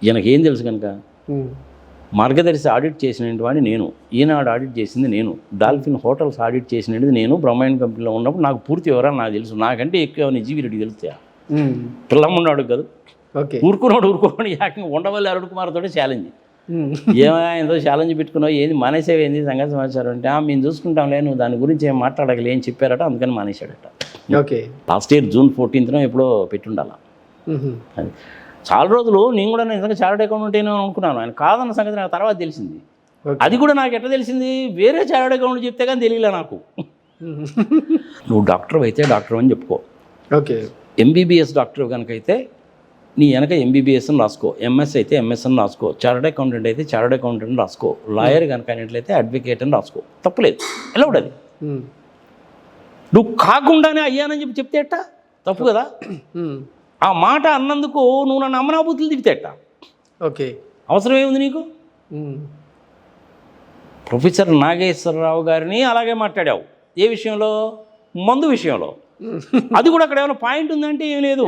ఈయనకేం తెలుసు కనుక మార్గదర్శి ఆడిట్ చేసిన వాడిని నేను, ఈనాడు ఆడిట్ చేసింది నేను, డాల్ఫిన్ హోటల్స్ ఆడిట్ చేసినది నేను, బ్రహ్మాండ్ కంపెనీలో ఉన్నప్పుడు నాకు పూర్తి వివరాలు నాకు తెలుసు. నాకంటే ఎక్కువ జీవీ రెడ్డి తెలుస్తా. పిల్లమున్నాడు కదా, ఊరుకున్నాడు ఏకంగా ఉండవల్లి అరుణ్ కుమార్ తోటి ఛాలెంజ్. ఏమైందో ఛాలెంజ్ పెట్టుకున్నావు, ఏంది మానేసేవేంది సంగతి సమాచారం అంటే మేము చూసుకుంటాంలే, నువ్వు దాని గురించి ఏం మాట్లాడగలే అని చెప్పారట, అందుకని మానేశాడట. Okay. Last year June 14th ఎప్పుడో పెట్టుండాల. అది చాలా రోజులు నేను కూడా నిజంగా చార్టర్డ్ అకౌంటెంట్ అనుకున్నాను, ఆయన కాదన్న సంగతి నాకు తర్వాత తెలిసింది. అది కూడా నాకు ఎట్లా తెలిసింది, వేరే చార్టర్డ్ అకౌంట్ చెప్తే కానీ తెలియలే నాకు. నువ్వు డాక్టర్ అయితే డాక్టర్ అని చెప్పుకో. ఓకే. MBBS డాక్టర్ కనుక అయితే నీ వెనక MBBS అని రాసుకో, MS అయితే MS అని రాసుకో, చార్టర్డ్ అకౌంటెంట్ అయితే చార్టర్డ్ అకౌంటెంట్ అని రాసుకో, లాయర్ కనుక అయినట్లయితే అడ్వకేట్ అని రాసుకో, తప్పులేదు. ఎలా ఉండదు. నువ్వు కాకుండానే అయ్యానని చెప్పి చెప్తే ఎట్టా తప్పు కదా. ఆ మాట అన్నందుకు నువ్వు నన్ను అమ్మనాబూతులు తిప్పితేట. ఓకే. అవసరం ఏముంది నీకు. ప్రొఫెసర్ నాగేశ్వరరావు గారిని అలాగే మాట్లాడావు. ఏ విషయంలో, మందు విషయంలో. అది కూడా అక్కడ ఏమైనా పాయింట్ ఉందంటే ఏం లేదు.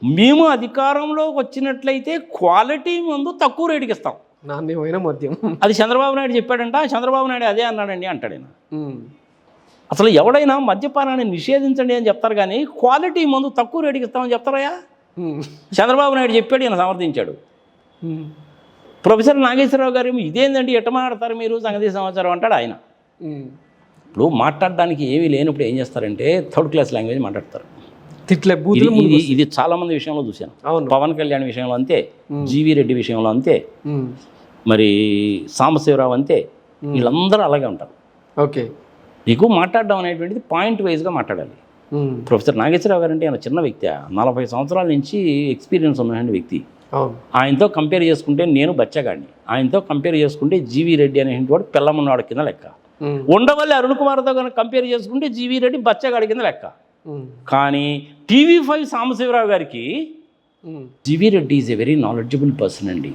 మేము అధికారంలోకి వచ్చినట్లయితే క్వాలిటీ మందు తక్కువ రేటుకి ఇస్తాం, నాణ్యమైన మద్యం. అది చంద్రబాబు నాయుడు చెప్పాడంట, చంద్రబాబు నాయుడు అదే అన్నాడండి అంటాడు. అసలు ఎవడైనా మద్యపానాన్ని నిషేధించండి అని చెప్తారు కానీ క్వాలిటీ మందు తక్కువ రేటుకి ఇస్తామని చెప్తారయ్యా. చంద్రబాబు నాయుడు చెప్పాడు, ఈయన సమర్థించాడు. ప్రొఫెసర్ నాగేశ్వరరావు గారు ఇదేందండి ఎట్ట మాట్లాడతారు మీరు సంగతి సమాచారం అంటాడు ఆయన. ఇప్పుడు మాట్లాడడానికి ఏమీ లేనప్పుడు ఏం చేస్తారంటే థర్డ్ క్లాస్ లాంగ్వేజ్ మాట్లాడతారు. ఇది చాలా మంది విషయంలో చూశాను. పవన్ కళ్యాణ్ విషయంలో అంతే, జీవీ రెడ్డి విషయంలో అంతే, మరి సాంబశివరావు అంతే, వీళ్ళందరూ అలాగే ఉంటారు. ఓకే, నీకు మాట్లాడడం అనేటువంటిది పాయింట్ వైజ్గా మాట్లాడాలి. ప్రొఫెసర్ నాగేశ్వరరావు గారు అంటే ఆయన చిన్న వ్యక్తి, 40 సంవత్సరాల నుంచి ఎక్స్పీరియన్స్ ఉన్నటువంటి వ్యక్తి. ఆయనతో కంపేర్ చేసుకుంటే నేను బచ్చగాడిని, ఆయనతో కంపేర్ చేసుకుంటే జీవీ రెడ్డి అనేటువంటి వాడు పిల్లమున్నాడు కింద లెక్క. ఉండవల్లి అరుణ్ కుమార్తో కనుక కంపేర్ చేసుకుంటే జీవీ రెడ్డి బచ్చగాడి కింద లెక్క. కానీ టీవీ5 సాంబశివరావు గారికి GV Reddy is a very knowledgeable person అండి.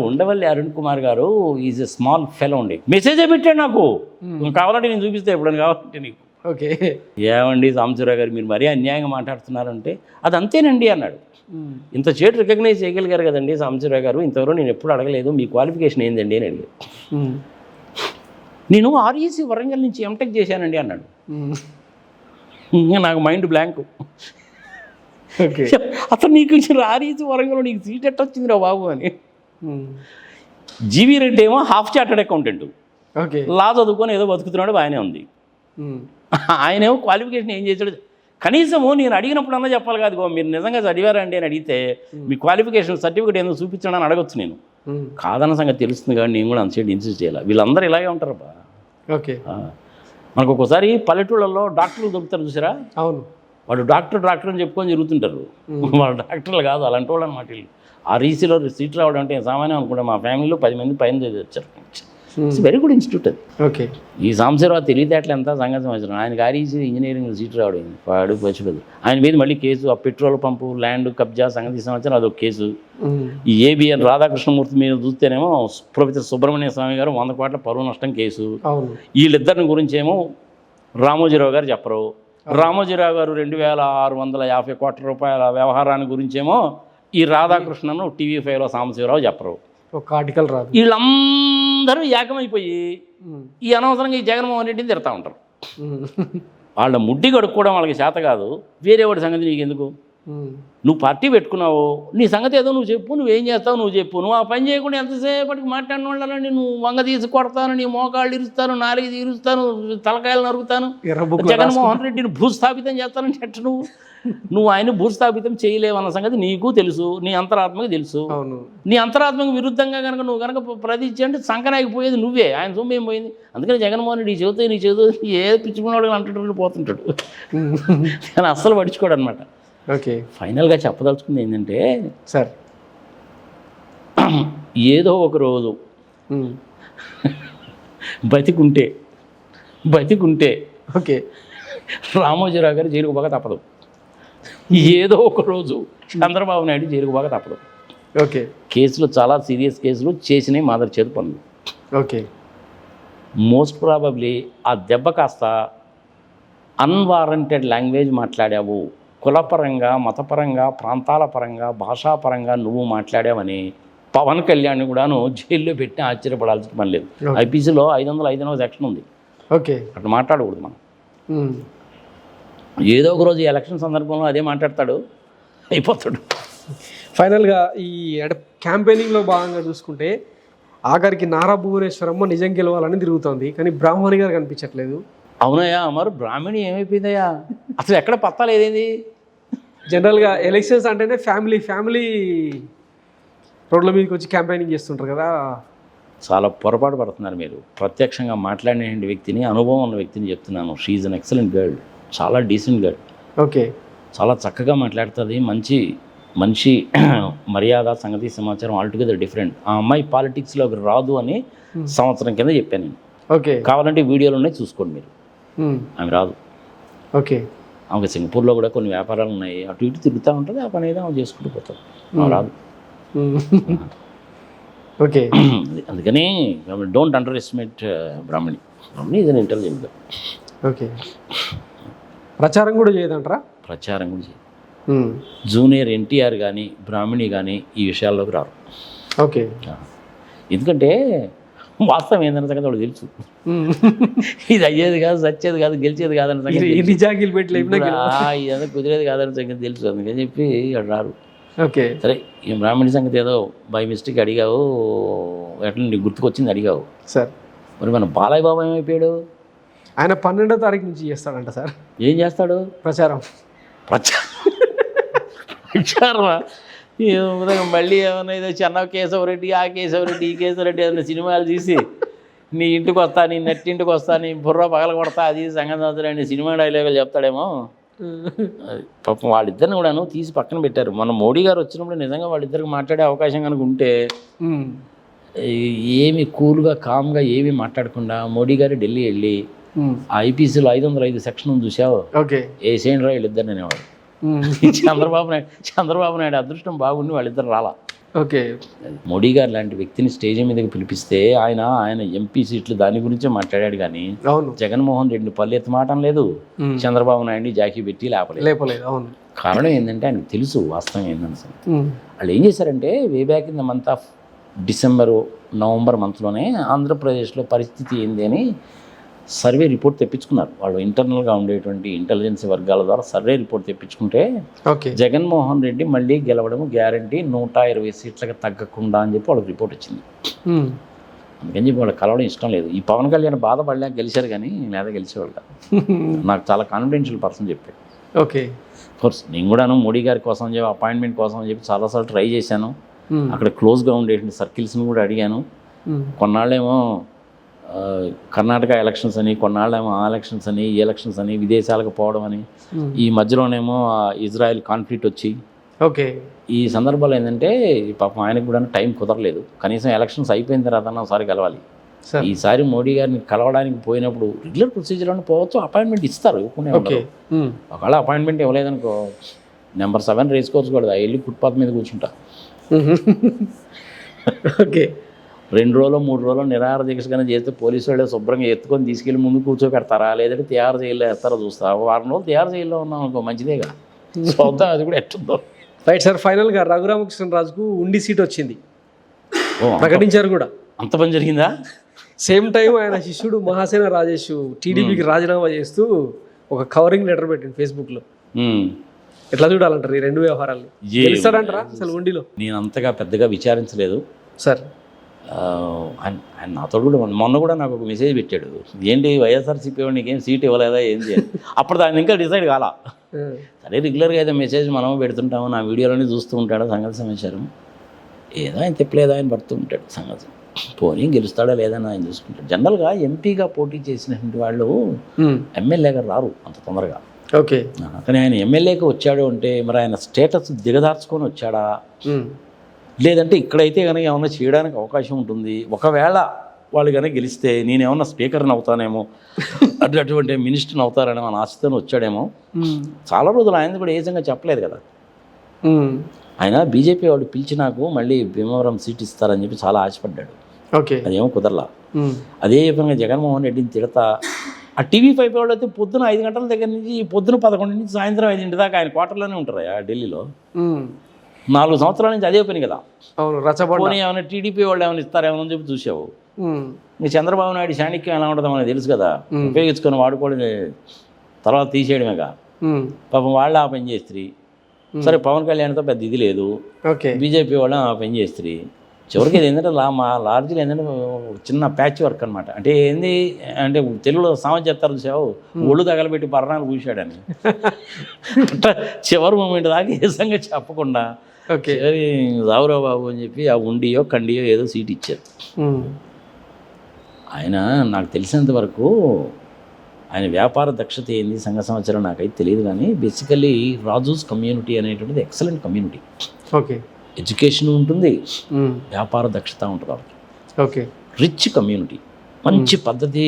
ఉండవల్లి అరుణ్ కుమార్ గారు ఈజ్ ఎ స్మాల్ ఫెలో అండి. మెసేజే పెట్టాడు నాకు, కావాలంటే నేను చూపిస్తే ఎప్పుడైనా కావాలంటే నీకు. ఓకే, ఏమండి సాంబశివరావు గారు మీరు మరీ అన్యాయంగా మాట్లాడుతున్నారంటే అది అంతేనండి అన్నాడు. ఇంత చేటు రికగ్నైజ్ చేయగలిగారు కదండి సాంబశివరావు గారు, ఇంతవరకు నేను ఎప్పుడు అడగలేదు మీ క్వాలిఫికేషన్ ఏందండి అని అడిగాడు. నేను ఆర్ఈసీ వరంగల్ నుంచి ఎంటెక్ చేశానండి అన్నాడు. నాకు మైండ్ బ్లాంక్. అతను నీకు ఇచ్చిన ఆర్ఈసీ వరంగల్ నీకు సీట్ ఎట్ట వచ్చింది రా బాబు అని. జీవీ రెడ్డి ఏమో హాఫ్ చార్టెడ్ అకౌంటెంట్, లా చదువుకొని ఏదో బతుకుతున్నాడు, బాగానే ఉంది. ఆయనేమో క్వాలిఫికేషన్ ఏం చేశాడు, కనీసము నేను అడిగినప్పుడన్నా చెప్పాలి కాదు, మీరు నిజంగా చదివారండి అని అడిగితే మీ క్వాలిఫికేషన్ సర్టిఫికేట్ ఏదో చూపించడం అని అడగొచ్చు. నేను కాదన్న సంగతి తెలుస్తుంది కానీ నేను కూడా అంతసేపు ఇన్సిస్ట్ చేయాలి. వీళ్ళందరూ ఇలాగే ఉంటారబ్బా. ఓకే, మనకు ఒక్కోసారి పల్లెటూళ్ళలో డాక్టర్లు దొరుకుతారు చూసారా, అవును, వాళ్ళు డాక్టర్ అని చెప్పుకొని జరుగుతుంటారు. వాళ్ళు డాక్టర్లు కాదు, అలాంటి వాళ్ళు అనమాట. వీళ్ళు ఆర్ఈసీలో సీట్ రావడం అంటే సామాన్యం అనుకుంటా. మా ఫ్యామిలీలో 10 మంది పైన వచ్చారు. ఇట్స్ వెరీ గుడ్ ఇన్స్టిట్యూట్ అది. ఓకే, ఈ సాంబశివరావు తెలివితేటలు ఎంత సంగతి సంవత్సరం ఆయనకి ఆర్ఈసీ ఇంజనీరింగ్ సీట్ రావడం వాడు పచ్చిపోదు. ఆయన మీద మళ్ళీ కేసు, ఆ పెట్రోల్ పంపు ల్యాండ్ కబ్జా సంగతి సంవత్సరం అదొక కేసు. ఈ ఏబిఎన్ రాధాకృష్ణమూర్తి మీద చూస్తేనేమో ప్రొఫెసర్ సుబ్రహ్మణ్య స్వామి గారు 100 కోట్ల పరువు నష్టం కేసు. వీళ్ళిద్దరిని గురించి ఏమో రామోజీరావు గారు చెప్పరు. రామోజీరావు గారు 2650 కోట్ల రూపాయల వ్యవహారాన్ని గురించేమో ఈ రాధాకృష్ణను టీవీ5లో సాంబశివరావు చెప్పరు. ఒక ఆర్టికల్ రాదు. వీళ్ళందరూ ఏకమైపోయి ఈ అనవసరంగా ఈ జగన్మోహన్ రెడ్డిని తిడతా ఉంటారు. వాళ్ళ ముడ్డి కడుక్కోవడం వాళ్ళకి చేత కాదు, వేరే వాడి సంగతి నీకు ఎందుకు? నువ్వు పార్టీ పెట్టుకున్నావు, నీ సంగతి ఏదో నువ్వు చెప్పు, నువ్వేం చేస్తావు నువ్వు చెప్పు. నువ్వు ఆ పని చేయకుండా ఎంతసేపటికి మాట్లాడిన వాళ్ళని నువ్వు వంగ తీసి కొడతాను, నీ మోకాళ్ళు ఇరుస్తాను, నాలుగు తీరుస్తాను, తలకాయలు నరుగుతాను, జగన్మోహన్ రెడ్డిని భూస్థాపితం చేస్తానని చెట్టు నువ్వు ఆయన భూస్థాపితం చేయలేవన్న సంగతి నీకు తెలుసు, నీ అంతరాత్మకు తెలుసు. నీ అంతరాత్మకు విరుద్ధంగా కనుక నువ్వు కనుక ప్రతిచ్చి అంటే సంకనాగిపోయేది నువ్వే, ఆయన సొమ్మేం పోయింది. అందుకని జగన్మోహన్ రెడ్డి చెబుతాయి నీ చదువు ఏ పిచ్చుకున్నాడు అంటుంటాడు పోతుంటాడు, కానీ అస్సలు పట్టించుకోడు అనమాట. ఓకే, ఫైనల్గా చెప్పదలుచుకుంది ఏంటంటే సార్, ఏదో ఒక రోజు బతికుంటే ఓకే రామోజీరావు గారు జైలుకు పోక తప్పదు. ఏదో ఒక రోజు చంద్రబాబు నాయుడు జైలుకు పోక తప్పదు. ఓకే, కేసులు చాలా సీరియస్ కేసులు చేసినాయి మాదర్ చేతి పనులు. ఓకే, మోస్ట్ ప్రాబబ్లీ ఆ దెబ్బ కాస్త అన్వారంటెడ్ లాంగ్వేజ్ మాట్లాడావు, కులపరంగా, మతపరంగా, ప్రాంతాల పరంగా, భాషాపరంగా నువ్వు మాట్లాడావని పవన్ కళ్యాణ్ కూడాను జైల్లో పెట్టి ఆశ్చర్యపడాల్సిన పని లేదు. ఐపీసీలో 505వ సెక్షన్ ఉంది. ఓకే, అట్లా మాట్లాడకూడదు మనం. ఏదో ఒక రోజు ఎలక్షన్ సందర్భంలో అదే మాట్లాడతాడు, అయిపోతాడు. ఫైనల్గా ఈ క్యాంపెయినింగ్లో భాగంగా చూసుకుంటే ఆఖరికి నారా భువనేశ్వరమ్మ నిజం గెలవాలని తిరుగుతోంది, కానీ బ్రాహ్మణి గారు కనిపించట్లేదు. అవునయ్యా, మరి బ్రాహ్మణి ఏమైపోయిందయ్యా, అసలు ఎక్కడ పత్తా లేదేంది? జనరల్గా ఎలక్షన్స్ అంటేనే ఫ్యామిలీ రోడ్ల మీదకి వచ్చి క్యాంపెయినింగ్ చేస్తుంటారు కదా. చాలా పొరపాటు పడుతున్నారు మీరు. ప్రత్యక్షంగా మాట్లాడిన వ్యక్తిని, అనుభవం ఉన్న వ్యక్తిని చెప్తున్నాను. She is an excellent girl, చాలా డీసెంట్ గర్ల్. ఓకే, చాలా చక్కగా మాట్లాడుతుంది, మంచి మర్యాద, సంగతి సమాచారం ఆల్టుగెదర్ డిఫరెంట్. ఆ అమ్మాయి పాలిటిక్స్లోకి రాదు అని సంవత్సరం కింద చెప్పాను నేను. ఓకే, కావాలంటే వీడియోలు ఉన్నాయి చూసుకోండి మీరు. ఆమె రాదు. ఓకే, ఆమె సింగపూర్లో కూడా కొన్ని వ్యాపారాలు ఉన్నాయి, అటు ఇటు తిరుగుతూ ఉంటుంది, ఆ పని ఏదో ఆమె చేసుకుంటూ పోతాం. ఆమె రాదు. ఓకే, అందుకని don't under estimate Brahmani. Is an intelligent. Okay, ప్రచారం కూడా చేయదంటారా? ప్రచారం కూడా చేయదు. జూనియర్ ఎన్టీఆర్ కానీ బ్రాహ్మణి కానీ ఈ విషయాల్లోకి రారు. ఓకే, ఎందుకంటే వాస్తవం ఏందన్న సంగతి వాడు తెలుసు. ఇది అయ్యేది కాదు, సచ్చేది కాదు, గెలిచేది కాదన్న సంగతి ఇదంతా కుదిరేది కాదన్న సంగతి తెలుసు. అందుకని చెప్పి అక్కడ రారు. ఓకే, సరే ఈ బ్రాహ్మణి సంగతి ఏదో బై మిస్టేక్ అడిగావు, ఎట్లా నీకు గుర్తుకొచ్చింది అడిగావు సార్. మరి మన బాలయ్య బాబు ఏమైపోయాడు? ఆయన 12వ తారీఖు నుంచి చేస్తాడంట సార్. ఏం చేస్తాడు? ప్రచారం. ప్రచారమా? మళ్ళీ ఏమన్నా ఏదో చెన్న కేశవరెడ్డి, ఆ కేశవరెడ్డి, ఈ కేశవరెడ్డి ఏదైనా సినిమాలు తీసి నీ ఇంటికి వస్తా, నీ నెట్టింటికి వస్తా, నీ బుర్ర పగల కొడతా, అది సంగతి అవుతాడని సినిమా డైలాగులు చెప్తాడేమో. పాపం వాళ్ళిద్దరిని కూడాను తీసి పక్కన పెట్టారు. మన మోడీ గారు వచ్చినప్పుడు నిజంగా వాళ్ళిద్దరికి మాట్లాడే అవకాశం కనుక ఉంటే ఏమి కూల్గా కామ్గా ఏమీ మాట్లాడకుండా మోడీ గారు ఢిల్లీ వెళ్ళి ఐపీసీలో 505 సెక్షన్ చూసావు, ఏసేంటి రా వీళ్ళిద్దరిని అనేవాడు. చంద్రబాబు నాయుడు అదృష్టం బాగుండి వాళ్ళిద్దరు రాలా. ఓకే, మోడీ గారు లాంటి వ్యక్తిని స్టేజ్ మీదకి పిలిపిస్తే ఆయన ఎంపీ సీట్లు దాని గురించే మాట్లాడాడు కానీ జగన్మోహన్ రెడ్డిని పల్లెత్తి మాటం లేదు, చంద్రబాబు నాయుడిని జాకీ పెట్టి లేపలేదు. కారణం ఏంటంటే ఆయనకు తెలుసు వాస్తవం ఏంటని. వాళ్ళు ఏం చేశారంటే way back in the month of December, November మంత్లోనే ఆంధ్రప్రదేశ్లో పరిస్థితి ఏంది అని సర్వే రిపోర్ట్ తెప్పించుకున్నారు. వాళ్ళు ఇంటర్నల్గా ఉండేటువంటి ఇంటెలిజెన్స్ వర్గాల ద్వారా సర్వే రిపోర్ట్ తెప్పించుకుంటే జగన్మోహన్ రెడ్డి మళ్ళీ గెలవడం గ్యారంటీ 120 సీట్లకు తగ్గకుండా అని చెప్పి వాళ్ళకి రిపోర్ట్ వచ్చింది. అందుకని చెప్పి వాళ్ళకి కలవడం ఇష్టం లేదు. ఈ పవన్ కళ్యాణ్ బాధపడలేక గెలిచారు కానీ లేదా గెలిచేవాళ్ళు కాదు. నాకు చాలా కాన్ఫిడెన్షియల్ పర్సన్ చెప్పాడు. ఓకే, కోర్స్ నేను కూడాను మోడీ గారి కోసం చెప్పి అపాయింట్మెంట్ కోసం చెప్పి చాలాసార్లు ట్రై చేశాను. అక్కడ క్లోజ్గా ఉండేటువంటి సర్కిల్స్ని కూడా అడిగాను. కొన్నాళ్ళేమో కర్ణాటక ఎలక్షన్స్ అని, కొన్నాళ్ళేమో ఆ ఎలక్షన్స్ అని, ఈ ఎలక్షన్స్ అని, విదేశాలకు పోవడం అని, ఈ మధ్యలోనేమో ఇజ్రాయెల్ కాన్ఫ్లిక్ట్ వచ్చి ఈ సందర్భాలు ఏంటంటే పాపం ఆయనకు కూడా టైం కుదరలేదు. కనీసం ఎలక్షన్స్ అయిపోయిన తర్వాత ఒకసారి కలవాలి. ఈసారి మోడీ గారిని కలవడానికి పోయినప్పుడు రెగ్యులర్ ప్రొసీజర్లో పోవచ్చు, అపాయింట్మెంట్ ఇస్తారు. ఒకవేళ అపాయింట్మెంట్ ఇవ్వలేదనుకో నెంబర్ 7 రేస్ కోర్స్ కూడా వెళ్ళి ఫుట్పాత్ మీద కూర్చుంటా. ఓకే, 2 రోజులు 3 రోజులు నిరాహార దీక్షగానే చేస్తే పోలీసు వాళ్ళే శుభ్రంగా ఎత్తుకొని తీసుకెళ్ళి ముందు కూర్చోబెడతారా, లేదంటే తిహార్ జైల్లో వేస్తారో చూస్తా. 1 వారం రోజులు తిహార్ జైల్లో ఉన్నాం అనుకో, మంచిదేగా, చూద్దాం అది కూడా ఎట్టుందో. రైట్ సార్, ఫైనల్గా రఘురామకృష్ణరాజుకు ఉండి సీట్ వచ్చింది, ప్రకటించారు కూడా. అంత పని జరిగిందా? సేమ్ టైం ఆయన శిష్యుడు మహాసేన రాజేష్ టీడీపీకి రాజీనామా చేస్తూ ఒక కవరింగ్ లెటర్ పెట్టింది ఫేస్బుక్లో. ఎట్లా చూడాలంటారు ఈ 2 వ్యవహారాలు? గెలుస్తాడంటారా అసలు ఉండిలో? నేను అంతగా పెద్దగా విచారించలేదు సార్. ఆయన నాతో కూడా మొన్న కూడా నాకు ఒక మెసేజ్ పెట్టాడు, ఏంటి వైఎస్ఆర్సీపీ వాడు నీకేం సీట్ ఇవ్వలేదా ఏంటి అని. అప్పుడు దాన్ని ఇంకా డిసైడ్ కాలా. సరే రెగ్యులర్గా అయితే మెసేజ్ మనం పెడుతుంటాము, నా వీడియోలోనే చూస్తూ ఉంటాడు సంగతి సమాచారం. ఏదో ఆయన తిప్పలేదా ఆయన పడుతూ ఉంటాడు సంగతి. పోనీ గెలుస్తాడా లేదని ఆయన చూసుకుంటాడు. జనరల్గా ఎంపీగా పోటీ చేసినటువంటి వాళ్ళు ఎమ్మెల్యేగా రారు అంత తొందరగా. ఓకే, కానీ ఆయన ఎమ్మెల్యేకి వచ్చాడు అంటే మరి ఆయన స్టేటస్ దిగదార్చుకొని వచ్చాడా, లేదంటే ఇక్కడైతే కనుక ఏమన్నా చేయడానికి అవకాశం ఉంటుంది. ఒకవేళ వాళ్ళు కనుక గెలిస్తే నేనేమన్నా స్పీకర్ని అవుతానేమో, అటువంటి మినిస్టర్ని అవుతారని మన ఆశతో వచ్చాడేమో. చాలా రోజులు ఆయన కూడా ఏ విధంగా చెప్పలేదు కదా. ఆయన బీజేపీ వాళ్ళు పిలిచి నాకు మళ్ళీ భీమవరం సీట్ ఇస్తారని చెప్పి చాలా ఆశపడ్డాడు. అదేమో కుదరలా. అదే విధంగా జగన్మోహన్ రెడ్డిని తిడతా ఆ టీవీ5 వాళ్ళు అయితే పొద్దున 5 గంటల దగ్గర నుంచి పొద్దున 11 నుంచి సాయంత్రం 5 దాకా ఆయన క్వార్టర్లోనే ఉంటారు ఢిల్లీలో. 4 సంవత్సరాల నుంచి అదే పని కదా. పోనీ ఏమైనా టీడీపీ వాళ్ళు ఏమైనా ఇస్తారేమో అని చెప్పి చూసావు. ఇంకా చంద్రబాబు నాయుడు చాణక్యం ఎలా ఉంటుందో మనకు తెలుసు కదా, ఉపయోగించుకొని వాడుకోవడం తర్వాత తీసేయడమేగా. పాపం వాళ్ళు ఆ పని చేస్తారు. సరే పవన్ కళ్యాణ్తో పెద్ద ఇది లేదు, బీజేపీ వాళ్ళు ఆ పని చేస్తారు. చివరికి ఇది ఏంటంటే మా లార్జ్లో ఏంటంటే చిన్న ప్యాచ్ వర్క్ అనమాట. అంటే ఏంది అంటే తెలుగులో సామెత చెప్తారు చూసావు, ఒళ్ళు తగలబెట్టి పర్ణాలు పూసాడని. అట్లా చివరి మూమెంట్ దాకా ఏ సంగతి చెప్పకుండా సరే రావురావు బాబు అని చెప్పి ఆ ఉండియో కండియో ఏదో సీట్ ఇచ్చారు. ఆయన నాకు తెలిసినంత వరకు ఆయన వ్యాపార దక్షత ఏంది సంఘ సంవత్సరం నాకైతే తెలియదు, కానీ బేసికలీ రాజూస్ కమ్యూనిటీ అనేటువంటిది ఎక్సలెంట్ కమ్యూనిటీ. ఎడ్యుకేషన్ ఉంటుంది, వ్యాపార దక్షత ఉంటుంది వాళ్ళకి. రిచ్ కమ్యూనిటీ, మంచి పద్ధతి,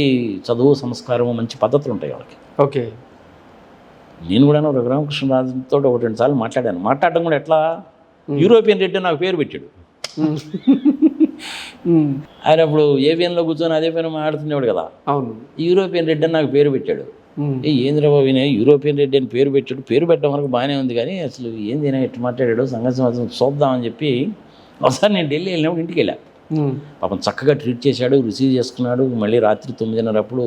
చదువు సంస్కారము, మంచి పద్ధతులు ఉంటాయి వాళ్ళకి. నేను కూడా రఘురామకృష్ణరాజుతో 1-2 సార్లు మాట్లాడాను. మాట్లాడడం కూడా ఎట్లా, యూరోపియన్ రెడ్డి నాకు పేరు పెట్టాడు. ఆయన అప్పుడు ఏవిఎన్లో కూర్చొని అదే పైన మాట్లాడుతుండేవాడు కదా. అవును, యూరోపియన్ రెడ్డి అని నాకు పేరు పెట్టాడు. ఏంద్రబాబు యూరోపియన్ రెడ్డి అని పేరు పెట్టాడు. పేరు పెట్టడం వరకు బాగానే ఉంది, కానీ అసలు ఏంది ఎట్లా మాట్లాడాడు సంగతి చూద్దామని చెప్పి ఒకసారి నేను ఢిల్లీ వెళ్ళినప్పుడు ఇంటికి వెళ్ళా. పాపం చక్కగా ట్రీట్ చేశాడు, రిసీవ్ చేసుకున్నాడు. మళ్ళీ రాత్రి 9:30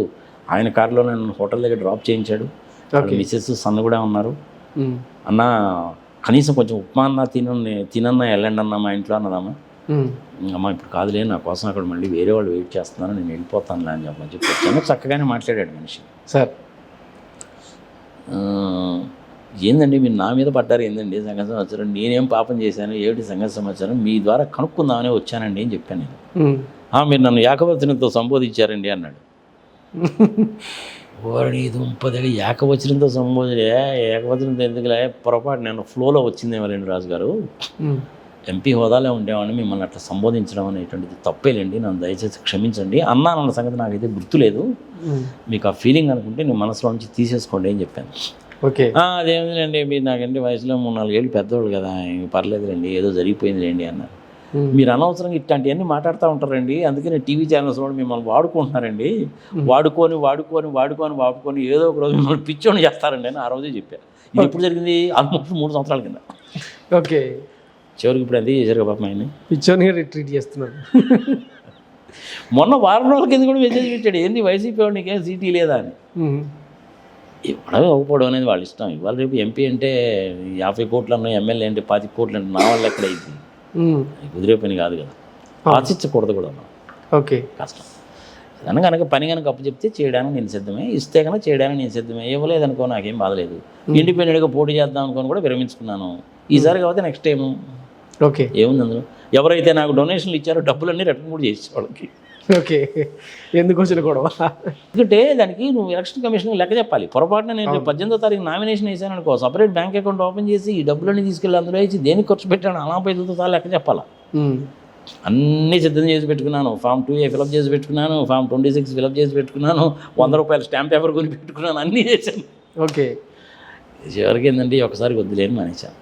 ఆయన కారులో నన్ను హోటల్ దగ్గర డ్రాప్ చేయించాడు. మిసెస్ సన్న కూడా ఉన్నారు. అన్న కనీసం కొంచెం ఉప్మా అన్న తినన్నా వెళ్ళండి అన్న మా ఇంట్లో అన్నదమ్మా. అమ్మ ఇప్పుడు కాదులే, నా కోసం అక్కడ మళ్ళీ వేరే వాళ్ళు వెయిట్ చేస్తున్నారు, నేను వెళ్ళిపోతానులే అని చెప్పొచ్చాను. చక్కగానే మాట్లాడాడు మనిషి. సార్ ఏందండి మీరు నా మీద పడ్డారు, ఏందండి సంగతి సమాచారం, నేనేం పాపం చేశాను, ఏమిటి సంగతి సమాచారం, మీ ద్వారా కనుక్కుందామని వచ్చానండి అని చెప్పాను నేను. మీరు నన్ను ఏకవచనంతో సంబోధించారండి అన్నాడు. ఓడి దుంపదగా ఏకవచనంతో సంబోధన, ఏకవచనంతో ఎందుకులే, పొరపాటు నేను ఫ్లోలో వచ్చిందేమో లేండి రాజు గారు, ఎంపీ హోదాలో ఉండేవాడిని, మిమ్మల్ని అట్లా సంబోధించడం అనేటువంటిది తప్పేలేండి, నన్ను దయచేసి క్షమించండి అన్న సంగతి నాకైతే గుర్తులేదు, మీకు ఆ ఫీలింగ్ అనుకుంటే నేను మనసులో నుంచి తీసేసుకోండి అని చెప్పాను. ఓకే అదేమిటండి మీరు నాకంటే వయసులో 3-4 ఏళ్ళు పెద్దవాళ్ళు కదా, పర్లేదులేండి ఏదో జరిగిపోయింది లేండి అన్నారు. మీరు అనవసరంగా ఇట్లాంటివన్నీ మాట్లాడుతూ ఉంటారండి, అందుకే నేను టీవీ ఛానల్స్ కూడా మిమ్మల్ని వాడుకుంటున్నారండి, వాడుకొని ఏదో ఒక రోజు మిమ్మల్ని పిచ్చోని చేస్తారండి అని ఆ రోజే చెప్పారు. ఇది ఎప్పుడు జరిగింది? ఆల్మోస్ట్ 3 సంవత్సరాల కింద. ఓకే చివరికి ఇప్పుడు ఎంత చేశారు పాపం ఆయన, పిచ్చోనిగా రిట్రీట్ చేస్తున్నారు. మొన్న వారం రోజుల కింద కూడా మెసేజ్ పెట్టాడు, ఏంది వైసీపీ వాడు నీకేం సీటీ లేదా అని. ఇవ్వడం ఇవ్వకపోవడం అనేది వాళ్ళ ఇష్టం. ఇవాళ రేపు ఎంపీ అంటే 50 కోట్లు అన్నా, ఎమ్మెల్యే అంటే 25 కోట్లు అంటే నా వల్ల ఎక్కడ అయింది, కుదిరే పని కాదు కదా, ఆశించకూడదు కూడా. ఓకే కష్టం. కనుక పని కనుక అప్పు చెప్తే చేయడానికి నేను సిద్ధమే, ఇస్తే కనుక చేయడానికి నేను సిద్ధమే, ఇవ్వలేదనుకో నాకేం బాధలేదు, ఇండిపెండెంట్గా పోటీ చేద్దాం అనుకోని కూడా విరమించుకున్నాను. ఈసారి కాబట్టి నెక్స్ట్ టైము ఓకే ఏముంది అందులో, ఎవరైతే నాకు డొనేషన్లు ఇచ్చారో డబ్బులన్నీ రిటర్న్ కూడా చేసి వాళ్ళకి. ఓకే ఎందుకు వచ్చిన గొడవ? ఎందుకంటే దానికి నువ్వు ఎలక్షన్ కమిషన్ లెక్క చెప్పాలి. పొరపాటున నేను 18వ తారీఖు నామినేషన్ వేసాను అనుకో, సపరేట్ బ్యాంక్ అకౌంట్ ఓపెన్ చేసి ఈ డబ్బులన్నీ తీసుకెళ్ళి అందులో వేసి దేనికి ఖర్చు పెట్టాను అలా పైసలతో చాలా లెక్క చెప్పాలా. అన్నీ సిద్ధం చేసి పెట్టుకున్నాను, ఫామ్ 2A ఫిలప్ చేసి పెట్టుకున్నాను, ఫామ్ 26 ఫిలప్ చేసి పెట్టుకున్నాను, 100 రూపాయల స్టాంప్ పేపర్ కొని పెట్టుకున్నాను, అన్నీ చేశాను. ఓకే చివరికి ఏంటంటే ఒకసారి వద్దులేని మానేశాను.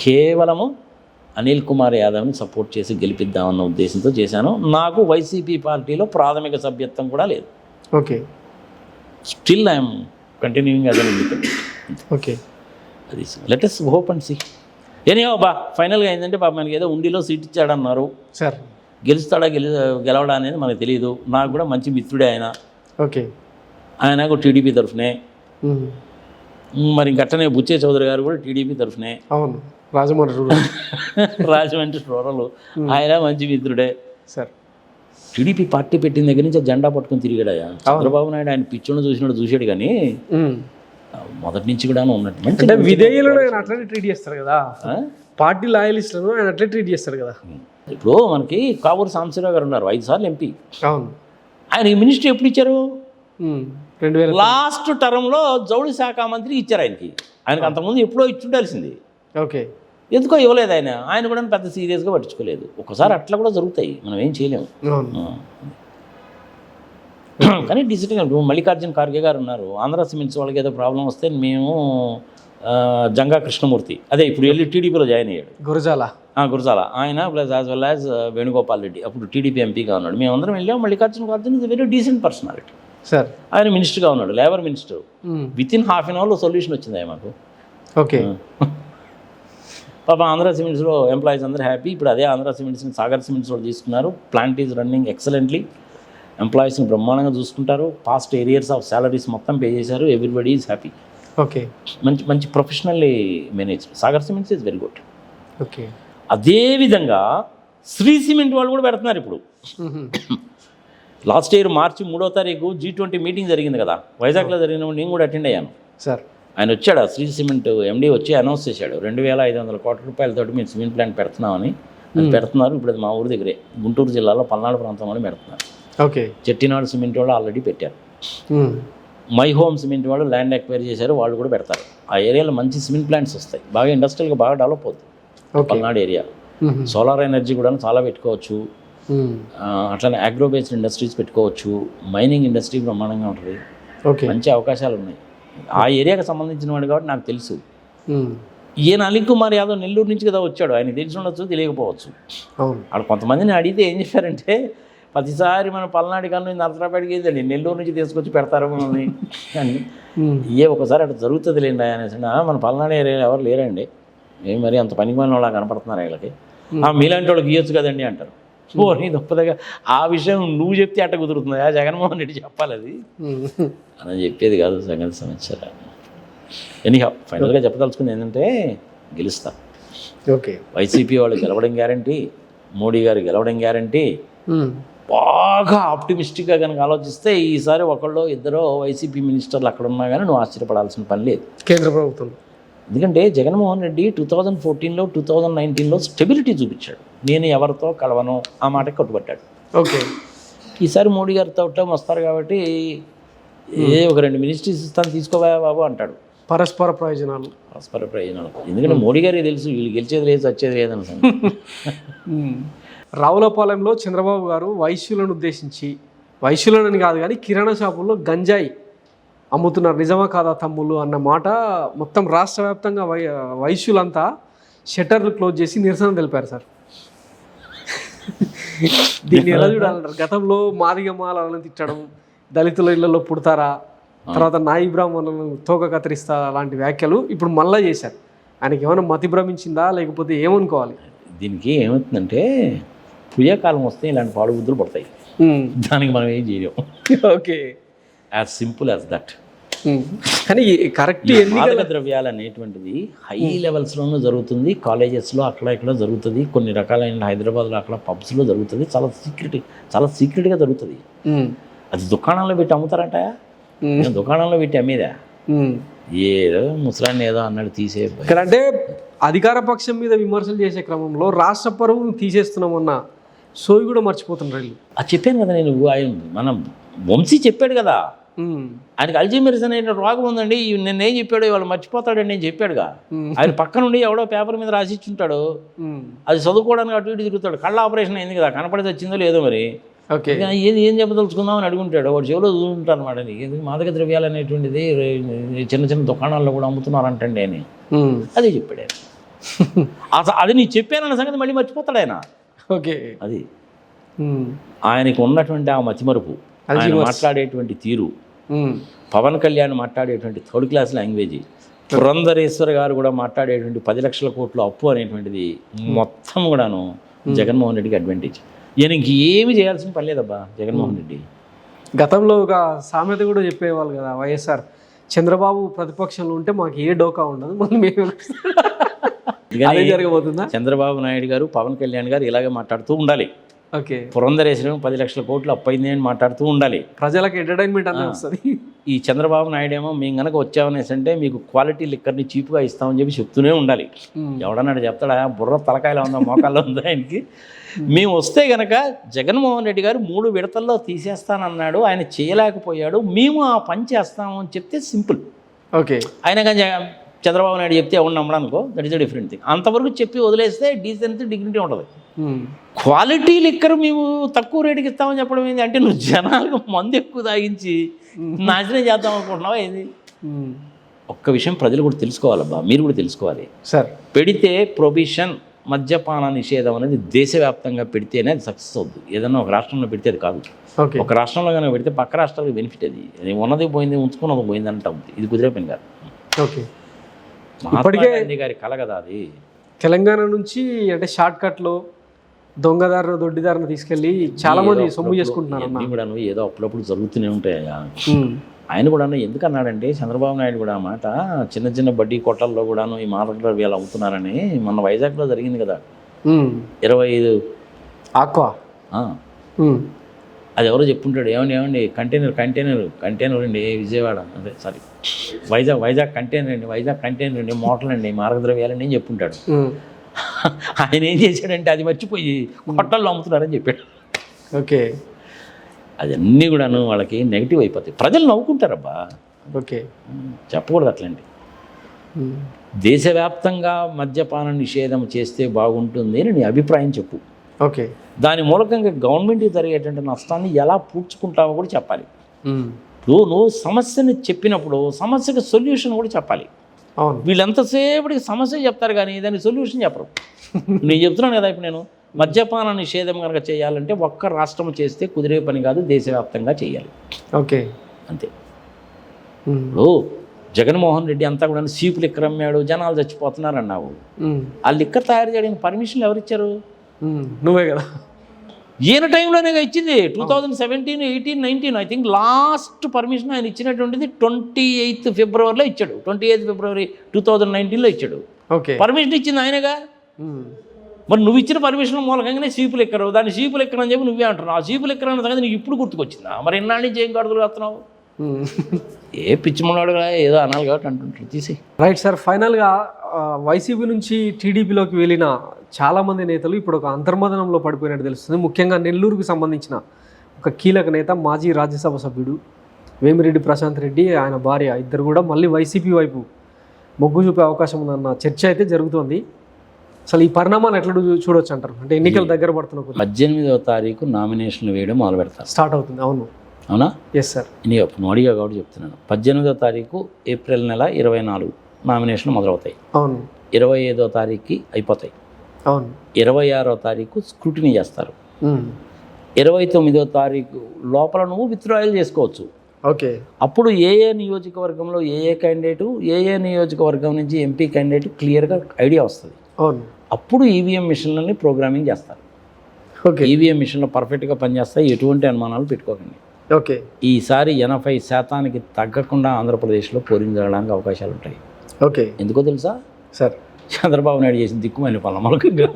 కేవలము అనిల్ కుమార్ యాదవ్ని సపోర్ట్ చేసి గెలిపిద్దామన్న ఉద్దేశంతో చేశాను. నాకు వైసీపీ పార్టీలో ప్రాథమిక సభ్యత్వం కూడా లేదు. Okay still I'm continuing as an independent. Okay అది let us hope and see. Anyhow ఫైనల్గా ఏంటంటే పాప మనకి ఏదో ఉండిలో సీట్ ఇచ్చాడన్నారు సార్, గెలుస్తాడా గెలవడా అనేది మనకు తెలియదు. నాకు కూడా మంచి మిత్రుడే ఆయన. ఓకే ఆయన టీడీపీ తరఫునే, మరి ఇంకట్టనే బుచ్చే చౌదరి గారు కూడా టీడీపీ తరఫునే. అవును, రాజమండ్రి రూరల్ ఆయన మంచి మిత్రుడే. సార్ టీడీపీ పార్టీ పెట్టిన దగ్గర నుంచి జెండా పట్టుకుని తిరిగాడు. చంద్రబాబు నాయుడు ఆయన పిచ్చోని చూశాడు కానీ మొదటి నుంచి కూడా ఉన్నట్టు అంటే విధేయులను ఆయన అట్లనే ట్రీట్ చేస్తారు కదా, పార్టీ లాయలిస్టులను ఆయన అట్లే ట్రీట్ చేస్తారు కదా. ఇప్పుడు మనకి కావూరు సాంబశివరావు గారు ఉన్నారు, 5 సార్లు ఎంపీ. అవును, ఆయన మినిస్ట్రీ ఎప్పుడు ఇచ్చారు? 2000 లాస్ట్ టర్మ్లో జౌళి శాఖ మంత్రి ఇచ్చారు ఆయనకి. ఆయనకు అంతకుముందు ఎప్పుడో ఇచ్చి ఉండాల్సింది. ఓకే ఎందుకో ఇవ్వలేదు ఆయన కూడా పెద్ద సీరియస్గా పట్టించుకోలేదు. ఒకసారి అట్లా కూడా జరుగుతాయి, మనం ఏం చేయలేము. కానీ డిసిషన్ మల్లికార్జున ఖార్గే గారు ఉన్నారు, ఆంధ్ర సిమెంట్స్ వాళ్ళకి ఏదో ప్రాబ్లం వస్తే మేము జంగా కృష్ణమూర్తి అదే ఇప్పుడు వెళ్ళి టీడీపీలో జాయిన్ అయ్యాడు, గురజాల ఆయన plus as well as Venugopal Reddy అప్పుడు టీడీపీ ఎంపీగా ఉన్నాడు. మేమందరం వెళ్ళాం. Mallikarjuna is very decent personality sir. ఆయన మినిస్టర్గా ఉన్నాడు, labour minister. Within half an అవర్లో సొల్యూషన్ వచ్చింది మాకు. ఓకే పాప ఆంధ్ర సిమెంట్స్లో ఎంప్లాయీస్ అందరూ హ్యాపీ. ఇప్పుడు అదే ఆంధ్ర సిమెంట్స్ని సాగర్ సిమెంట్స్ వాళ్ళు తీసుకున్నారు. Plant is running excellently. ఎంప్లాయీస్ని బ్రహ్మాండంగా చూసుకుంటారు. పాస్ట్ ఏరియర్స్ ఆఫ్ సాలరీస్ మొత్తం పే చేశారు. Everybody is happy. ఓకే మంచి professionally manage. Sagar cements is very good. Okay అదేవిధంగా శ్రీ సిమెంట్ వాళ్ళు కూడా పెడుతున్నారు ఇప్పుడు. లాస్ట్ ఇయర్ మార్చి 3వ తారీఖు G20 మీటింగ్ జరిగింది కదా, వైజాగ్లో జరిగినప్పుడు నేను కూడా అటెండ్ అయ్యాను. సార్ ఆయన వచ్చాడు, శ్రీ సిమెంట్ ఎండీ వచ్చి అనౌన్స్ చేశాడు 2500 కోట్ల రూపాయలతోటి మేము సిమెంట్ ప్లాంట్ పెడుతున్నామని. అది పెడుతున్నారు. ఇప్పుడు అది మా ఊరి దగ్గరే గుంటూరు జిల్లాలో పల్నాడు ప్రాంతంలో పెడుతున్నారు. ఓకే చెట్టినాడు సిమెంట్ వాళ్ళు ఆల్రెడీ పెట్టారు. మై హోమ్ సిమెంట్ వాళ్ళు ల్యాండ్ ఎక్వైర్ చేశారు, వాళ్ళు కూడా పెడతారు. ఆ ఏరియాలో మంచి సిమెంట్ ప్లాంట్స్ వస్తాయి, బాగా ఇండస్ట్రియల్గా బాగా డెవలప్ అవుతుంది పల్నాడు ఏరియా. సోలార్ ఎనర్జీ కూడా చాలా పెట్టుకోవచ్చు. అట్లనే అగ్రో బేస్డ్ ఇండస్ట్రీస్ పెట్టుకోవచ్చు. మైనింగ్ ఇండస్ట్రీ బ్రహ్మాండంగా ఉంటుంది. మంచి అవకాశాలు ఉన్నాయి ఆ ఏరియాకి సంబంధించిన వాడు కాబట్టి నాకు తెలుసు. ఈయన అనిల్ కుమార్ యాదవ్ నెల్లూరు నుంచి కదా వచ్చాడు, ఆయన తెలిసి ఉండొచ్చు, తెలియకపోవచ్చు. అక్కడ కొంతమందిని అడిగితే ఏం చెప్పారంటే, ప్రతిసారి మన పల్నాడు కన్నా నరసరాపేటకి ఏదండి నెల్లూరు నుంచి తీసుకొచ్చి పెడతారు మనల్ని అని. ఒకసారి అట్లా జరుగుతుంది లేండి అనేసి. మన పల్నాడు ఏరియాలో ఎవరు లేరండి, ఏం మరి అంత పనికి మన వాళ్ళ కనపడుతున్నారు వీళ్ళకి. మీలాంటి వాళ్ళకి ఇవ్వచ్చు కదండి అంటారు. పోనీ తప్పదుగా ఆ విషయం నువ్వు చెప్తే అట్ట కుదురుతుందా జగన్మోహన్ రెడ్డి చెప్పాలి అది అని చెప్పేది కాదు సంగతి సమాచారం. ఎనీహా ఫైనల్గా చెప్పదలుచుకుంది ఏంటంటే గెలుస్తా. ఓకే, వైసీపీ వాళ్ళు గెలవడం గ్యారంటీ, మోడీ గారు గెలవడం గ్యారంటీ. బాగా ఆప్టిమిస్టిక్గా కనుక ఆలోచిస్తే ఈసారి ఒకళ్ళు ఇద్దరు వైసీపీ మినిస్టర్లు అక్కడ ఉన్నా కానీ నువ్వు ఆశ్చర్యపడాల్సిన పని లేదు కేంద్ర ప్రభుత్వం. ఎందుకంటే జగన్మోహన్ రెడ్డి 2014లో 2019లో స్టెబిలిటీ చూపించాడు. నేను ఎవరితో కలవను ఆ మాటకి కట్టుబట్టాడు. ఓకే, ఈసారి మోడీ గారితో వస్తారు కాబట్టి ఒక 2 మినిస్ట్రీస్ ఇస్తాను తీసుకోవా బాబు అంటాడు. పరస్పర ప్రయోజనాలు. ఎందుకంటే మోడీ గారికి తెలుసు వీళ్ళు గెలిచేది లేదు వచ్చేది లేదని. రావులపాలెంలో చంద్రబాబు గారు వైశ్యులను ఉద్దేశించి, వైశ్యులనని కాదు కానీ కిరాణా షాపుల్లో గంజాయి అమ్ముతున్నారు, నిజమా కాదా తమ్ముళ్ళు అన్న మాట మొత్తం రాష్ట్ర వ్యాప్తంగా వైశ్యులంతా షట్టర్లు క్లోజ్ చేసి నిరసన తెలిపారు సార్. దీన్ని ఎలా చూడాలంటారు? గతంలో మాదిగమాలను తిట్టడం, దళితుల ఇళ్లలో పుడతారా, తర్వాత నాయి బ్రాహ్మణులను తోక కత్తిరిస్తారా అలాంటి వ్యాఖ్యలు ఇప్పుడు మళ్ళా చేశారు. ఆయనకి ఏమైనా మతి భ్రమించిందా లేకపోతే ఏమనుకోవాలి? దీనికి ఏమవుతుందంటే పుయ్యకాలం వస్తే ఇలాంటి పాడు బుద్ధులు పడతాయి. దానికి మనం ఏం చేయలేం. Okay, as simple as that. కానీ కరెక్ట్ మాదక ద్రవ్యాలు అనేటువంటిది హై లెవెల్స్లోనూ జరుగుతుంది, కాలేజెస్లో అక్కడ ఇక్కడ జరుగుతుంది, కొన్ని రకాలైన హైదరాబాద్లో అక్కడ పబ్స్లో జరుగుతుంది, చాలా సీక్రెట్గా జరుగుతుంది. అది దుకాణంలో పెట్టి అమ్ముతారంట. దుకాణంలో పెట్టి అమ్మేదా? ఏదో ముసలాన్ని ఏదో అన్నాడు తీసే. అంటే అధికార పక్షం మీద విమర్శలు చేసే క్రమంలో రాష్ట్ర పరువును తీసేస్తున్నామన్న సోయి కూడా మర్చిపోతున్నారు. అది చెప్పాను కదా నేను, ఆయన మనం వంశీ చెప్పాడు కదా, ఆయనకి అల్జీమర్స్ అనే రోగం ఉందండి, నేను ఏం చెప్పాడు వాళ్ళు మర్చిపోతాడని నేను చెప్పాడుగా. ఆయన పక్క నుండి ఎవడో పేపర్ మీద రాసి ఇచ్చుంటాడు, అది చదువుకోవడానికి అటు ఇటు తిరుగుతాడు. కళ్ళ ఆపరేషన్ అయింది కదా, కనపడి వచ్చిందో లేదో మరి, ఏం చెప్పదలుచుకుందామని అడుగుంటాడు. వాడు చెవిలో చూసుకుంటాడు అనమాట. ఎందుకు మాదక ద్రవ్యాలు అనేటువంటిది చిన్న చిన్న దుకాణాల్లో కూడా అమ్ముతున్నారంటండి అని అదే చెప్పాడు ఆయన. అది నీ చెప్పానన్న సంగతి మళ్ళీ మర్చిపోతాడు ఆయన. ఓకే, అది ఆయనకు ఉన్నటువంటి ఆ మతిమరుపు, ఆయన మాట్లాడేటువంటి తీరు, పవన్ కళ్యాణ్ మాట్లాడేటువంటి థర్డ్ క్లాస్ లాంగ్వేజ్, పురంధరేశ్వర్ గారు కూడా మాట్లాడేటువంటి 10 లక్షల కోట్ల అప్పు అనేటువంటిది మొత్తం కూడాను జగన్మోహన్ రెడ్డికి అడ్వాంటేజ్. ఈయన ఇంకేమి చేయాల్సిన పని లేదబ్బా జగన్మోహన్ రెడ్డి. గతంలో ఒక సామెత కూడా చెప్పేవాళ్ళు కదా, వైఎస్ఆర్ చంద్రబాబు ప్రతిపక్షంలో ఉంటే మాకు ఏ డోకా ఉండదు, మళ్ళీ మేము జరగబోతుందా? చంద్రబాబు నాయుడు గారు, పవన్ కళ్యాణ్ గారు ఇలాగే మాట్లాడుతూ ఉండాలి. ఓకే, పురంధరేశ్వరం 10 లక్షల కోట్లు అప్పైంది అని మాట్లాడుతూ ఉండాలి. ప్రజలకు ఎంటర్టైన్మెంట్ అనేది వస్తుంది. ఈ చంద్రబాబు నాయుడు ఏమో మేము కనుక వచ్చామనేసి అంటే మీకు క్వాలిటీ లిక్కర్ని చీప్గా ఇస్తామని చెప్పి చెప్తూనే ఉండాలి. ఎవడన్నాడు చెప్తాడా? బుర్ర తలకాయలో ఉందా మోకాల్లో ఉందా ఆయనకి? మేము వస్తే కనుక జగన్మోహన్ రెడ్డి గారు 3 విడతల్లో తీసేస్తానన్నాడు, ఆయన చేయలేకపోయాడు, మేము ఆ పని చేస్తాము అని చెప్తే సింపుల్. ఓకే, ఆయన కానీ చంద్రబాబు నాయుడు చెప్తే ఎవరు నమ్మడానికో that is a different thing. అంతవరకు చెప్పి వదిలేస్తే డీసెన్సీ డిగ్నిటీ ఉంటుంది. క్వాలిటీ లిక్కర్ మేము తక్కువ రేటుకి ఇస్తామని చెప్పడం ఏంటి అంటే నువ్వు జనాలకు మందు ఎక్కువ తాగించి నాశనం చేద్దాం అనుకుంటున్నావా ఏంది? ఒక్క విషయం ప్రజలు కూడా తెలుసుకోవాలబ్బా, మీరు కూడా తెలుసుకోవాలి సార్. పెడితే ప్రొహిబిషన్ మద్యపాన నిషేధం అనేది దేశవ్యాప్తంగా పెడితేనే అది సక్సెస్ అవుతుంది. ఏదన్నా ఒక రాష్ట్రంలో పెడితే అది కాదు. ఒక రాష్ట్రంలో కనుక పెడితే పక్క రాష్ట్రాలకు బెనిఫిట్. అది ఉన్నది పోయింది, ఉంచుకున్నది పోయింది అంటే అవుతుంది. ఇది కుదిరే పని కాదు. ఓకే, మహాత్మా గాంధీ గారి కళ కదా అది. తెలంగాణ నుంచి అంటే షార్ట్ కట్లో దొంగదారులు దొడ్డిదారులు తీసుకెళ్ళి చాలా మంది సొమ్ము చేసుకుంటున్నారు. అన్నీ కూడా ఏదో అప్పుడప్పుడు జరుగుతూనే ఉంటాయి. ఆయన కూడా ఎందుకు అన్నాడంటే చంద్రబాబు నాయుడు కూడా మాట చిన్న చిన్న బడ్డీ కొట్టల్లో కూడాను ఈ మాదక ద్రవ్యాలు అమ్ముతున్నారని మొన్న వైజాగ్లో జరిగింది కదా 25 ఆక్వా. అది ఎవరో చెప్పుంటాడు, ఏమండి కంటైనర్ అండి విజయవాడ, అదే సారీ వైజాగ్ కంటైనర్ అండి మోటార్లు అండి మాదక ద్రవ్యాలండి అని చెప్పుంటాడు. ఆయన ఏం చేశాడంటే అది మర్చిపోయి కొట్టల్లో అమ్ముతున్నారని చెప్పాడు. ఓకే, అదన్నీ కూడాను వాళ్ళకి నెగిటివ్ అయిపోతాయి. ప్రజలు నవ్వుకుంటారబ్బా. ఓకే, చెప్పకూడదు అట్లాంటి. దేశవ్యాప్తంగా మద్యపాన నిషేధం చేస్తే బాగుంటుంది అని నీ అభిప్రాయం చెప్పు. ఓకే, దాని మూలకంగా గవర్నమెంట్కి జరిగేటువంటి నష్టాన్ని ఎలా పూడ్చుకుంటావో కూడా చెప్పాలి. నువ్వు సమస్యని చెప్పినప్పుడు సమస్యకి సొల్యూషన్ కూడా చెప్పాలి. వీళ్ళంతసేపటికి సమస్య చెప్తారు కానీ దానికి సొల్యూషన్ చెప్పరు. నేను చెప్తున్నాను కదా, ఇప్పుడు నేను మద్యపాన నిషేధం కనుక చేయాలంటే ఒక్క రాష్ట్రం చేస్తే కుదిరే పని కాదు, దేశవ్యాప్తంగా చేయాలి. ఓకే, అంతే. ఇప్పుడు జగన్మోహన్ రెడ్డి అంతా కూడా సీపు లిక్కర్ అమ్మాడు, జనాలు చచ్చిపోతున్నారు అన్నావు. ఆ లిక్కర్ తయారు చేయడానికి పర్మిషన్లు ఎవరు ఇచ్చారు? నువ్వే కదా. ఈయన టైంలోనే ఇచ్చింది 2017, 18, 19 ఐ థింక్ లాస్ట్ పర్మిషన్ ఆయన ఇచ్చినటువంటిది 28th ఫిబ్రవరిలో ఇచ్చాడు. 28th ఫిబ్రవరి 2019లో ఇచ్చాడు. ఓకే, పర్మిషన్ ఇచ్చింది ఆయనగా. మరి నువ్వు ఇచ్చిన పర్మిషన్ మూలకంగానే సీపులు ఎక్కరు, దాన్ని సీపులు ఎక్కరని చెప్పి నువ్వే అంటున్నావు. ఆ సీపులు ఎక్కరన్న సంగతి నీకు ఇప్పుడు గుర్తుకొచ్చిందా? మరి ఎన్నాళ్ళ నుంచి ఏం కడుగులు వస్తున్నావు? ఏ పిచ్చిమన్నాడు ఏదో అనాలి కాబట్టి అంటుంటారు తీసి. రైట్ సార్, ఫైనల్గా వైసీపీ నుంచి టీడీపీలోకి వెళ్ళిన చాలామంది నేతలు ఇప్పుడు ఒక అంతర్మదనంలో పడిపోయినట్టు తెలుస్తుంది. ముఖ్యంగా నెల్లూరుకు సంబంధించిన ఒక కీలక నేత, మాజీ రాజ్యసభ సభ్యుడు వేమిరెడ్డి ప్రశాంత్ రెడ్డి, ఆయన భార్య ఇద్దరు కూడా మళ్ళీ వైసీపీ వైపు మొగ్గు చూపే అవకాశం ఉందన్న చర్చ అయితే జరుగుతోంది. అసలు ఈ పరిణామాన్ని ఎట్లా చూడొచ్చు అంటారు? అంటే ఎన్నికలు దగ్గర పడుతున్న 18వ తారీఖు నామినేషన్లు వేయడం మొదలు పెడతారు. స్టార్ట్ అవుతుంది. అవును, అవునా? Yes sir. నేను మోడీగా కాబట్టి చెప్తున్నాను. 18వ తారీఖు ఏప్రిల్ నెల 24 నామినేషన్లు మొదలవుతాయి. అవును. 25వ తారీఖుకి అయిపోతాయి. అవును. 26వ తారీఖు స్క్రూటినీ చేస్తారు. 29వ తారీఖు లోపల నువ్వు విత్డ్రాయల్ చేసుకోవచ్చు. ఓకే. అప్పుడు ఏ నియోజకవర్గంలో ఏ క్యాండిడేటు, ఏ నియోజకవర్గం నుంచి ఎంపీ క్యాండిడేట్ క్లియర్గా ఐడియా వస్తుంది. అవును. అప్పుడు ఈవీఎం మిషన్లని ప్రోగ్రామింగ్ చేస్తారు. ఓకే. ఈవీఎం మిషన్లు పర్ఫెక్ట్గా పనిచేస్తాయి, ఎటువంటి అనుమానాలు పెట్టుకోకండి. ఓకే. ఈసారి 80% తగ్గకుండా ఆంధ్రప్రదేశ్లో పోలింగ్ జరగడానికి అవకాశాలు ఉంటాయి. ఓకే. ఎందుకో తెలుసా సార్? చంద్రబాబు నాయుడు చేసిన దిక్కుమని పలమలకంగా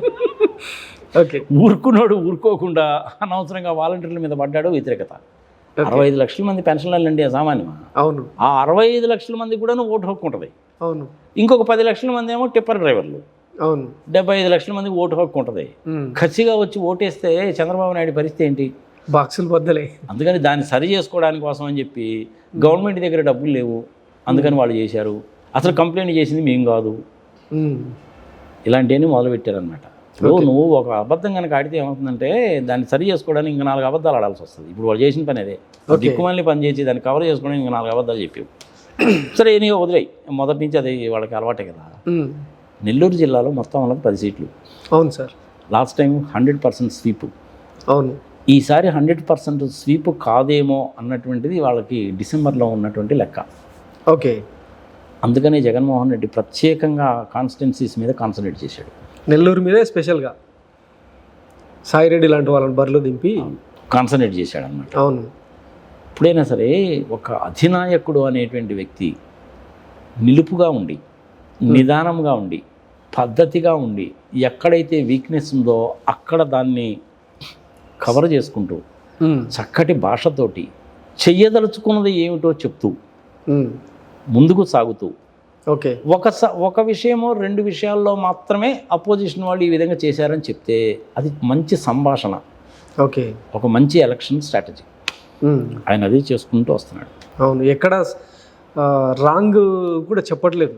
ఓకే. ఊరుకున్నాడు, ఊరుకోకుండా అనవసరంగా వాలంటీర్ల మీద పడ్డాడు. వ్యతిరేకత. 65 లక్షల మంది పెన్షన్లు అండి సామాన్యమా? అవును. ఆ 65 లక్షల మంది కూడా ఓటు హక్కు ఉంటుంది. అవును. ఇంకొక 10 లక్షల మంది ఏమో టిప్పర్ డ్రైవర్లు. అవును. 75 లక్షల మంది ఓటు హక్కు ఉంటుంది. ఖచ్చితంగా వచ్చి ఓటేస్తే చంద్రబాబు నాయుడు పరిస్థితి ఏంటి? బాక్సులు బద్దలే. అందుకని దాన్ని సరి చేసుకోవడానికి కోసం అని చెప్పి గవర్నమెంట్ దగ్గర డబ్బులు లేవు, అందుకని వాళ్ళు చేశారు. అసలు కంప్లైంట్ చేసింది మేము కాదు, ఇలాంటివన్నీ మొదలుపెట్టారనమాట. నువ్వు ఒక అబద్ధం కనుక ఆడితే ఏమవుతుందంటే దాన్ని సరి చేసుకోవడానికి ఇంకా 4 అబద్ధాలు ఆడాల్సి వస్తుంది. ఇప్పుడు వాళ్ళు చేసిన పని అదే, దిక్కుమల్ని పని చేసి దాన్ని కవర్ చేసుకోవడానికి ఇంకా 4 అబద్ధాలు చెప్పావు. సరే నీ వదిలేయి, మొదటి నుంచి అది వాళ్ళకి అలవాటే కదా. నెల్లూరు జిల్లాలో మొత్తం వాళ్ళకి 10 సీట్లు. అవును సార్. Last time 100% sweep. అవును. ఈసారి 100% స్వీప్ కాదేమో అన్నటువంటిది వాళ్ళకి డిసెంబర్లో ఉన్నటువంటి లెక్క. ఓకే. అందుకనే జగన్మోహన్ రెడ్డి ప్రత్యేకంగా కాన్స్టిట్యున్సీస్ మీద కాన్సన్ట్రేట్ చేశాడు. నెల్లూరు మీదే స్పెషల్గా సాయిరెడ్డి లాంటి వాళ్ళని బరిలో దింపి కాన్సన్ట్రేట్ చేశాడు అన్నమాట. అవును. ఎప్పుడైనా సరే ఒక అధినాయకుడు అనేటువంటి వ్యక్తి నిలుపుగా ఉండి, నిదానంగా ఉండి, పద్ధతిగా ఉండి, ఎక్కడైతే వీక్నెస్ ఉందో అక్కడ దాన్ని కవర్ చేసుకుంటూ చక్కటి భాషతోటి చెయ్యదలుచుకున్నది ఏమిటో చెప్తూ ముందుకు సాగుతూ, ఓకే, ఒక విషయమో 2 విషయాల్లో మాత్రమే అపోజిషన్ వాళ్ళు ఈ విధంగా చేశారని చెప్తే అది మంచి సంభాషణ. ఓకే. ఒక మంచి ఎలక్షన్ స్ట్రాటజీ. ఆయన అదే చేసుకుంటూ వస్తున్నాడు. అవును. ఎక్కడ రాంగ్ కూడా చెప్పట్లేదు.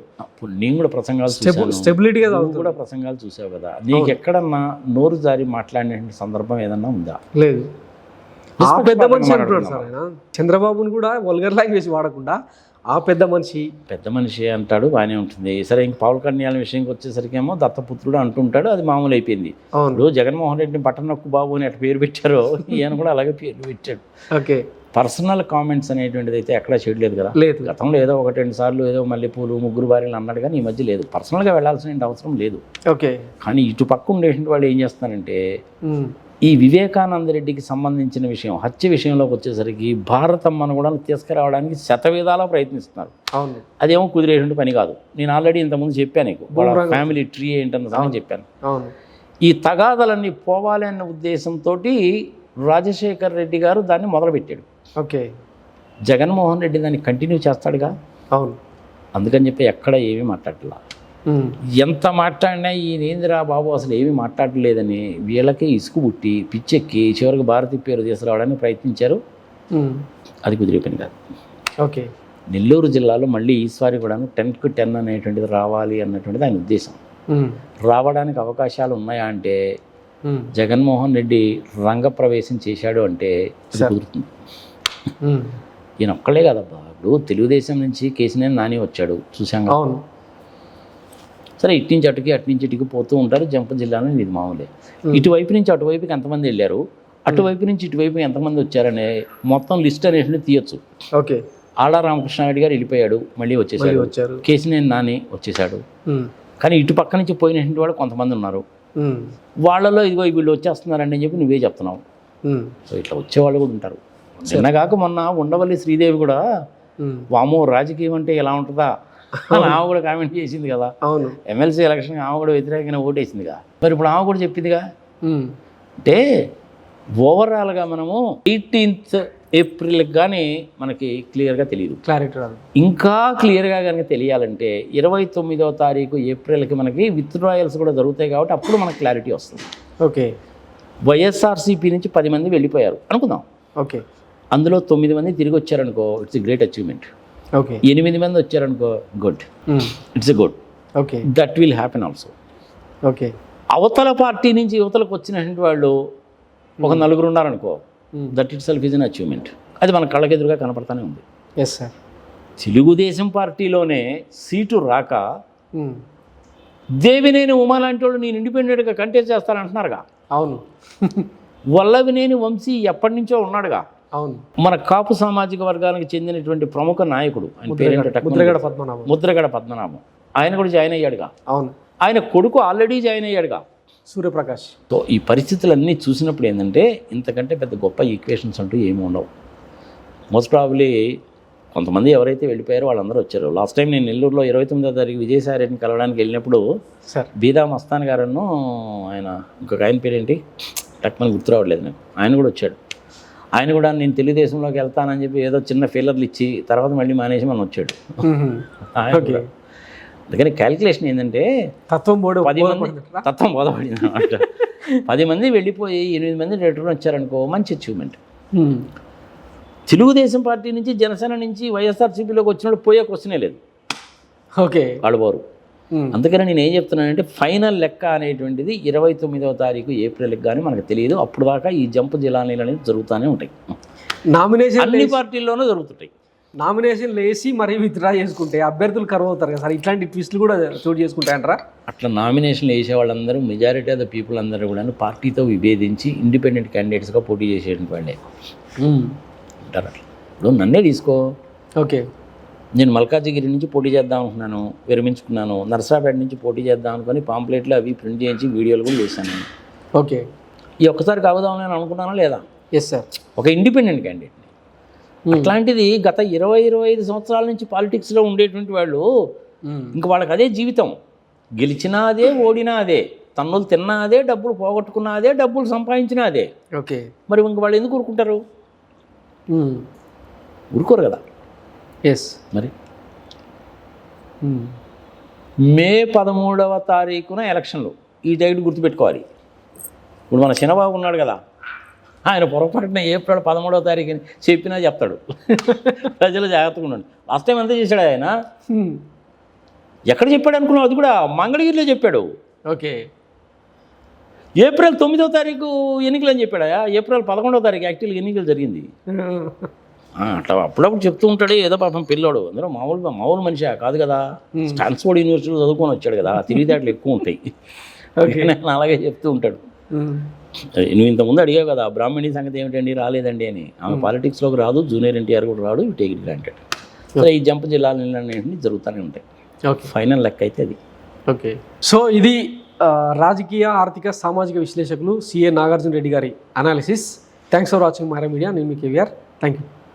నేను కూడా ప్రసంగాలు స్టెబిలిటీగా కూడా ప్రసంగాలు చూసావు కదా, నీకు ఎక్కడన్నా నోరు జారి మాట్లాడిన సందర్భం ఏదన్నా ఉందా? లేదు. ఆ పెద్ద మనిషి అంటున్నాడు సార్ ఆయన. చంద్రబాబుని కూడా వల్గర్ లాంగ్వేజ్ వాడకుండా ఆ పెద్ద మనిషి అంటాడు, బాగానే ఉంటుంది. సరే, ఇంక పవన్ కళ్యాణ్ విషయంకి వచ్చేసరికి ఏమో దత్తపుత్రుడు అంటుంటాడు, అది మామూలు అయిపోయింది. ఇప్పుడు జగన్మోహన్ రెడ్డిని పట్టనొక్కు బాబు అని అట్లా పేరు పెట్టారో ఈయన కూడా అలాగే పేరు పెట్టాడు. ఓకే. పర్సనల్ కామెంట్స్ అనేటువంటిది అయితే ఎక్కడా చేయలేదు కదా. లేదు. గతంలో ఏదో 1-2 సార్లు ఏదో మల్లెపూలు 3 భార్యలు అన్నాడు, కానీ ఈ మధ్య లేదు. పర్సనల్గా వెళ్ళాల్సిన అవసరం లేదు. ఓకే. కానీ ఇటు పక్క ఉండేటువంటి వాళ్ళు ఏం చేస్తున్నారంటే ఈ వివేకానంద రెడ్డికి సంబంధించిన విషయం, హత్య విషయంలోకి వచ్చేసరికి భారతమ్మను కూడా తీసుకురావడానికి శతవిధాలా ప్రయత్నిస్తున్నారు. అవును. అదేమో కుదిరేటువంటి పని కాదు. నేను ఆల్రెడీ ఇంతకుముందు చెప్పాను నీకు, వాళ్ళ ఫ్యామిలీ ట్రీ ఏంటన్న సంగతి చెప్పాను. అవును. ఈ తగాదలన్నీ పోవాలి అన్న ఉద్దేశంతో రాజశేఖర్ రెడ్డి గారు దాన్ని మొదలుపెట్టాడు. ఓకే. జగన్మోహన్ రెడ్డి దాన్ని కంటిన్యూ చేస్తాడుగా. అవును. అందుకని చెప్పి ఎక్కడ ఏమీ మాట్లాడలా. ఎంత మాట్లాడినా ఈ నేంద్రా బాబు అసలు ఏమీ మాట్లాడలేదని వీళ్ళకి ఇసుకు పుట్టి పిచ్చెక్కి చివరికి భారతి పేరు తీసుకురావడానికి ప్రయత్నించారు. అది కుదిరే పని కాదు. ఓకే. నెల్లూరు జిల్లాలో మళ్ళీ ఈసారి కూడా 10కు 10 అనేటువంటిది రావాలి అన్నటువంటిది ఆయన ఉద్దేశం. రావడానికి అవకాశాలు ఉన్నాయా అంటే జగన్మోహన్ రెడ్డి రంగప్రవేశం చేశాడు అంటే కుదురుతుంది. ఈయన ఒక్కడే కదబ్బా, ఇప్పుడు తెలుగుదేశం నుంచి కేసీఆర్ నాని వచ్చాడు చూసాం. సరే, ఇటు నుంచి అటుకి అటు నుంచి ఇటుకి పోతూ ఉంటారు. జంప జిల్లాలో ఇది మామూలే. ఇటువైపు నుంచి అటువైపుకి ఎంతమంది వెళ్ళారు, అటువైపు నుంచి ఇటువైపు ఎంతమంది వచ్చారనే మొత్తం లిస్ట్ అనేది తీయొచ్చు. ఓకే. ఆళ్ళ రామకృష్ణారెడ్డి గారు వెళ్ళిపోయాడు, మళ్ళీ వచ్చేసాడు. కేసీఆర్ నాని వచ్చేసాడు. కానీ ఇటు పక్క నుంచి పోయినటువంటి వాళ్ళు కొంతమంది ఉన్నారు. వాళ్ళలో ఇదిగో వీళ్ళు వచ్చేస్తున్నారండి అని చెప్పి నువ్వే చెప్తున్నావు. సో ఇట్లా వచ్చేవాళ్ళు కూడా ఉంటారు. నిన్నగాక మొన్న ఉండవల్లి శ్రీదేవి కూడా వామో రాజకీయం అంటే ఎలా ఉంటుందా అని ఆమె కూడా కామెంట్ చేసింది కదా. అవును, ఎమ్మెల్సీ ఎలక్షన్ ఆమె కూడా వ్యతిరేకంగా ఓటేసిందిగా. మరి ఇప్పుడు ఆమె కూడా చెప్పిందిగా. అంటే ఓవరాల్గా మనము 18th ఏప్రిల్కి కానీ మనకి క్లియర్గా తెలియదు, క్లారిటీ రాదు. ఇంకా క్లియర్గా కనుక తెలియాలంటే 29వ తారీఖు ఏప్రిల్కి మనకి విత్డ్రాయల్స్ కూడా జరుగుతాయి కాబట్టి అప్పుడు మనకు క్లారిటీ వస్తుంది. ఓకే, వైఎస్ఆర్సీపీ నుంచి 10 మంది వెళ్ళిపోయారు అనుకుందాం. ఓకే, అందులో 9 మంది తిరిగి వచ్చారనుకో, it's a great achievement. Okay, 8 మంది వచ్చారనుకో, good, it's a good. Okay, that will happen also. Okay, అవతల పార్టీ నుంచి యువతలకు వచ్చినటువంటి వాళ్ళు ఒక 4 ఉన్నారనుకో, that itself is an achievement. అది మన కళ్ళకెదురుగా కనపడతానే ఉంది. Yes sir. తెలుగుదేశం పార్టీలోనే సీటు రాక దేవినేని ఉమా లాంటి వాళ్ళు నేను ఇండిపెండెంట్గా కంటెస్ట్ చేస్తానంటున్నారుగా. అవును, వల్లవినేని వంశీ ఎప్పటి నుంచో ఉన్నాడుగా. అవును, మన కాపు సామాజిక వర్గానికి చెందినటువంటి ప్రముఖ నాయకుడు, ఆయన పేరేంటో ముద్రగడ పద్మనాభం, ఆయన కూడా జాయిన్ అయ్యాడుగా. అవును, ఆయన కొడుకు ఆల్రెడీ జాయిన్ అయ్యాడుగా, సూర్యప్రకాష్. సో ఈ పరిస్థితులన్నీ చూసినప్పుడు ఏంటంటే ఇంతకంటే పెద్ద గొప్ప ఈక్వేషన్స్ అంటూ ఏమి ఉండవు. మోస్ట్ ప్రాబబ్లీ కొంతమంది ఎవరైతే వెళ్ళిపోయారో వాళ్ళందరూ వచ్చారు. లాస్ట్ టైం నేను నెల్లూరులో 29వ తారీఖు విజయసాయిరెడ్డిని కలవడానికి వెళ్ళినప్పుడు సార్ బీదా మస్తాన్ గారను ఆయన ఇంకొక ఆయన పేరేంటి టక్మని గుర్తు రావట్లేదు నాకు, ఆయన కూడా వచ్చాడు. ఆయన కూడా నేను తెలుగుదేశంలోకి వెళ్తానని చెప్పి ఏదో చిన్న ఫీలర్లు ఇచ్చి తర్వాత మళ్ళీ మానేసి మనం వచ్చాడు ఆయన కూడా. అందుకని క్యాలిక్యులేషన్ ఏంటంటే తత్వం బోధపడింది అనమాట. 10 మంది వెళ్ళిపోయి 8 మంది రిటర్న్ వచ్చారనుకో, మంచి అచీవ్మెంట్. తెలుగుదేశం పార్టీ నుంచి జనసేన నుంచి వైఎస్ఆర్సీపీలోకి వచ్చినప్పుడు పోయే క్వశ్చనే లేదు. ఓకే, వాళ్ళు పోరు. అందుకని నేను ఏం చెప్తున్నానంటే ఫైనల్ లెక్క అనేటువంటిది 29వ తారీఖు ఏప్రిల్కి కానీ మనకు తెలియదు. అప్పుడు దాకా ఈ జంప్ జిలానీలు అనేది జరుగుతూనే ఉంటాయి. నామినేషన్ అన్ని పార్టీల్లోనూ జరుగుతుంటాయి. నామినేషన్లు వేసి మరీ విత్డ్రా చేసుకుంటే అభ్యర్థులు కరువు అవుతారు కదా సార్. ఇట్లాంటి ట్విస్టులు కూడా చోటు చేసుకుంటాయంటారా? అట్లా నామినేషన్లు వేసే వాళ్ళందరూ మెజారిటీ ఆఫ్ ద పీపుల్ అందరూ కూడా పార్టీతో విభేదించి ఇండిపెండెంట్ క్యాండిడేట్స్గా పోటీ చేసేటువంటి వాళ్ళే అంటారు. అట్లా ఇప్పుడు నన్నే తీసుకో. ఓకే, నేను మల్కాజిగిరి నుంచి పోటీ చేద్దాం అనుకున్నాను, విరమించుకున్నాను. నర్సాపేట నుంచి పోటీ చేద్దాం అనుకుని పాంప్లెట్లు అవి ప్రింట్ చేయించి వీడియోలు కూడా చేశాను నేను. ఓకే, ఈ ఒక్కసారి కావుదామని నేను అనుకున్నానా లేదా? Yes sir. ఒక ఇండిపెండెంట్ క్యాండిడేట్ని. అట్లాంటిది గత 20-25 సంవత్సరాల నుంచి పాలిటిక్స్లో ఉండేటువంటి వాళ్ళు ఇంక వాళ్ళకి అదే జీవితం. గెలిచినా అదే, ఓడినా అదే, తన్నులు తిన్నా అదే, డబ్బులు పోగొట్టుకున్నా అదే, డబ్బులు సంపాదించినా అదే. ఓకే, మరి ఇంక వాళ్ళు ఎందుకు ఊరుకుంటారు? ఊరుకోరు కదా. ఎస్. మరి మే 13వ తారీఖున ఎలక్షన్లు. ఈ డేట్ గుర్తుపెట్టుకోవాలి. ఇప్పుడు మన చిన్నబాబు ఉన్నాడు కదా, ఆయన పొరపాటున ఏప్రిల్ 13వ తారీఖు చెప్పినా చెప్తాడు. ప్రజలు జాగ్రత్తగా ఉండండి. లాస్ట్ టైం అంతా చేశాడు ఆయన. ఎక్కడ చెప్పాడు అనుకున్నావు? అది కూడా మంగళగిరిలో చెప్పాడు. ఓకే, ఏప్రిల్ 9వ తారీఖు ఎన్నికలు అని చెప్పాడా? ఏప్రిల్ 11వ తారీఖు యాక్చువల్గా ఎన్నికలు జరిగింది. అట్లా అప్పుడప్పుడు చెప్తూ ఉంటాడు. ఏదో పాపం పిల్లోడు, అందులో మామూలు మనిషి కాదు కదా. స్టాన్ఫోర్డ్ యూనివర్సిటీలో చదువుకొని వచ్చాడు కదా, తెలివితేటలు ఎక్కువ ఉంటాయి. నేను అలాగే చెప్తూ ఉంటాడు. నువ్వు ఇంతకుముందు అడిగావు కదా బ్రాహ్మణి సంగతి ఏమిటండి రాలేదండి అని. ఆమె పాలిటిక్స్లోకి రాదు, జూనియర్ ఎన్టీఆర్ కూడా రాడు, టేక్ ఇట్ గ్రాంటెడ్. సో ఈ జంప్ జిల్లాలన్నింటినీ జరుగుతూనే ఉంటాయి. ఫైనల్ లెక్క అయితే అది. ఓకే, సో ఇది రాజకీయ ఆర్థిక సామాజిక విశ్లేషకులు సిఏ నాగార్జున రెడ్డి గారి analysis. Thanks for watching Mara media. నేను మీ కేవీఆర్. Thank you.